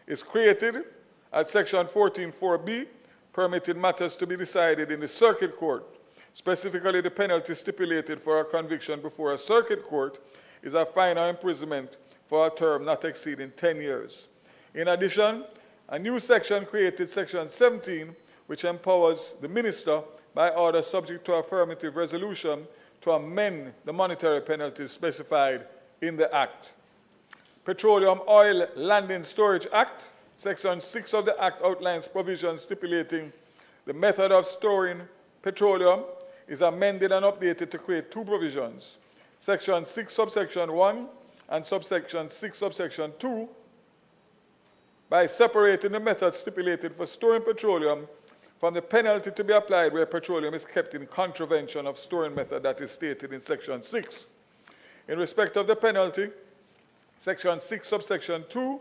is created at Section 14(4)(b), permitting matters to be decided in the circuit court. Specifically, the penalty stipulated for a conviction before a circuit court is a fine or imprisonment for a term not exceeding 10 years. In addition, a new section created, Section 17, which empowers the minister by order subject to affirmative resolution to amend the monetary penalties specified in the Act. Petroleum Oil Landing Storage Act, Section 6 of the Act outlines provisions stipulating the method of storing petroleum, is amended and updated to create two provisions. Section 6 subsection 1 and subsection 6 subsection 2, by separating the method stipulated for storing petroleum from the penalty to be applied where petroleum is kept in contravention of storing method that is stated in Section 6. In respect of the penalty, Section 6, subsection 2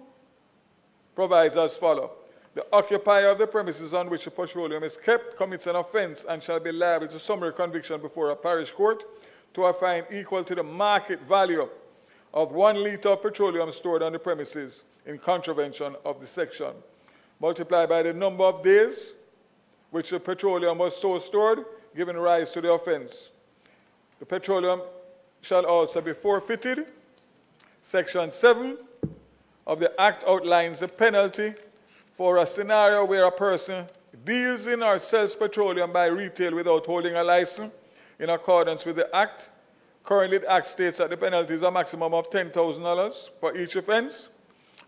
provides as follows. The occupier of the premises on which the petroleum is kept commits an offence and shall be liable to summary conviction before a parish court to a fine equal to the market value of 1 litre of petroleum stored on the premises in contravention of the section, multiplied by the number of days which the petroleum was so stored, giving rise to the offence. The petroleum shall also be forfeited. Section 7 of the Act outlines the penalty for a scenario where a person deals in or sells petroleum by retail without holding a license in accordance with the Act. Currently, the Act states that the penalty is a maximum of $10,000 for each offence.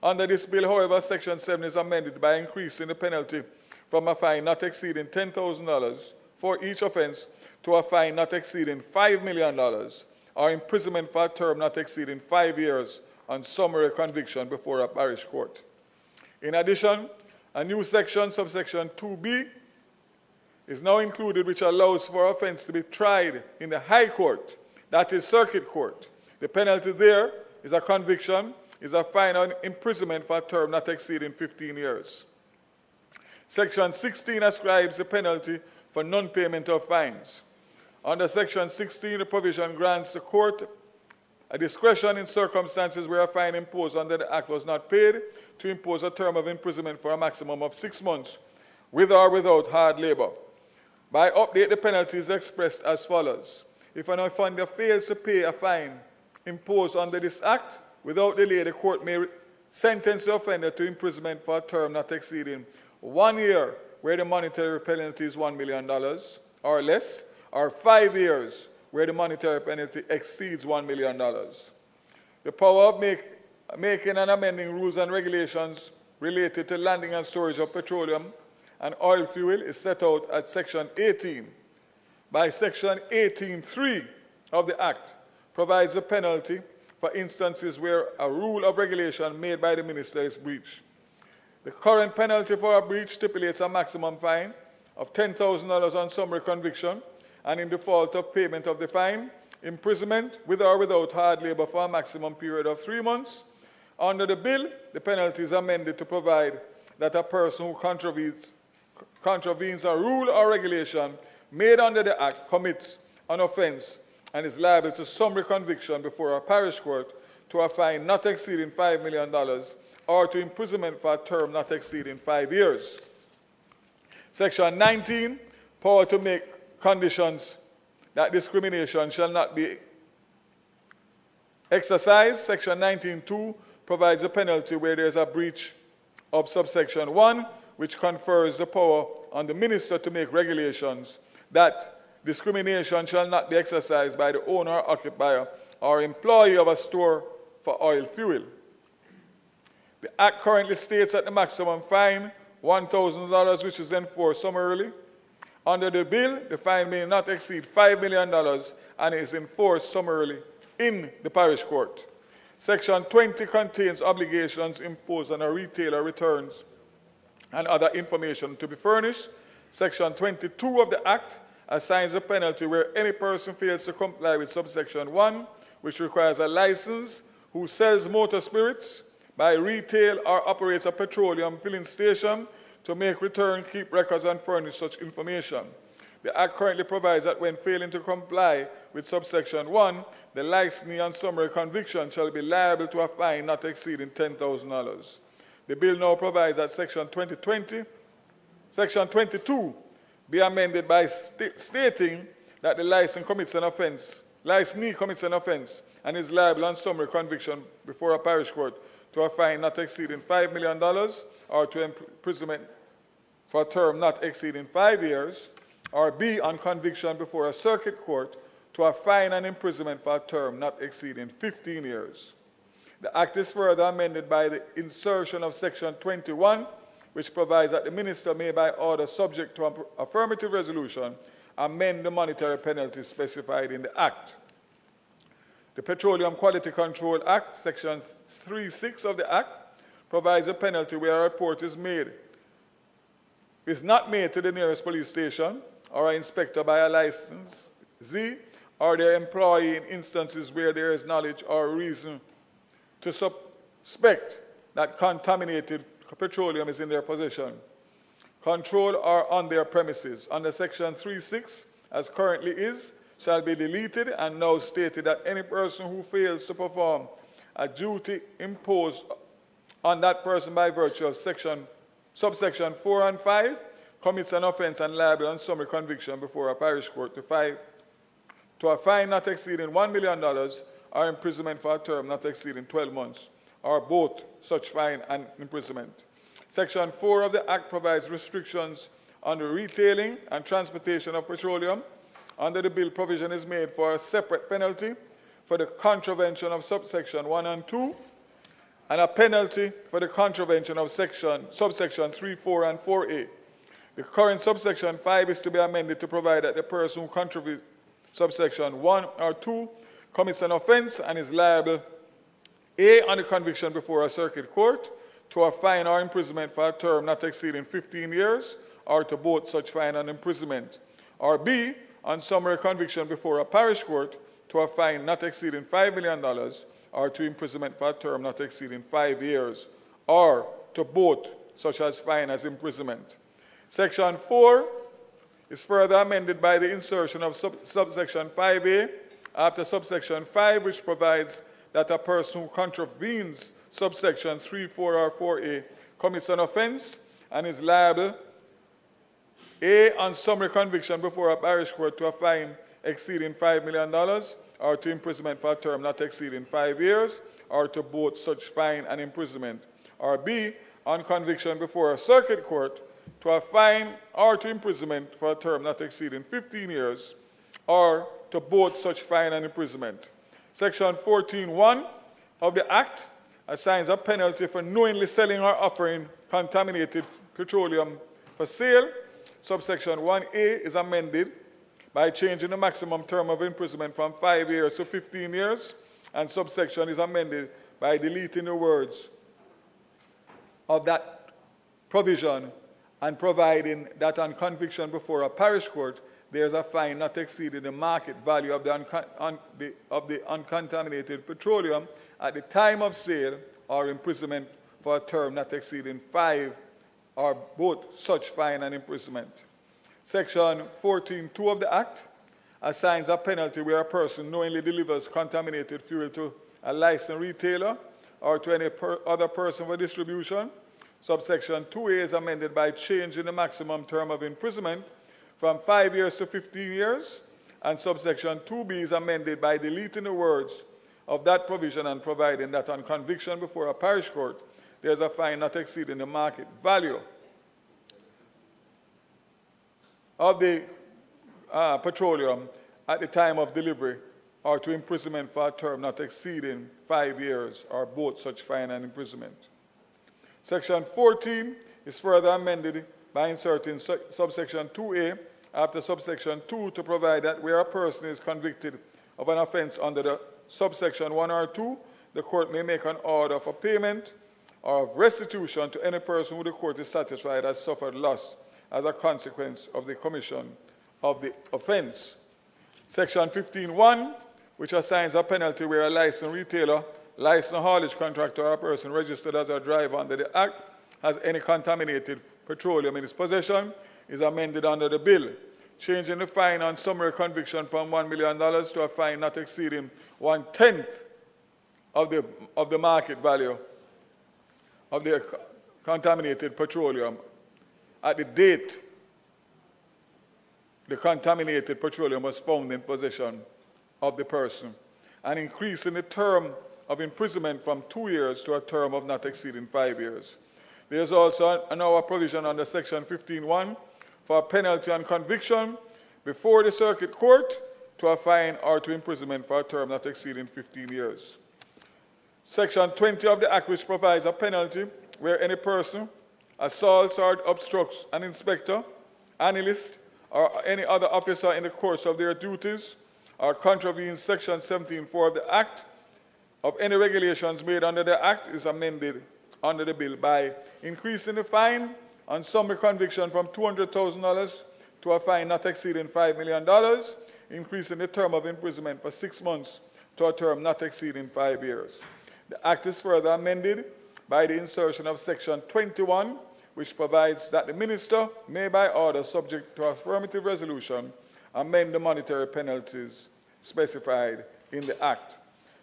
Under this bill, however, Section 7 is amended by increasing the penalty from a fine not exceeding $10,000 for each offence to a fine not exceeding $5 million or imprisonment for a term not exceeding 5 years on summary conviction before a parish court. In addition, a new section, subsection 2B, is now included which allows for offence to be tried in the High Court, that is Circuit Court. The penalty there is a conviction, is a fine or imprisonment for a term not exceeding 15 years. Section 16 ascribes the penalty for non-payment of fines. Under Section 16, the provision grants the court a discretion in circumstances where a fine imposed under the Act was not paid to impose a term of imprisonment for a maximum of 6 months, with or without hard labor. By update, the penalty is expressed as follows. If an offender fails to pay a fine imposed under this Act, without delay, the court may sentence the offender to imprisonment for a term not exceeding 1 year, where the monetary penalty is $1 million or less, or 5 years, where the monetary penalty exceeds $1 million. The power of making and amending rules and regulations related to landing and storage of petroleum and oil fuel is set out at Section 18. By Section 18.3 of the Act provides a penalty for instances where a rule of regulation made by the minister is breached. The current penalty for a breach stipulates a maximum fine of $10,000 on summary conviction, and in default of payment of the fine, imprisonment with or without hard labor for a maximum period of 3 months. Under the bill, the penalty is amended to provide that a person who contravenes a rule or regulation made under the Act commits an offence and is liable to summary conviction before a parish court to a fine not exceeding $5 million or to imprisonment for a term not exceeding 5 years. Section 19, power to make conditions that discrimination shall not be exercised. Section 19.2 provides a penalty where there is a breach of subsection 1, which confers the power on the minister to make regulations that discrimination shall not be exercised by the owner, occupier, or employee of a store for oil fuel. The Act currently states that the maximum fine, $1,000, which is enforced summarily. Under the bill, the fine may not exceed $5 million and is enforced summarily in the parish court. Section 20 contains obligations imposed on a retailer returns and other information to be furnished. Section 22 of the Act assigns a penalty where any person fails to comply with subsection 1, which requires a license, who sells motor spirits by retail or operates a petroleum filling station to make return, keep records, and furnish such information. The Act currently provides that when failing to comply with subsection 1, the larceny and summary conviction shall be liable to a fine not exceeding $10,000. The bill now provides that Section 22 be amended by stating that the licensee commits an offence and is liable on summary conviction before a parish court to a fine not exceeding $5 million or to imprisonment for a term not exceeding 5 years, or B, on conviction before a circuit court to a fine and imprisonment for a term not exceeding 15 years. The Act is further amended by the insertion of Section 21, which provides that the minister may, by order subject to an affirmative resolution, amend the monetary penalties specified in the Act. The Petroleum Quality Control Act, Section 3.6 of the Act, provides a penalty where a report is made is not made to the nearest police station or an inspector by a license, Z, or their employee in instances where there is knowledge or reason to suspect that contaminated petroleum is in their possession, control, or on their premises. Under Section 3.6, as currently is, shall be deleted and now stated that any person who fails to perform a duty imposed on that person by virtue of subsection 4 and 5 commits an offense and liable on summary conviction before a parish court to a fine not exceeding $1 million or imprisonment for a term not exceeding 12 months, or both such fine and imprisonment. Section 4 of the Act provides restrictions on the retailing and transportation of petroleum. Under the bill, provision is made for a separate penalty for the contravention of subsection 1 and 2, and a penalty for the contravention of subsection 3, 4, and 4A. The current subsection 5 is to be amended to provide that the person who contravenes subsection 1 or 2 commits an offense and is liable, A, on the conviction before a circuit court, to a fine or imprisonment for a term not exceeding 15 years, or to both such fine and imprisonment, or B, on summary conviction before a parish court, to a fine not exceeding $5 million, or to imprisonment for a term not exceeding 5 years, or to both such as fine as imprisonment. Section 4 is further amended by the insertion of subsection 5A after subsection 5, which provides that a person who contravenes subsection 3, 4, or 4A commits an offense and is liable, A, on summary conviction before a parish court to a fine exceeding $5 million, or to imprisonment for a term not exceeding 5 years, or to both such fine and imprisonment, or B, on conviction before a circuit court to a fine or to imprisonment for a term not exceeding 15 years, or to both such fine and imprisonment. Section 14.1 of the Act assigns a penalty for knowingly selling or offering contaminated petroleum for sale. Subsection 1A is amended by changing the maximum term of imprisonment from 5 years to 15 years, and subsection is amended by deleting the words of that provision and providing that on conviction before a parish court, there is a fine not exceeding the market value of the uncontaminated petroleum at the time of sale, or imprisonment for a term not exceeding 5, or both such fine and imprisonment. Section 14.2 of the Act assigns a penalty where a person knowingly delivers contaminated fuel to a licensed retailer or to any other person for distribution. Subsection 2A is amended by changing the maximum term of imprisonment from 5 years to 15 years, and subsection 2B is amended by deleting the words of that provision and providing that on conviction before a parish court, there is a fine not exceeding the market value of the petroleum at the time of delivery, or to imprisonment for a term not exceeding 5 years, or both such fine and imprisonment. Section 14 is further amended by inserting subsection 2A after subsection 2 to provide that where a person is convicted of an offense under the subsection 1 or 2, the court may make an order for payment or of restitution to any person who the court is satisfied has suffered loss as a consequence of the commission of the offense. Section 15.1, which assigns a penalty where a licensed retailer, licensed haulage contractor, or a person registered as a driver under the Act has any contaminated petroleum in his possession, is amended under the bill, changing the fine on summary conviction from $1 million to a fine not exceeding 1/10 of the market value of the contaminated petroleum at the date the contaminated petroleum was found in possession of the person, and increasing the term of imprisonment from 2 years to a term of not exceeding 5 years. There is also now a provision under Section 15.1 for a penalty on conviction before the circuit court to a fine or to imprisonment for a term not exceeding 15 years. Section 20 of the Act, which provides a penalty where any person assaults or obstructs an inspector, analyst, or any other officer in the course of their duties, or contravenes Section 17.4 of the Act of any regulations made under the Act, is amended under the bill by increasing the fine on summary conviction from $200,000 to a fine not exceeding $5 million, increasing the term of imprisonment for 6 months to a term not exceeding 5 years. The Act is further amended by the insertion of Section 21, which provides that the Minister may, by order subject to affirmative resolution, amend the monetary penalties specified in the Act.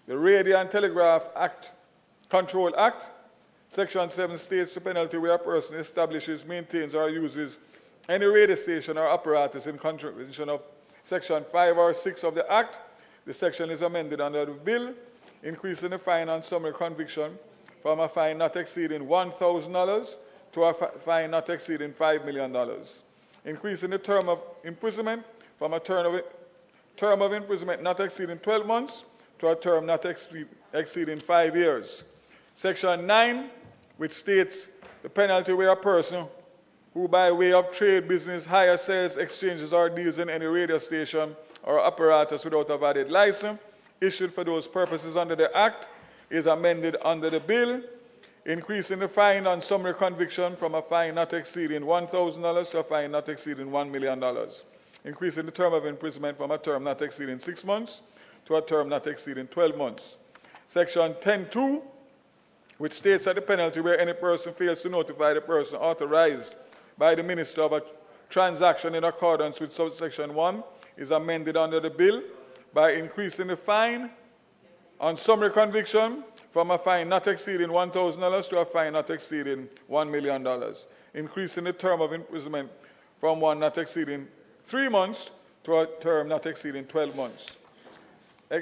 The Radio and Telegraph Act, Control Act, Section 7 states the penalty where a person establishes, maintains, or uses any radio station or apparatus in contravention of Section 5 or 6 of the Act. The section is amended under the bill, increasing the fine on summary conviction from a fine not exceeding $1,000 to a fine not exceeding $5 million, increasing the term of imprisonment from a term of imprisonment not exceeding 12 months to a term not exceeding 5 years. Section 9, which states the penalty where a person who by way of trade, business, hire, sales, exchanges, or deals in any radio station or apparatus without a valid license issued for those purposes under the Act is amended under the bill, increasing the fine on summary conviction from a fine not exceeding $1,000 to a fine not exceeding $1 million, increasing the term of imprisonment from a term not exceeding 6 months to a term not exceeding 12 months. Section 10.2, which states that the penalty where any person fails to notify the person authorized by the Minister of a transaction in accordance with subsection 1 is amended under the bill by increasing the fine on summary conviction from a fine not exceeding $1,000 to a fine not exceeding $1 million, increasing the term of imprisonment from one not exceeding 3 months to a term not exceeding 12 months.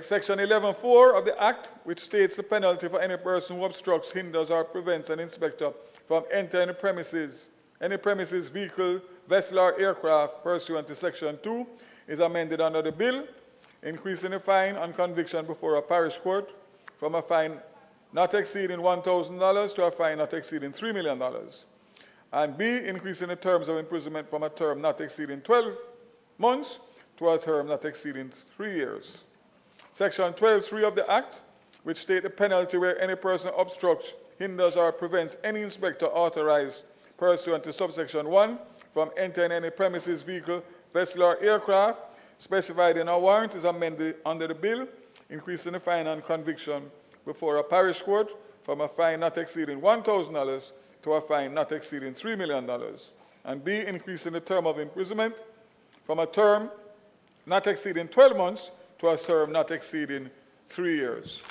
Section 11.4 of the Act, which states the penalty for any person who obstructs, hinders, or prevents an inspector from entering any premises, vehicle, vessel, or aircraft pursuant to Section 2, is amended under the bill, increasing the fine on conviction before a parish court from a fine not exceeding $1,000 to a fine not exceeding $3 million. And B, increasing the terms of imprisonment from a term not exceeding 12 months to a term not exceeding 3 years. Section 12.3 of the Act, which states the penalty where any person obstructs, hinders, or prevents any inspector authorized pursuant to subsection 1 from entering any premises, vehicle, vessel, or aircraft specified in a warrant is amended under the bill, increasing the fine on conviction before a parish court from a fine not exceeding $1,000 to a fine not exceeding $3 million. And B, increasing the term of imprisonment from a term not exceeding 12 months to a term not exceeding 3 years.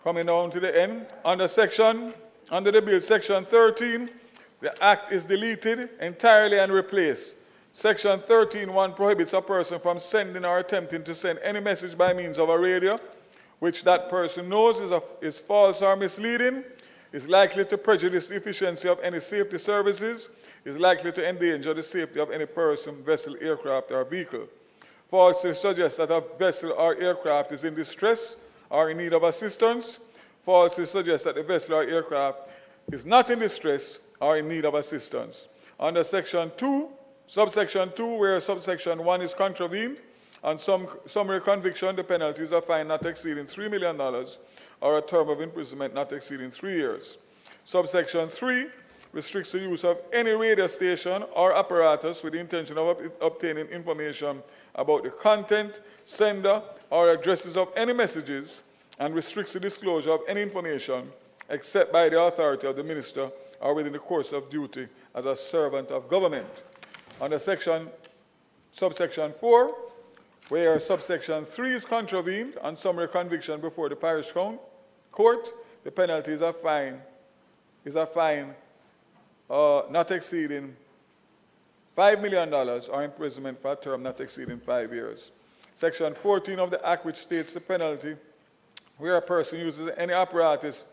Coming down to the end, under the bill, Section 13, the Act is deleted entirely and replaced. Section 13.1 prohibits a person from sending or attempting to send any message by means of a radio, which that person knows is false or misleading, is likely to prejudice the efficiency of any safety services, is likely to endanger the safety of any person, vessel, aircraft, or vehicle. Falsely suggests that a vessel or aircraft is in distress or in need of assistance. Falsely suggests that the vessel or aircraft is not in distress or in need of assistance. Under Section 2, Subsection 2, where Subsection 1 is contravened, on summary conviction, the penalty is a fine not exceeding $3 million or a term of imprisonment not exceeding 3 years. Subsection 3 restricts the use of any radio station or apparatus with the intention of obtaining information about the content, sender, or addresses of any messages, and restricts the disclosure of any information except by the authority of the minister or within the course of duty as a servant of government. Under subsection 4, where subsection 3 is contravened on summary conviction before the parish court, the penalty is a fine not exceeding $5 million or imprisonment for a term not exceeding 5 years. Section 14 of the Act, which states the penalty where a person uses any apparatus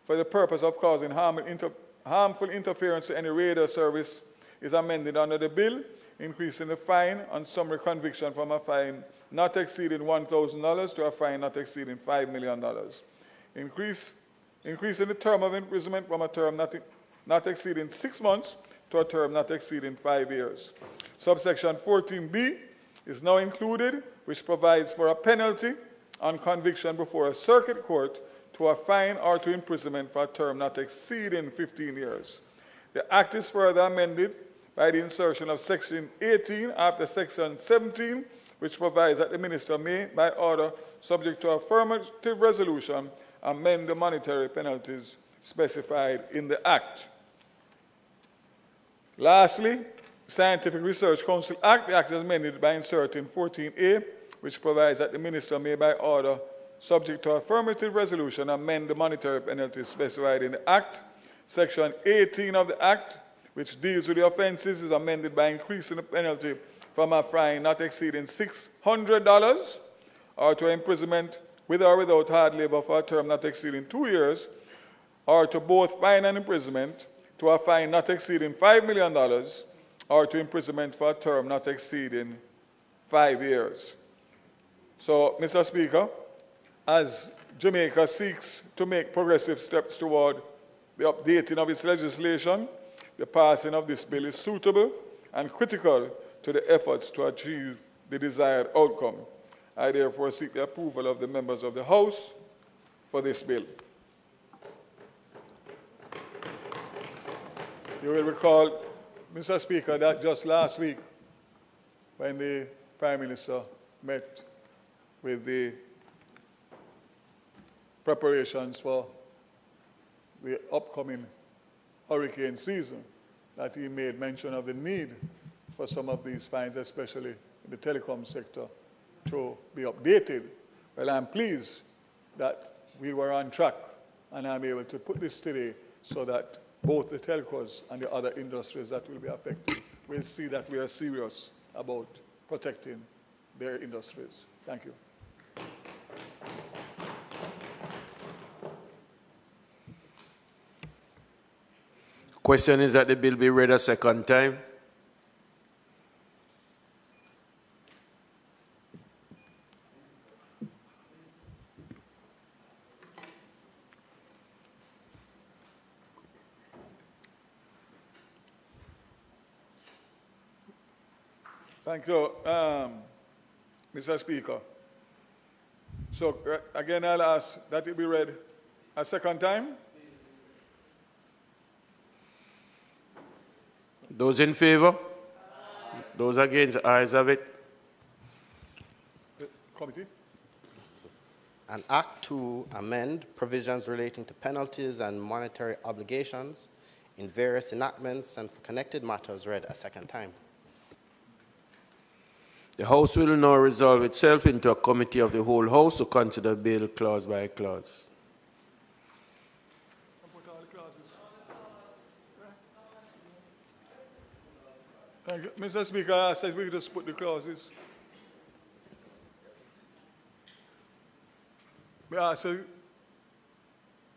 for the purpose of causing harmful interference to any radio service, is amended under the bill, increasing the fine on summary conviction from a fine not exceeding $1,000 to a fine not exceeding $5 million. Increasing the term of imprisonment from a term not exceeding 6 months to a term not exceeding 5 years. Subsection 14B is now included, which provides for a penalty on conviction before a circuit court to a fine or to imprisonment for a term not exceeding 15 years. The Act is further amended by the insertion of Section 18 after Section 17, which provides that the Minister may, by order, subject to affirmative resolution, amend the monetary penalties specified in the Act. Lastly, Scientific Research Council Act, the Act is amended by inserting 14A, which provides that the Minister may, by order, subject to affirmative resolution, amend the monetary penalties specified in the Act. Section 18 of the Act, which deals with the offenses, is amended by increasing the penalty from a fine not exceeding $600 or to imprisonment with or without hard labor for a term not exceeding 2 years, or to both fine and imprisonment to a fine not exceeding $5 million, or to imprisonment for a term not exceeding 5 years. So, Mr. Speaker, as Jamaica seeks to make progressive steps toward the updating of its legislation, the passing of this bill is suitable and critical to the efforts to achieve the desired outcome. I therefore seek the approval of the members of the House for this bill. You will recall, Mr. Speaker, that just last week, when the Prime Minister met with the preparations for the upcoming hurricane season, that he made mention of the need for some of these fines, especially in the telecom sector, to be updated. Well, I'm pleased that we were on track, and I'm able to put this today so that both the telcos and the other industries that will be affected will see that we are serious about protecting their industries. Thank you. Question is that the bill be read a second time. Thank you, Mr. Speaker. So again, I'll ask that it be read a second time. Those in favor? Those against? Ayes have it. Committee. An act to amend provisions relating to penalties and monetary obligations in various enactments and for connected matters read a second time. The House will now resolve itself into a committee of the whole House to consider bill clause by clause. Thank you. Mr. Speaker, I said we just put the clauses. Yeah, so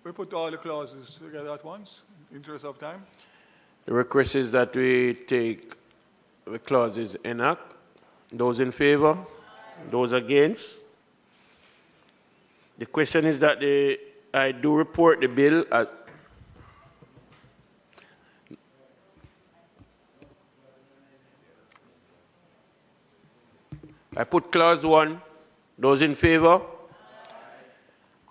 we put all the clauses together at once, in interest of time. The request is that we take the clauses in act. Those in favor? Those against? The question is that I do report the bill at I put clause 1. Those in favor?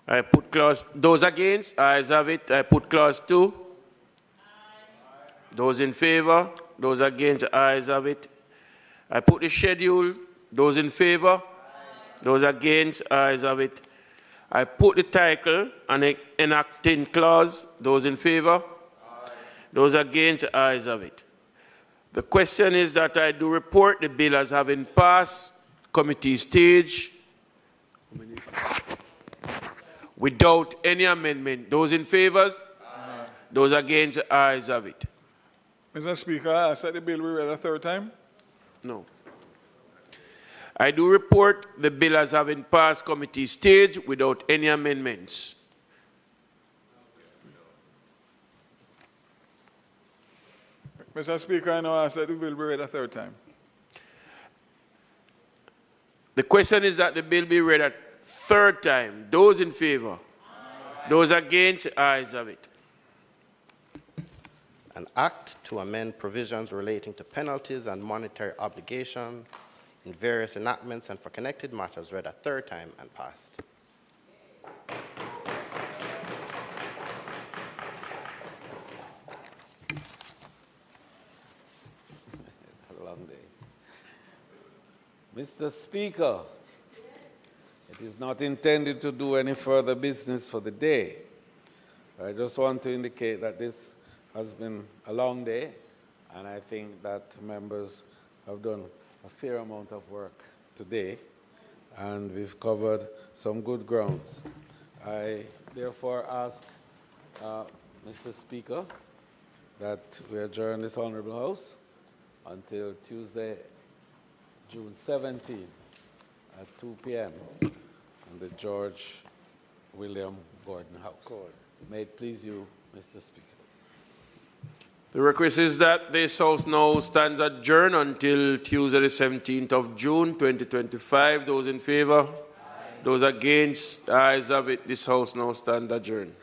I put clause, those against? Ayes have it. I put clause 2. Those in favor? Those against? Ayes have it. I put the schedule. Those in favor? Those against? Ayes have it. I put the title and the enacting clause. Those in favor? Those against? Ayes have it. The question is that I do report the bill as having passed committee stage without any amendment. Those in favor? Those against? Ayes have it. Mr. Speaker, I said the bill be read a third time. No. I do report the bill as having passed committee stage without any amendments. Mr. Speaker, I know I said the bill be read a third time. The question is that the bill be read a third time. Those in favor? Those against? Ayes have it. An act to amend provisions relating to penalties and monetary obligation in various enactments and for connected matters read a third time and passed. Mr. Speaker, it is not intended to do any further business for the day. I just want to indicate that this has been a long day, and I think that members have done a fair amount of work today, and we've covered some good grounds. I therefore ask Mr. Speaker that we adjourn this Honorable House until Tuesday, June 17 at 2 p.m. in the George William Gordon House. Good. May it please you, Mr. Speaker. The request is that this House now stands adjourned until Tuesday, the 17th of June, 2025. Those in favor? Aye. Those against? The ayes have it. This House now stands adjourned.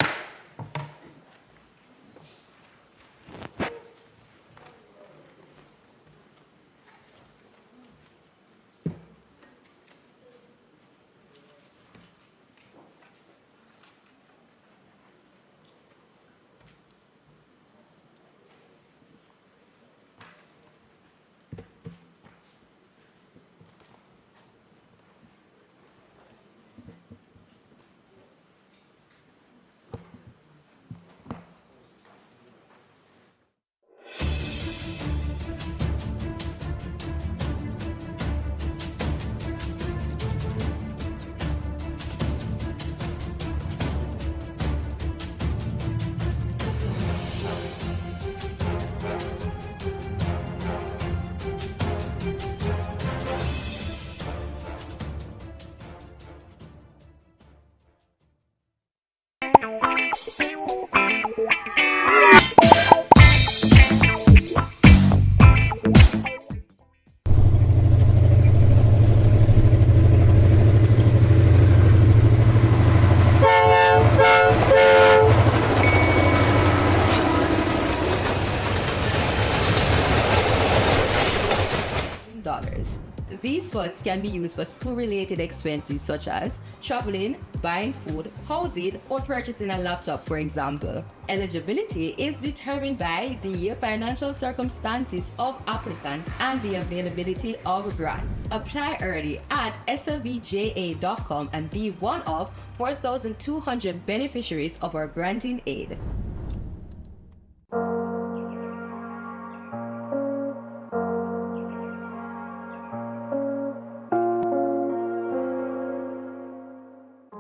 These funds can be used for school-related expenses such as traveling, buying food, housing, or purchasing a laptop, for example. Eligibility is determined by the financial circumstances of applicants and the availability of grants. Apply early at slbja.com and be one of 4,200 beneficiaries of our granting aid.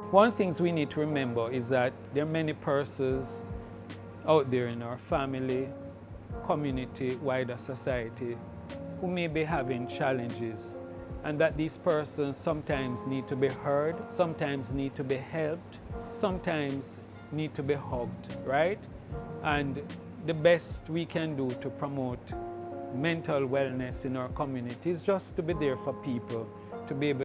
One thing we need to remember is that there are many persons out there in our family, community, wider society who may be having challenges, and that these persons sometimes need to be heard, sometimes need to be helped, sometimes need to be hugged, right? And the best we can do to promote mental wellness in our community is just to be there for people, to be able